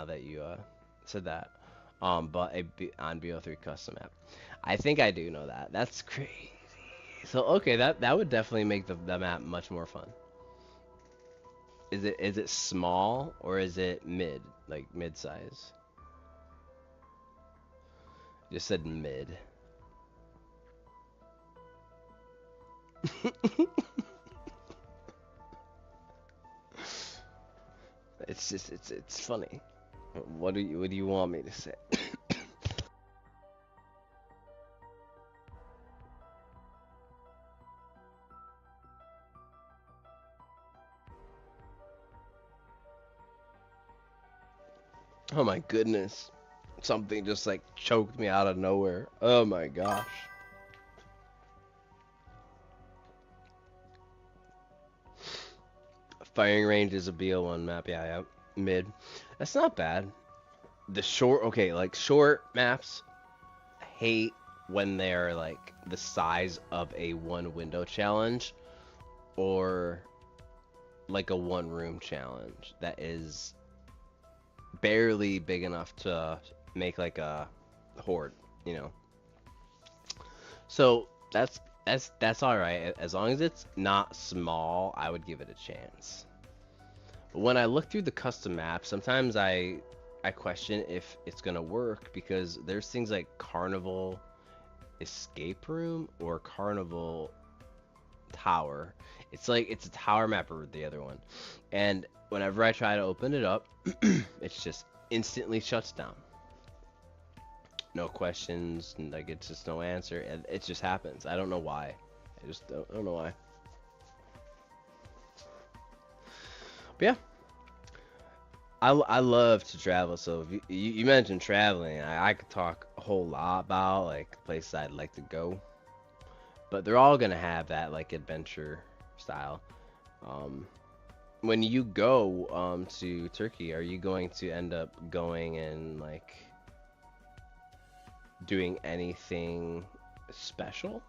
that you said that. But on BO3 custom map. I think I do know that. That's crazy. So okay, that would definitely make the map much more fun. Is it small or is it mid, like mid size? Just said mid. It's funny. What do you want me to say? Oh my goodness. Something just like choked me out of nowhere. Oh my gosh. Firing range is a BO1 map. Yeah, yeah. Mid. That's not bad. The short, okay, like short maps, I hate when they're like the size of a one window challenge or like a one room challenge that is barely big enough to make like a horde, you know. So that's all right as long as it's not small. I would give it a chance. But when I look through the custom maps, sometimes I question if it's gonna work because there's things like Carnival Escape Room or Carnival Tower. It's like it's a tower map or the other one, and whenever I try to open it up, it's just instantly shuts down. No questions, like it's just no answer, and it just happens. I don't know why. I just don't know why. But yeah, I love to travel. So if you mentioned traveling, I could talk a whole lot about like places I'd like to go, but they're all gonna have that like adventure style. When you go to Turkey, are you going to end up going and like doing anything special?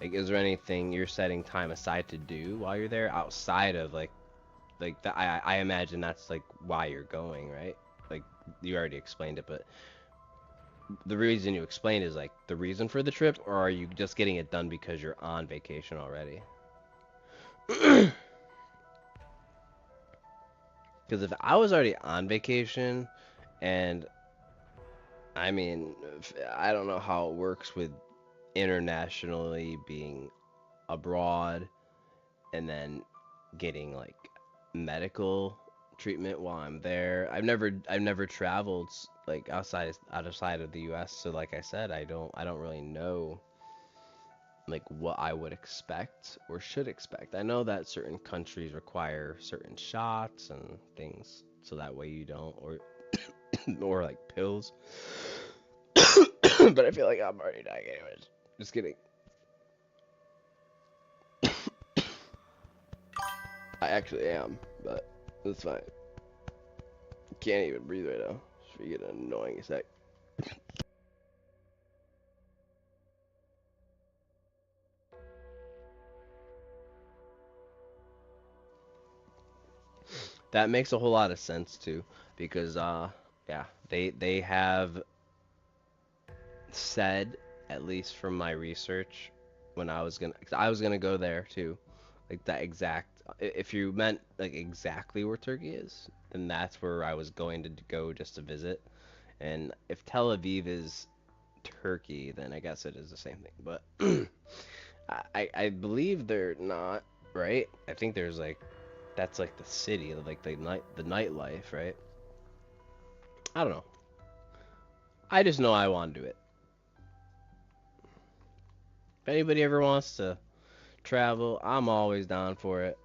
Like, is there anything you're setting time aside to do while you're there outside of like that? I imagine that's like why you're going, right? Like you already explained it, but the reason you explained is like the reason for the trip, or are you just getting it done because you're on vacation already? Because if I was already on vacation, and I mean, I don't know how it works with internationally being abroad and then getting like medical treatment while I'm there. I've never traveled like outside of the US, so like I said, I don't really know like what I would expect or should expect. I know that certain countries require certain shots and things so that way you don't, or like pills. But I feel like I'm already dying anyways. Just kidding. I actually am, but it's fine. Can't even breathe right now. It's freaking annoying as heck. That makes a whole lot of sense too, because yeah, they have said, at least from my research, when I was gonna go there too, like that exact. If you meant like exactly where Turkey is, then that's where I was going to go just to visit. And if Tel Aviv is Turkey, then I guess it is the same thing. But I believe they're not, right? I think there's like that's like the city, like the nightlife, right? I don't know. I just know I want to do it. If anybody ever wants to travel, I'm always down for it.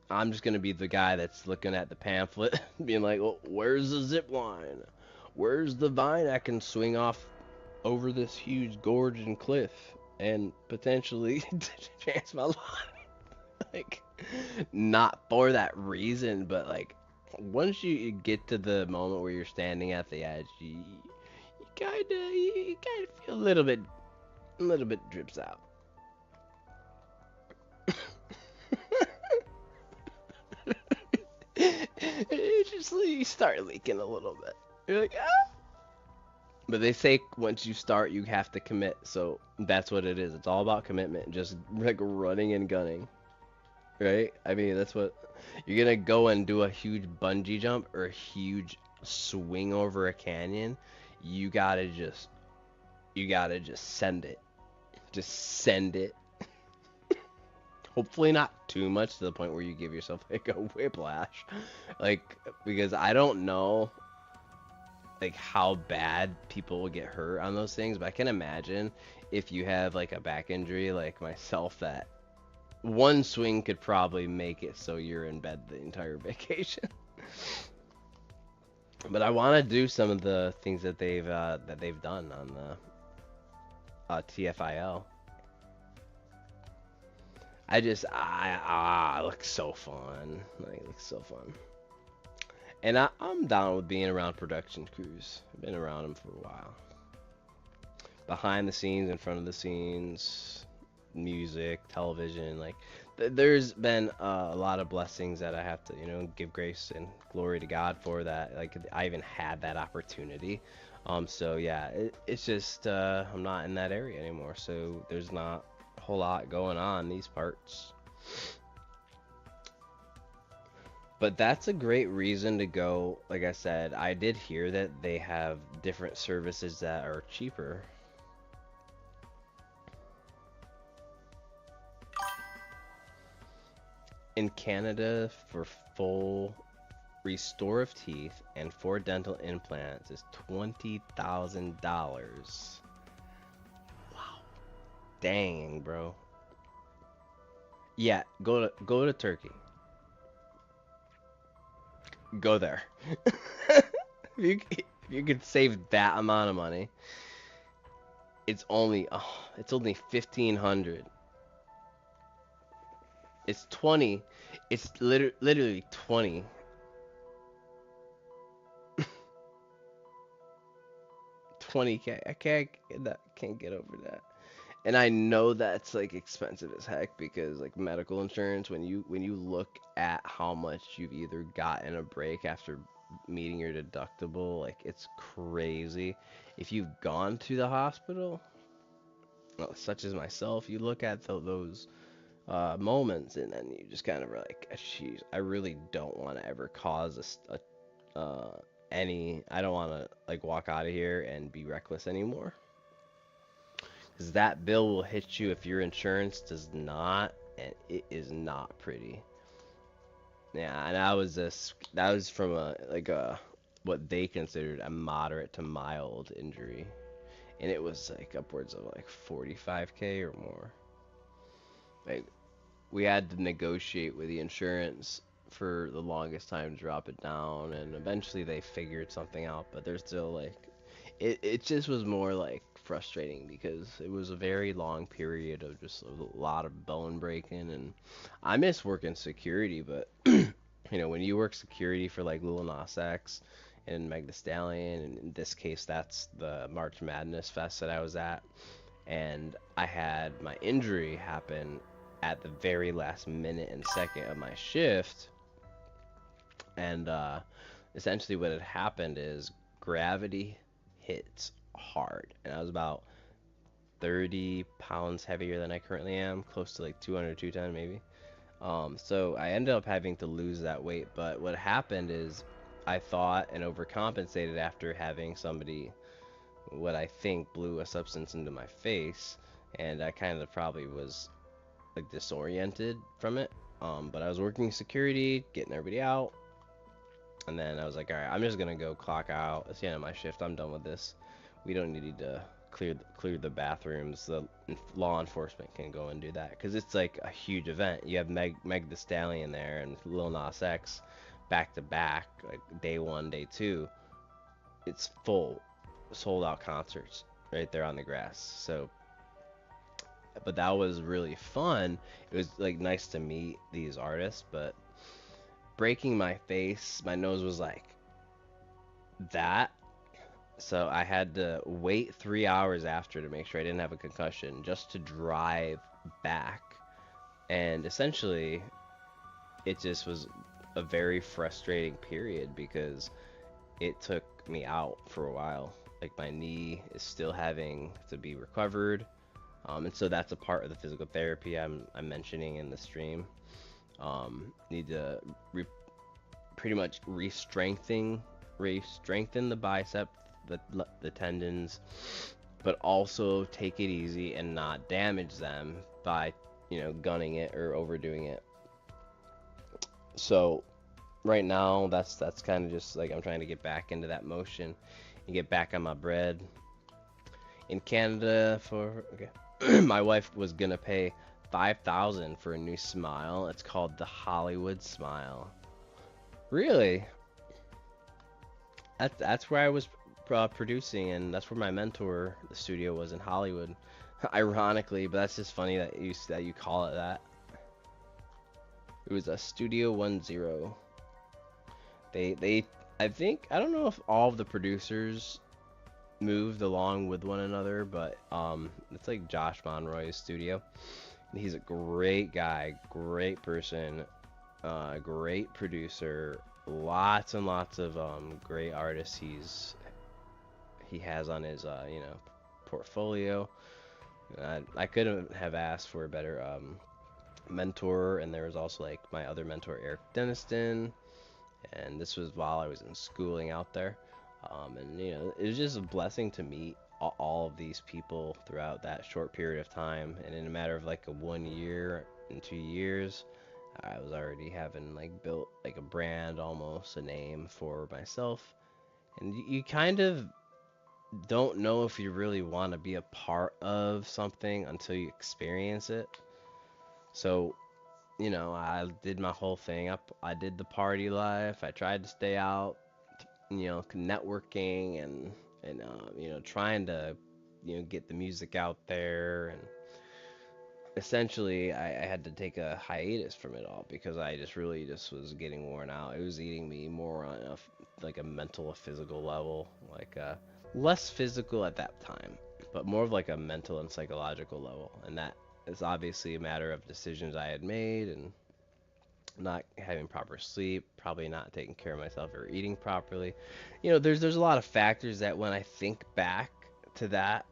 I'm just gonna be the guy that's looking at the pamphlet, being like, "Well, where's the zip line? Where's the vine I can swing off over this huge gorge and cliff and potentially chance my life?" Like, not for that reason, but like, once you get to the moment where you're standing at the edge, you kind of feel a little bit drips out. It just you start leaking a little bit. You're like, ah. But they say once you start, you have to commit. So that's what it is. It's all about commitment. Just like running and gunning, right? I mean, that's what you're gonna go and do a huge bungee jump or a huge swing over a canyon. You gotta just send it. Just send it. Hopefully not too much to the point where you give yourself like a whiplash. Like, because I don't know like how bad people will get hurt on those things, but I can imagine if you have like a back injury like myself, that one swing could probably make it so you're in bed the entire vacation. But I want to do some of the things that they've done on the TFIL. It looks so fun. Like, it looks so fun. And I'm down with being around production crews. I've been around them for a while. Behind the scenes, in front of the scenes, music, television, like there's been a lot of blessings that I have to, give grace and glory to God for that. Like I even had that opportunity. So yeah, it's just I'm not in that area anymore. So there's not a whole lot going on these parts. But that's a great reason to go. Like I said, I did hear that they have different services that are cheaper. In Canada, for full restore of teeth and 4 dental implants is $20,000. Wow. Dang, bro. Yeah, go to Turkey. Go there. If you could save that amount of money, it's only 1,500. It's 20. It's literally 20. 20K. I can't get over that. And I know that's like expensive as heck because like medical insurance, when you look at how much you've either gotten a break after meeting your deductible, like it's crazy. If you've gone to the hospital, well, such as myself, you look at those moments and then you just kind of are like, jeez, I really don't want to ever cause I don't want to like walk out of here and be reckless anymore. Because that bill will hit you if your insurance does not, and it is not pretty. Yeah, and that was from what they considered a moderate to mild injury, and it was like upwards of like 45K or more. Like we had to negotiate with the insurance for the longest time to drop it down, and eventually they figured something out, but they're still like, it just was more like frustrating because it was a very long period of just a lot of bone breaking. And I miss working security, but when you work security for like Lil Nas X and Meg Thee Stallion, and in this case that's the March Madness Fest that I was at, and I had my injury happen at the very last minute and second of my shift. And essentially what had happened is gravity hits hard, and I was about 30 pounds heavier than I currently am, close to like 200, 210 maybe. So I ended up having to lose that weight, but what happened is I thought and overcompensated after having somebody, what I think, blew a substance into my face, and I kind of probably was like disoriented from it. But I was working security, getting everybody out, and then I was like, all right, I'm just gonna go clock out. It's the end of my shift. I'm done with this. We don't need to clear the bathrooms. The law enforcement can go and do that because it's like a huge event. You have Meg Thee Stallion there and Lil Nas X back to back, like day 1, day 2. It's full, sold out concerts right there on the grass. So, but that was really fun. It was like nice to meet these artists, but breaking my face, my nose was like that. So I had to wait 3 hours after to make sure I didn't have a concussion just to drive back. And essentially, it just was a very frustrating period because it took me out for a while. Like my knee is still having to be recovered. And so that's a part of the physical therapy I'm mentioning in the stream. Need to pretty much re-strengthen the bicep, the tendons, but also take it easy and not damage them by gunning it or overdoing it. So right now that's kind of just like I'm trying to get back into that motion and get back on my bread. In Canada, my wife was gonna pay $5,000 for a new smile. It's called the Hollywood Smile. Really? that's where I was producing, and that's where my mentor, the studio, was in Hollywood. Ironically, but that's just funny that you call it that. It was a Studio 10. They I think, I don't know if all of the producers moved along with one another, but it's like Josh Monroy's studio. And he's a great guy, great person, great producer, lots and lots of great artists he has on his portfolio. I couldn't have asked for a better mentor. And there was also like my other mentor, Eric Deniston, and this was while I was in schooling out there. And it was just a blessing to meet all of these people throughout that short period of time. And in a matter of like a 1 year and 2 years, I was already having like built like a brand, almost a name for myself. And you kind of don't know if you really want to be a part of something until you experience it. So, I did my whole thing up. I did the party life. I tried to stay out, networking and trying to get the music out there. And essentially, I had to take a hiatus from it all because I just really just was getting worn out. It was eating me more on like a mental, a physical level, like less physical at that time, but more of like a mental and psychological level. And that is obviously a matter of decisions I had made, and not having proper sleep, probably not taking care of myself or eating properly. There's a lot of factors that when I think back to that,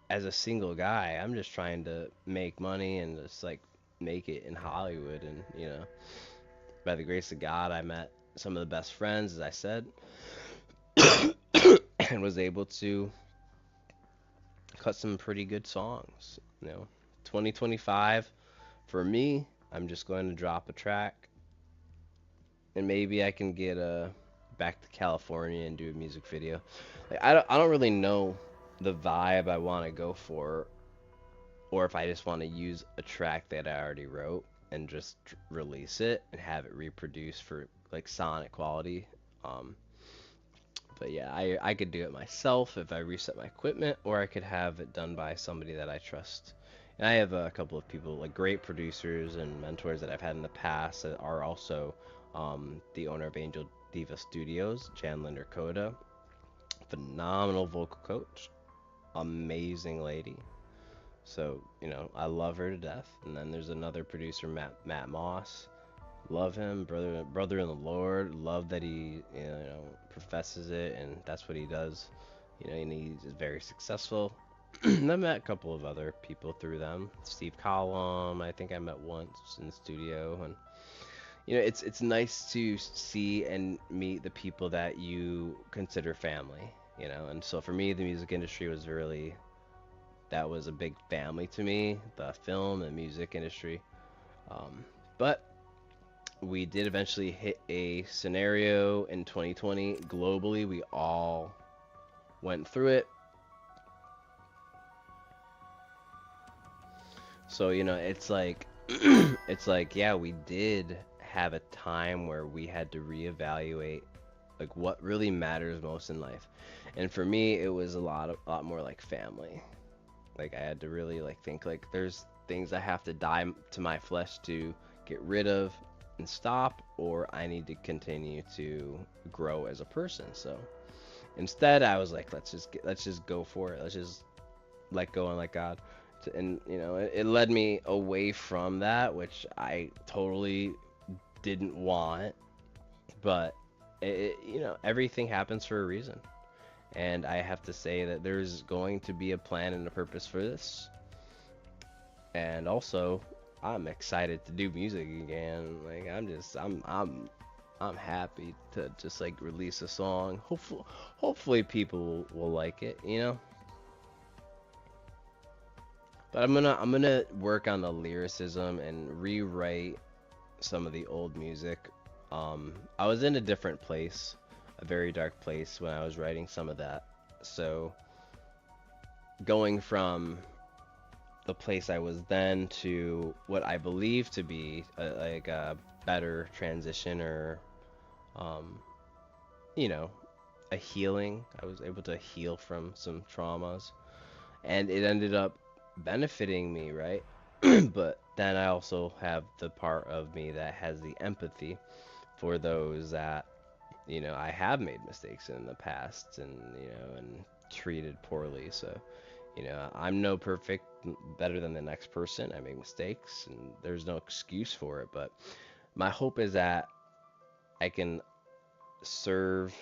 as a single guy, I'm just trying to make money and just like make it in Hollywood. And by the grace of God, I met some of the best friends, as I said, and was able to cut some pretty good songs. 2025 for me, I'm just going to drop a track, and maybe I can get back to California and do a music video. Like, I don't really know the vibe I want to go for, or if I just want to use a track that I already wrote and just release it and have it reproduced for like sonic quality. But yeah, I could do it myself if I reset my equipment, or I could have it done by somebody that I trust. And I have a couple of people, like great producers and mentors that I've had in the past, that are also the owner of Angel Diva Studios, Jan Linder Coda. Phenomenal vocal coach, amazing lady. So, I love her to death. And then there's another producer, Matt Moss. Love him, brother in the Lord. Love that he, professes it, and that's what he does. And he's very successful. I met a couple of other people through them. Steve Collum, I think I met once in the studio. And it's nice to see and meet the people that you consider family. And so for me, the music industry was really, that was a big family to me, the film and music industry. But we did eventually hit a scenario in 2020 globally. We all went through it. So, it's like, it's like, yeah, we did have a time where we had to reevaluate like what really matters most in life. And for me, it was a lot more like family. Like I had to really like think like there's things I have to die to my flesh to get rid of and stop, or I need to continue to grow as a person. So instead, I was like, let's just go for it. Let's just let go and let God. And it led me away from that, which I totally didn't want. But everything happens for a reason. And I have to say that there's going to be a plan and a purpose for this. And also, I'm excited to do music again. Like I'm happy to just like release a song. Hopefully people will like it, But I'm gonna work on the lyricism and rewrite some of the old music. I was in a different place, a very dark place when I was writing some of that. So going from the place I was then to what I believe to be a better transition, or a healing. I was able to heal from some traumas, and it ended up benefiting me, right? But then I also have the part of me that has the empathy for those that, I have made mistakes in the past, and and treated poorly. So, I'm no perfect better than the next person. I make mistakes, and there's no excuse for it. But my hope is that I can serve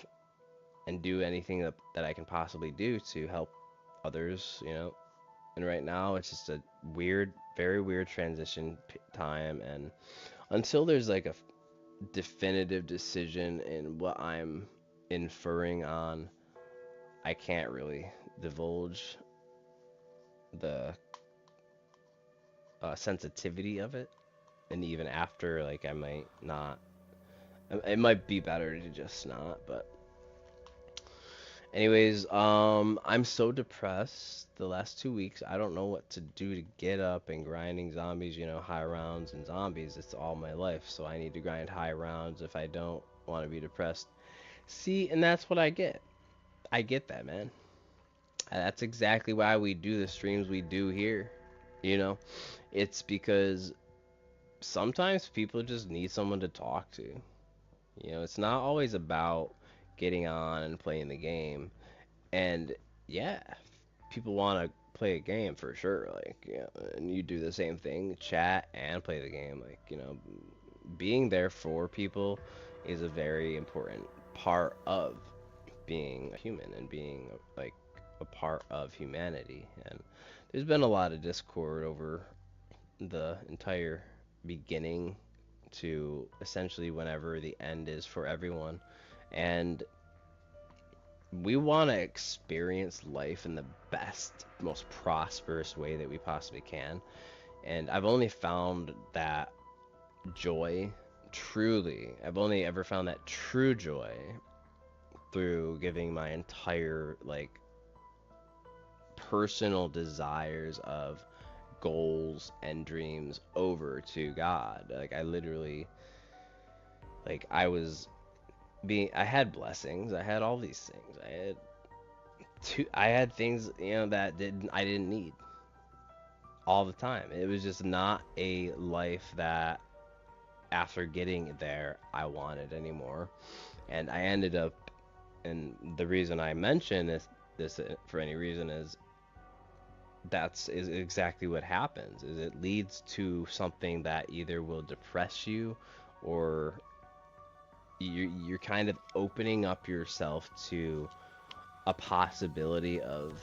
and do anything that I can possibly do to help others. And right now, it's just a weird, very weird transition time. And until there's like a definitive decision in what I'm inferring on, I can't really divulge the sensitivity of it. And even after, like, I might not. It might be better to just not. But anyways, I'm so depressed the last 2 weeks. I don't know what to do to get up, and grinding zombies, high rounds and zombies. It's all my life, so I need to grind high rounds if I don't want to be depressed. See, and that's what I get. I get that, man. That's exactly why we do the streams we do here. You know, it's because sometimes people just need someone to talk to. It's not always about getting on and playing the game. And yeah, people want to play a game for sure. Like, and you do the same thing, chat and play the game. Like, being there for people is a very important part of being a human and being like a part of humanity. And there's been a lot of discord over the entire beginning to essentially whenever the end is for everyone. And we want to experience life in the best, most prosperous way that we possibly can. And I've only found that joy, truly, I've only ever found that true joy through giving my entire, like, personal desires of goals and dreams over to God. Like, I literally, like, I had blessings, I had all these things, I had things, that I didn't need all the time. It was just not a life that after getting there I wanted anymore. And I ended up, and the reason I mention this for any reason is is exactly what happens. Is it leads to something that either will depress you, or you're kind of opening up yourself to a possibility of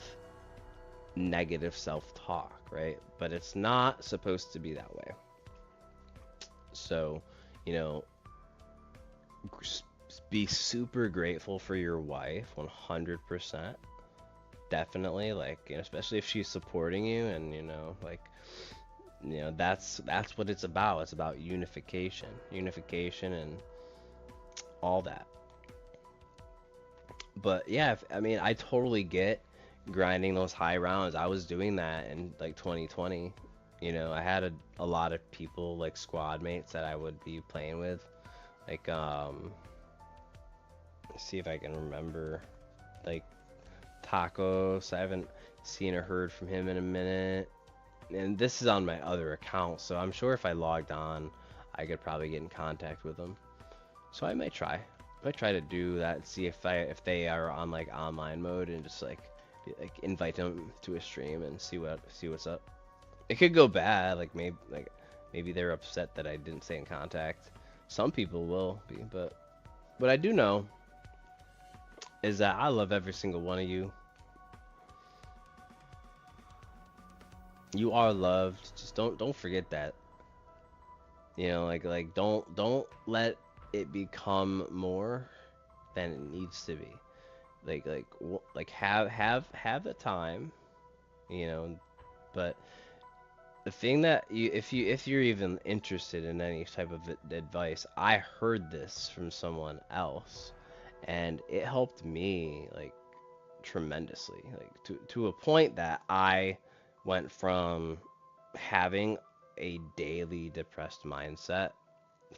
negative self-talk, right? But it's not supposed to be that way. So, be super grateful for your wife, 100%. Definitely, like, especially if she's supporting you, and like, that's what it's about. It's about unification and all that. But yeah, I mean, I totally get grinding those high rounds. I was doing that in like 2020. I had a lot of people, like squad mates, that I would be playing with. Like, let's see if I can remember. Like, Tacos, I haven't seen or heard from him in a minute. And this is on my other account, so I'm sure if I logged on, I could probably get in contact with them. So I might try. To do that, see if they are on like online mode, and just like invite them to a stream and see what's up. It could go bad, like maybe they're upset that I didn't stay in contact. Some people will be, but what I do know is that I love every single one of you. You are loved. Just don't forget that. Like don't let it become more than it needs to be. Like have the time, but the thing that if you're even interested in any type of advice, I heard this from someone else, and it helped me like tremendously, like to a point that I went from having a daily depressed mindset,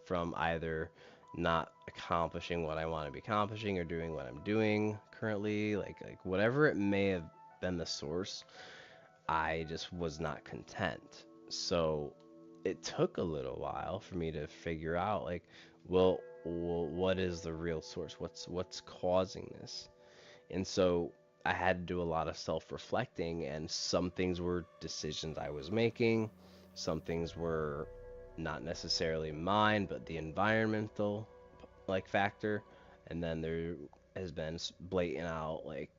from either not accomplishing what I want to be accomplishing or doing what I'm doing currently, like whatever it may have been the source, I just was not content. So it took a little while for me to figure out like, what is the real source? What's causing this? And so I had to do a lot of self-reflecting, and some things were decisions I was making, some things were not necessarily mine, but the environmental like factor, and then there has been blatant out like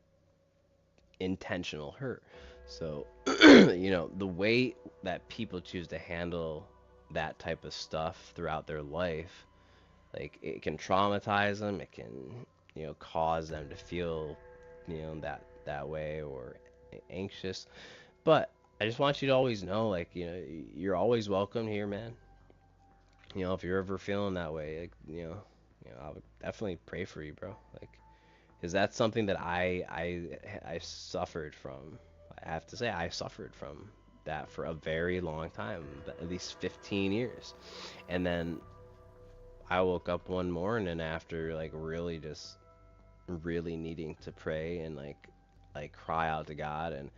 intentional hurt. So, the way that people choose to handle that type of stuff throughout their life, like it can traumatize them, it can, cause them to feel, that way or anxious. But I just want you to always know, like, you're always welcome here, man. If you're ever feeling that way, like, I would definitely pray for you, bro. Like, because that's something that I suffered from. I have to say I suffered from that for a very long time, at least 15 years. And then I woke up one morning after like really needing to pray and like cry out to God, and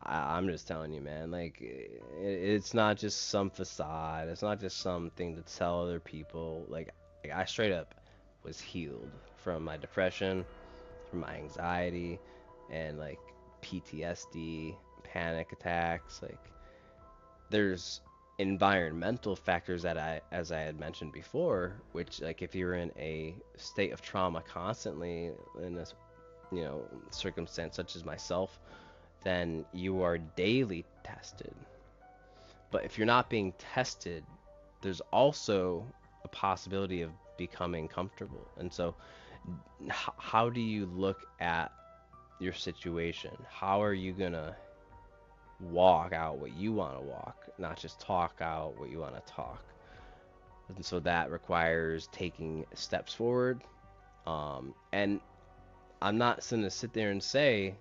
I'm just telling you, man, like it's not just some facade. It's not just something to tell other people. Like I straight up was healed from my depression, from my anxiety, and like PTSD, panic attacks. Like there's environmental factors that as I had mentioned before, which like if you're in a state of trauma constantly in this, circumstance such as myself, then you are daily tested. But if you're not being tested, there's also a possibility of becoming comfortable. And so, how do you look at your situation? How are you gonna walk out what you want to walk, not just talk out what you want to talk? And so that requires taking steps forward. And I'm not going to sit there and say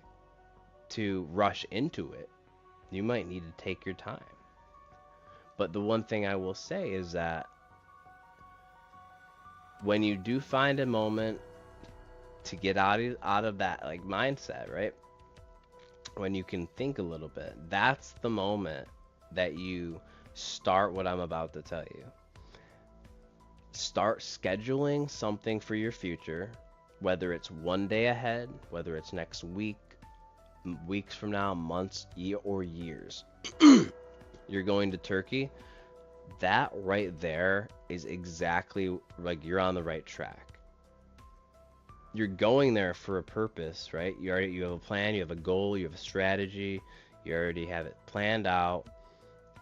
to rush into it. You might need to take your time. But the one thing I will say is that when you do find a moment to get out of that like mindset, right? When you can think a little bit, that's the moment that you start what I'm about to tell you. Start scheduling something for your future, whether it's one day ahead, whether it's next week, weeks from now, months, or years. You're going to Turkey. That right there is exactly like you're on the right track. You're going there for a purpose, right? You have a plan, you have a goal, you have a strategy, you already have it planned out,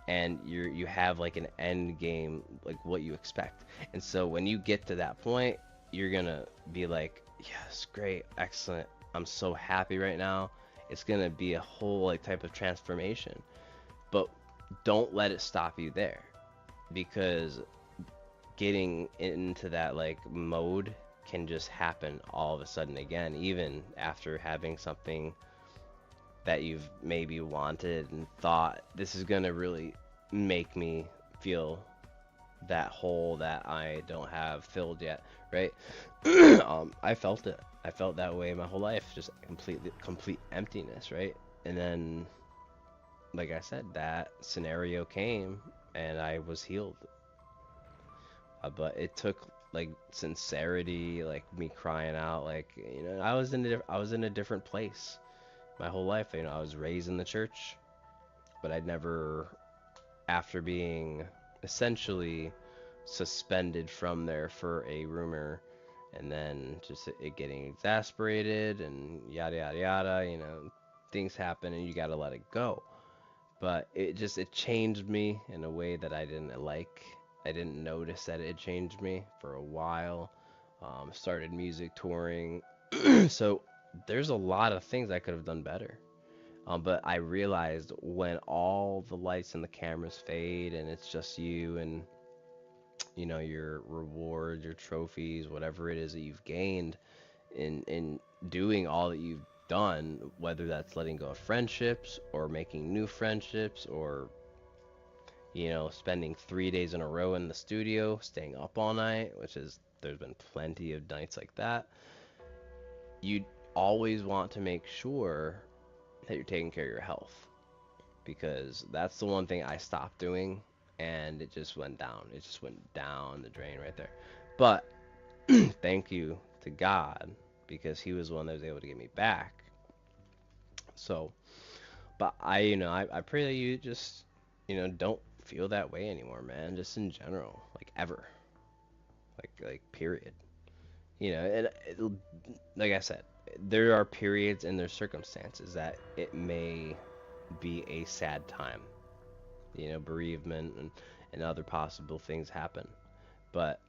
and you have like an end game, like what you expect. And so when you get to that point, you're gonna be like, yes, great, excellent, I'm so happy right now. It's gonna be a whole like type of transformation. But don't let it stop you there, because getting into that like mode can just happen all of a sudden again, even after having something that you've maybe wanted and thought, this is gonna really make me feel that hole that I don't have filled yet, right? I felt it. I felt that way my whole life, just complete emptiness, right? And then, like I said, that scenario came and I was healed. But it took like sincerity, like me crying out, like, I was in a different place my whole life. I was raised in the church, but I'd never, after being essentially suspended from there for a rumor, and then just it getting exasperated and yada yada yada, things happen and you gotta let it go. But it changed me in a way that I didn't like. I didn't notice that it changed me for a while. Started music touring. So there's a lot of things I could have done better. But I realized when all the lights and the cameras fade and it's just you and, your rewards, your trophies, whatever it is that you've gained in doing all that you've done, whether that's letting go of friendships or making new friendships or, spending 3 days in a row in the studio, staying up all night, which is There's been plenty of nights like that. You always want to make sure that you're taking care of your health, because that's the one thing I stopped doing, and it just went down. It just went down the drain right there. But thank you to God, because he was the one that was able to get me back. So, but I pray that you just, don't feel that way anymore, man. Just in general, like ever, like period. And like I said, there are periods and there's circumstances that it may be a sad time. Bereavement and other possible things happen. But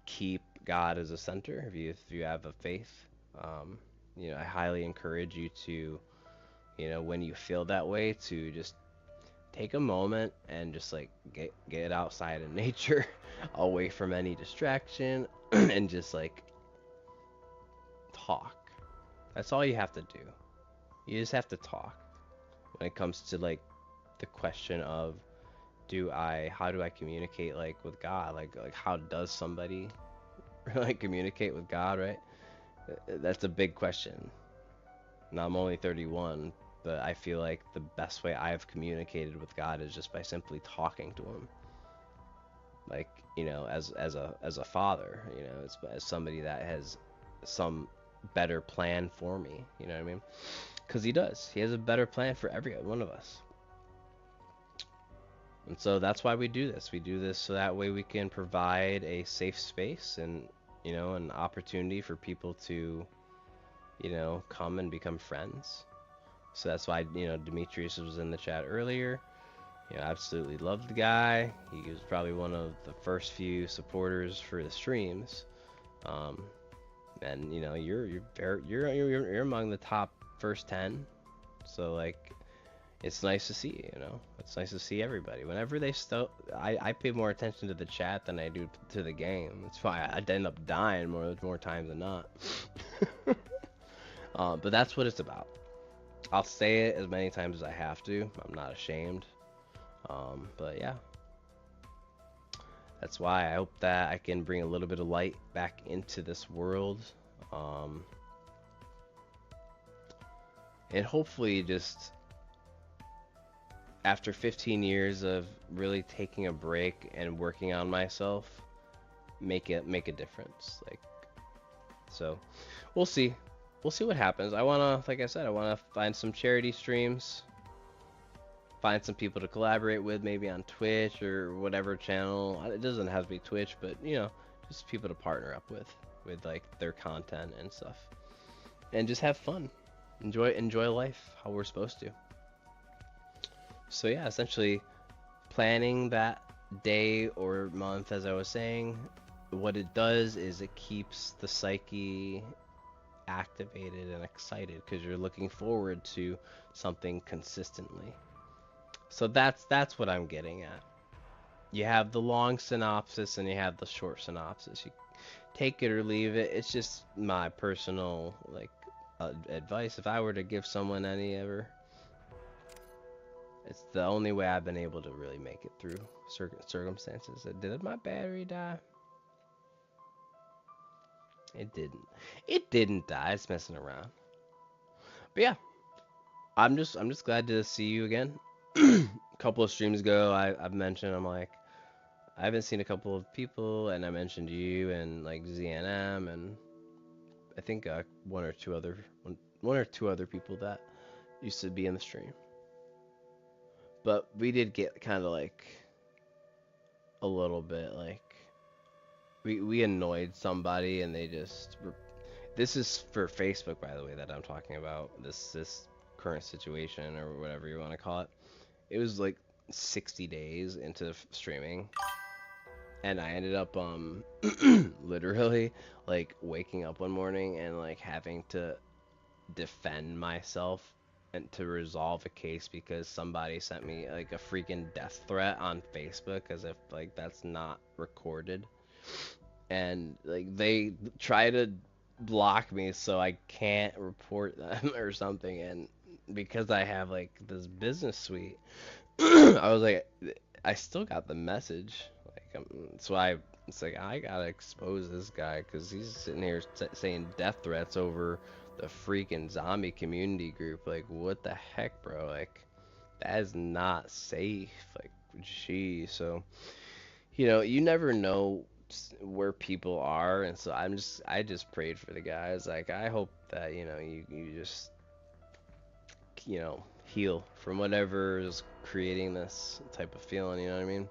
keep God as a center if you have a faith. I highly encourage you to, when you feel that way, to just take a moment and just like get outside in nature, away from any distraction, and just like talk. That's all you have to do. You just have to talk when it comes to like the question of how do I communicate like with God? Like how does somebody like communicate with God, right? That's a big question. Now I'm only 31, but I feel like the best way I've communicated with God is just by simply talking to him. Like, as a father, as somebody that has some better plan for me, you know what I mean? Because he does. He has a better plan for every one of us. And so that's why we do this. We do this so that way we can provide a safe space and, an opportunity for people to, come and become friends. So that's why, Demetrius was in the chat earlier. Absolutely loved the guy. He was probably one of the first few supporters for the streams. And you're among the top first 10. So like, it's nice to see, it's nice to see everybody. Whenever they I pay more attention to the chat than I do to the game. That's why I'd end up dying more times than not. But that's what it's about. I'll say it as many times as I have to. I'm not ashamed. But yeah, that's why I hope that I can bring a little bit of light back into this world. And hopefully just after 15 years of really taking a break and working on myself, make a difference. Like, so we'll see what happens. Like I said, I want to find some charity streams, find some people to collaborate with, maybe on Twitch or whatever channel. It doesn't have to be Twitch, but just people to partner up with like their content and stuff, and just have fun, enjoy life how we're supposed to. So yeah, essentially planning that day or month, as I was saying, what it does is it keeps the psyche activated and excited because you're looking forward to something consistently. So that's what I'm getting at. You have the long synopsis and you have the short synopsis. You take it or leave it. It's just my personal advice. If I were to give someone any ever, it's the only way I've been able to really make it through circumstances. Did my battery die? It didn't. It didn't die. It's messing around. But yeah, I'm just glad to see you again. A couple of streams ago, I've mentioned, I'm like, I haven't seen a couple of people, and I mentioned you and like ZNM, and I think one or two other people that used to be in the stream. But we did get kind of like a little bit like we annoyed somebody, and they just this is for Facebook, by the way, that I'm talking about, this current situation or whatever you want to call it. It was like 60 days into streaming, and I ended up literally like waking up one morning and like having to defend myself and to resolve a case because somebody sent me like a freaking death threat on Facebook, as if like that's not recorded, and like they try to block me so I can't report them or something. And because I have like this business suite, I was like, I still got the message. Like, that's why It's like, I gotta expose this guy because he's sitting here saying death threats over the freaking zombie community group. Like, what the heck, bro? Like, that is not safe. Like, gee. So, you never know where people are, and so I just prayed for the guys. Like, I hope that, you just, heal from whatever is creating this type of feeling, you know what I mean?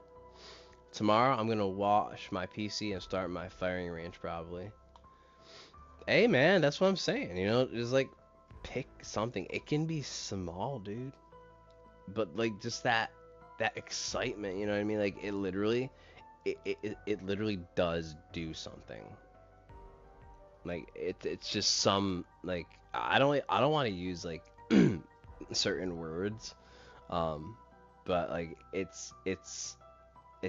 Tomorrow, I'm gonna wash my PC and start my firing range probably. Hey, man, that's what I'm saying. Just like pick something. It can be small, dude, but like just that excitement. You know what I mean? Like it literally does do something. Like it's just some like I don't want to use like certain words, but like it's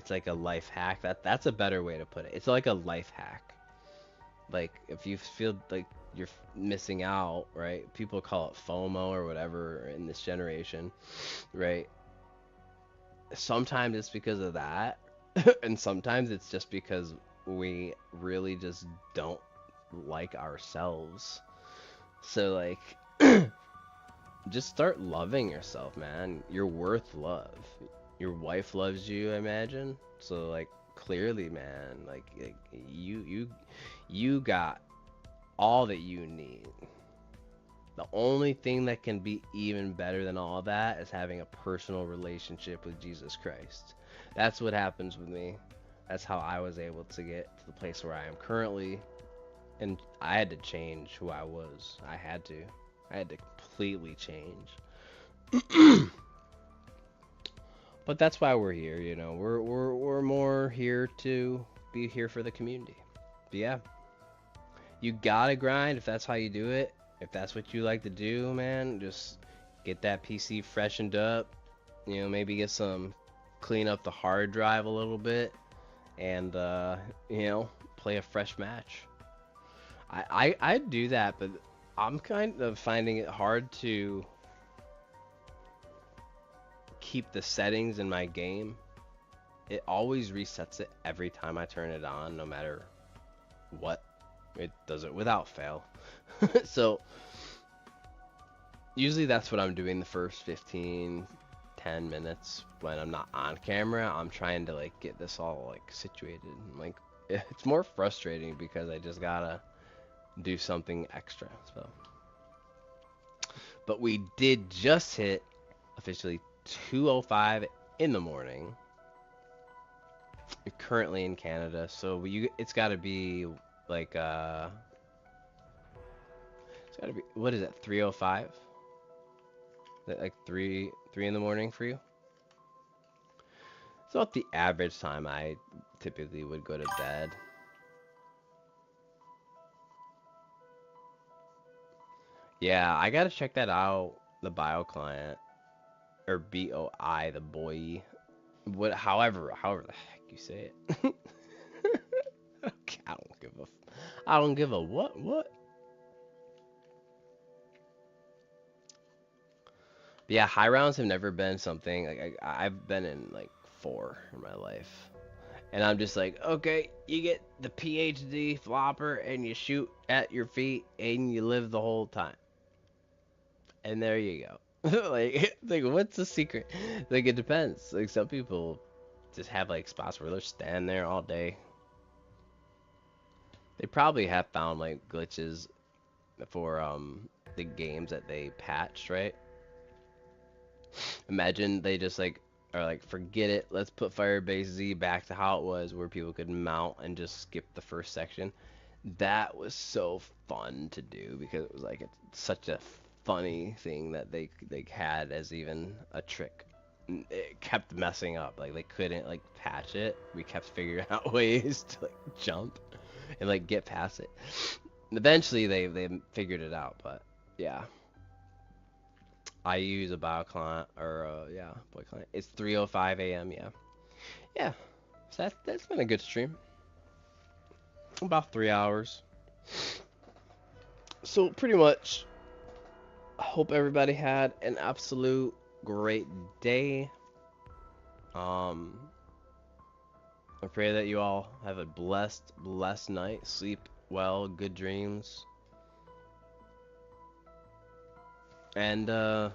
like a life hack. That's a better way to put it. It's like a life hack. Like if you feel like you're missing out, right? People call it FOMO or whatever in this generation, right? Sometimes it's because of that, and sometimes it's just because we really just don't like ourselves. So like just start loving yourself, man. You're worth love. Your wife loves you, I imagine. So like clearly, man, like you got all that you need. The only thing that can be even better than all that is having a personal relationship with Jesus Christ. That's what happens with me. That's how I was able to get to the place where I am currently. And I had to change who I was. I had to completely change. But that's why we're here, We're more here to be here for the community. But yeah. You gotta grind if that's how you do it. If that's what you like to do, man, just get that PC freshened up. Maybe get clean up the hard drive a little bit, and play a fresh match. I do that, but I'm kind of finding it hard to keep the settings in my game. It always resets it every time I turn it on, no matter what. It does it without fail. So usually that's what I'm doing the first 10 minutes when I'm not on camera. I'm trying to like get this all like situated. Like it's more frustrating because I just gotta do something extra. So, but we did just hit officially 2:05 in the morning. We're currently in Canada, so it's got to be like it's got to be, what is it, 3:05? Is that like 3 in the morning for you? It's about the average time I typically would go to bed. Yeah, I gotta check that out. The bio client, or BOI, the boy, however the heck you say it. Okay, I don't give a what. But yeah, high rounds have never been something like I've been in like 4 in my life, and I'm just like, okay, you get the PhD flopper and you shoot at your feet and you live the whole time, and there you go. like what's the secret? Like it depends. Like some people just have like spots where they're standing there all day. They probably have found like glitches for the games that they patched, right? Imagine they just like are like, forget it, let's put Firebase Z back to how it was, where people could mount and just skip the first section. That was so fun to do because it was like it's such a funny thing that they had as even a trick. It kept messing up, like they couldn't like patch it. We kept figuring out ways to like jump and like get past it. Eventually they figured it out, but yeah. I use a bio client, or boy client. It's 3:05 a.m. Yeah. So that's been a good stream. About 3 hours. So pretty much, I hope everybody had an absolute great day. I pray that you all have a blessed night. Sleep well, good dreams. And let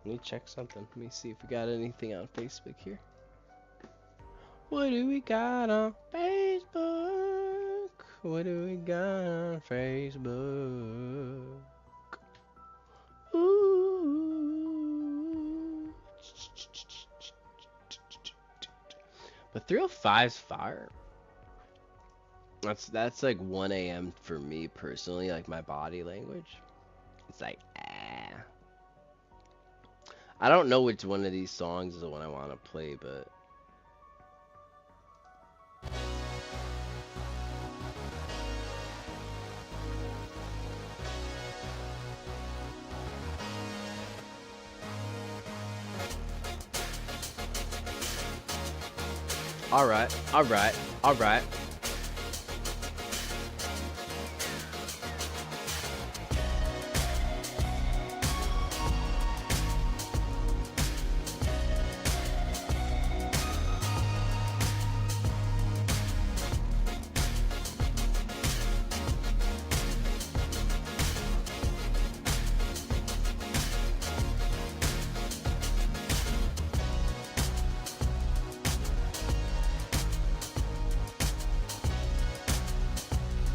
me check something. Let me see if we got anything on Facebook here. What do we got on Facebook? What do we got on Facebook? Ooh. But 305's fire. That's like 1 a.m. for me personally, like my body language. It's like, ah. I don't know which one of these songs is the one I want to play, but alright.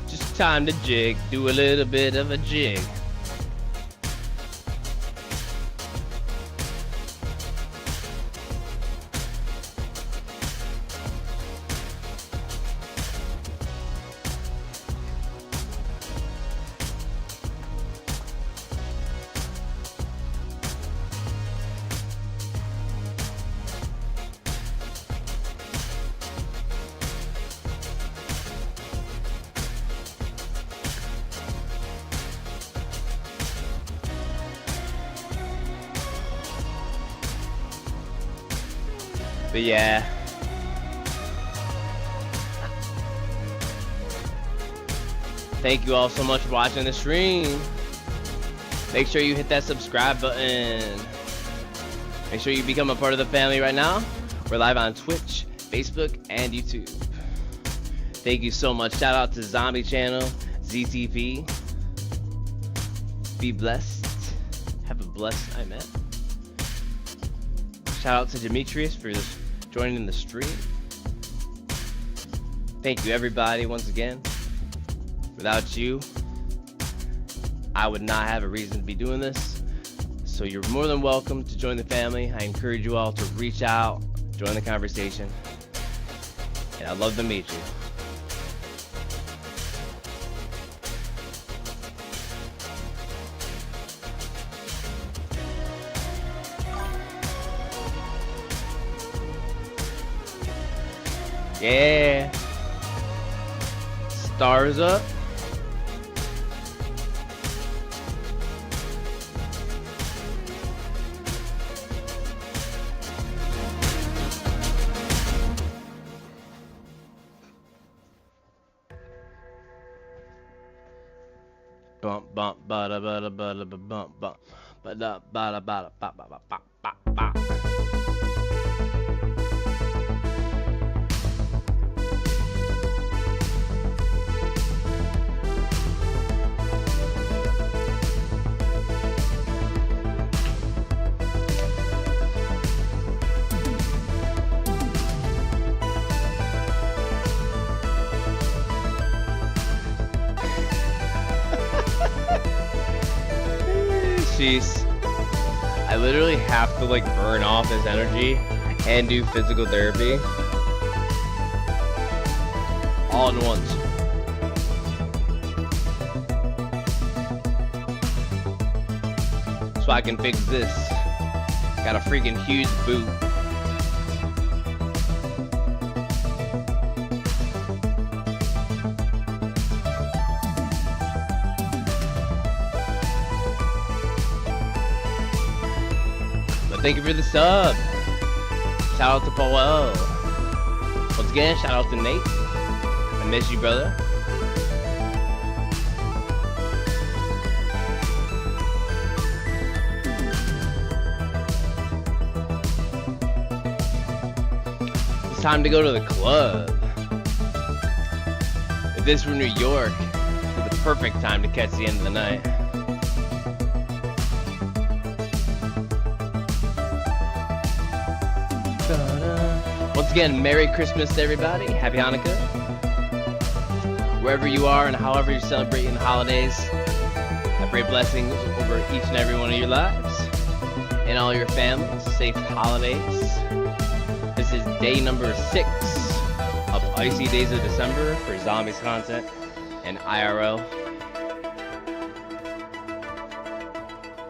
Just time to jig, do a little bit of a jig. But yeah. Thank you all so much for watching the stream. Make sure you hit that subscribe button. Make sure you become a part of the family right now. We're live on Twitch, Facebook, and YouTube. Thank you so much. Shout out to Zombie Channel, ZTP. Be blessed. Have a blessed night, man. Shout out to Demetrius for joining the stream. Thank you everybody once again. Without you, I would not have a reason to be doing this. So you're more than welcome to join the family. I encourage you all to reach out, join the conversation. And I'd love to meet you. Yeah. Stars up. Bump bump bada bada bada bump bump bada bada bada bada bada bada bada. Jeez. I literally have to like burn off his energy and do physical therapy all at once. So I can fix this. Got a freaking huge boot. Thank you for the sub. Shout out to Powell. Once again, shout out to Nate. I miss you, brother. It's time to go to the club. If this were New York, it's the perfect time to catch the end of the night. Once again, Merry Christmas to everybody. Happy Hanukkah. Wherever you are and however you're celebrating the holidays, have great blessings over each and every one of your lives and all your families. Safe holidays. This is day number 6 of Icy Days of December for Zombies content and IRL.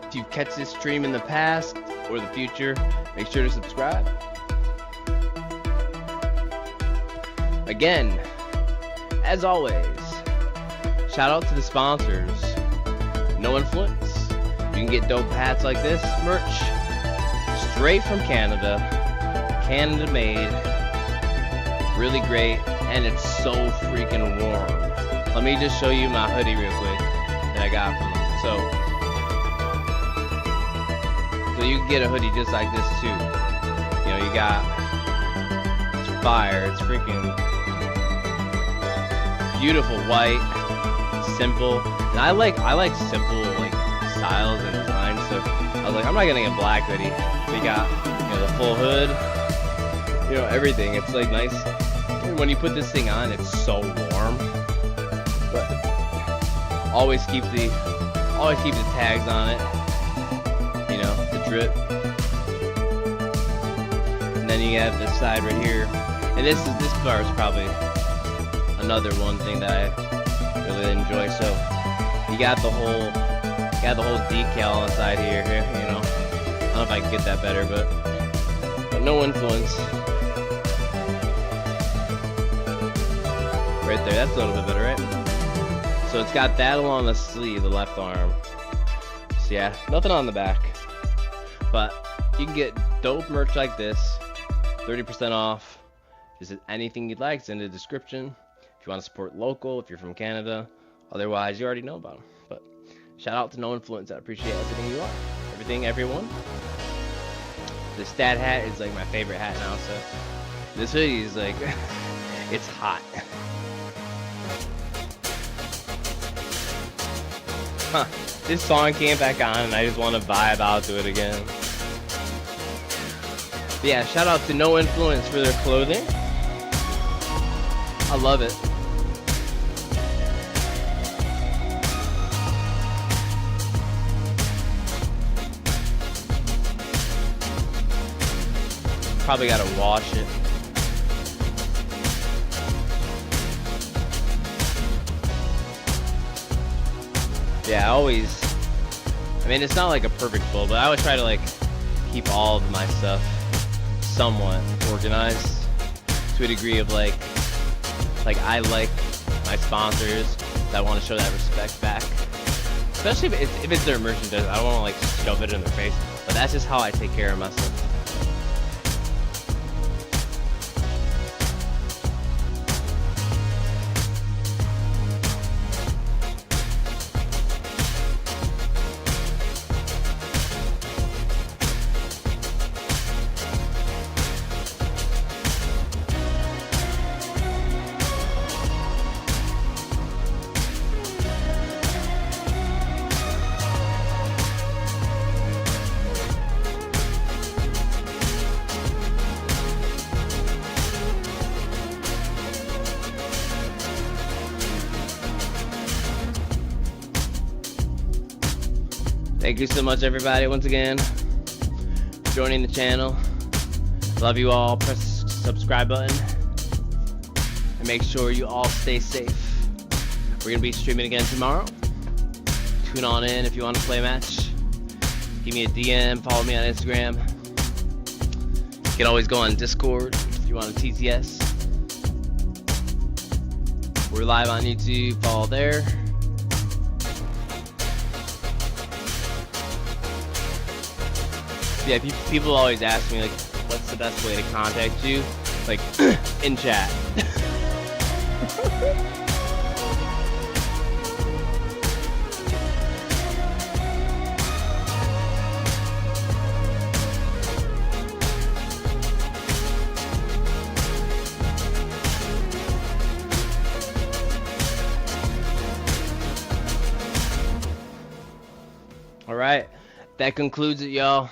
If you catch this stream in the past or the future, make sure to subscribe. Again, as always, shout out to the sponsors. No Influence. You can get dope hats like this, merch, straight from Canada. Canada made. Really great, and it's so freaking warm. Let me just show you my hoodie real quick that I got from them. So you can get a hoodie just like this too. You know, you got, it's fire, it's freaking beautiful white, simple, and I like simple like styles and designs. So I was like, I'm not getting a black hoodie. We got, you know, the full hood, you know, everything. It's like nice. And when you put this thing on, it's so warm. But always keep the tags on it. You know, the drip. And then you have this side right here, and this part is probably another one thing that I really enjoy. So you got the whole decal on the side here, you know. I don't know if I can get that better, but No Influence. Right there, that's a little bit better, right? So it's got that along the sleeve, the left arm. So yeah, nothing on the back. But you can get dope merch like this, 30% off. Just anything you'd like, it's in the description. If you want to support local, if you're from Canada. Otherwise, you already know about them. But shout out to No Influence. I appreciate everything you are. Everything, everyone. The stat hat is like my favorite hat now. So this hoodie is like, it's hot. Huh. This song came back on and I just want to vibe out to it again. But yeah, shout out to No Influence for their clothing. I love it. Probably gotta wash it. Yeah, I mean, it's not like a perfect full, but I always try to like keep all of my stuff somewhat organized to a degree of like I like my sponsors that want to show that respect back, especially if it's their merchandise. I don't want to like shove it in their face, but that's just how I take care of myself. Thank you so much, everybody, once again, for joining the channel. Love you all. Press the subscribe button. And make sure you all stay safe. We're going to be streaming again tomorrow. Tune on in if you want to play a match. Give me a DM. Follow me on Instagram. You can always go on Discord if you want a TTS. We're live on YouTube. Follow there. Yeah, people always ask me, like, what's the best way to contact you? Like, in chat. right. That concludes it, y'all.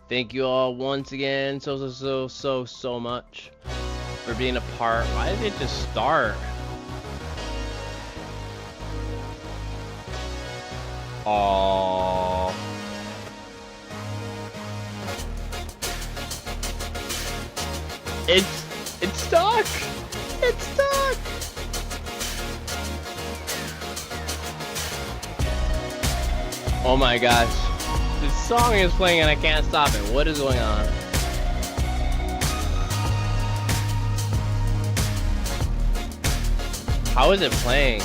Thank you all once again so much for being a part. Why did it just start? Aww. It's stuck. It's stuck. Oh my gosh. This song is playing and I can't stop it. What is going on? How is it playing?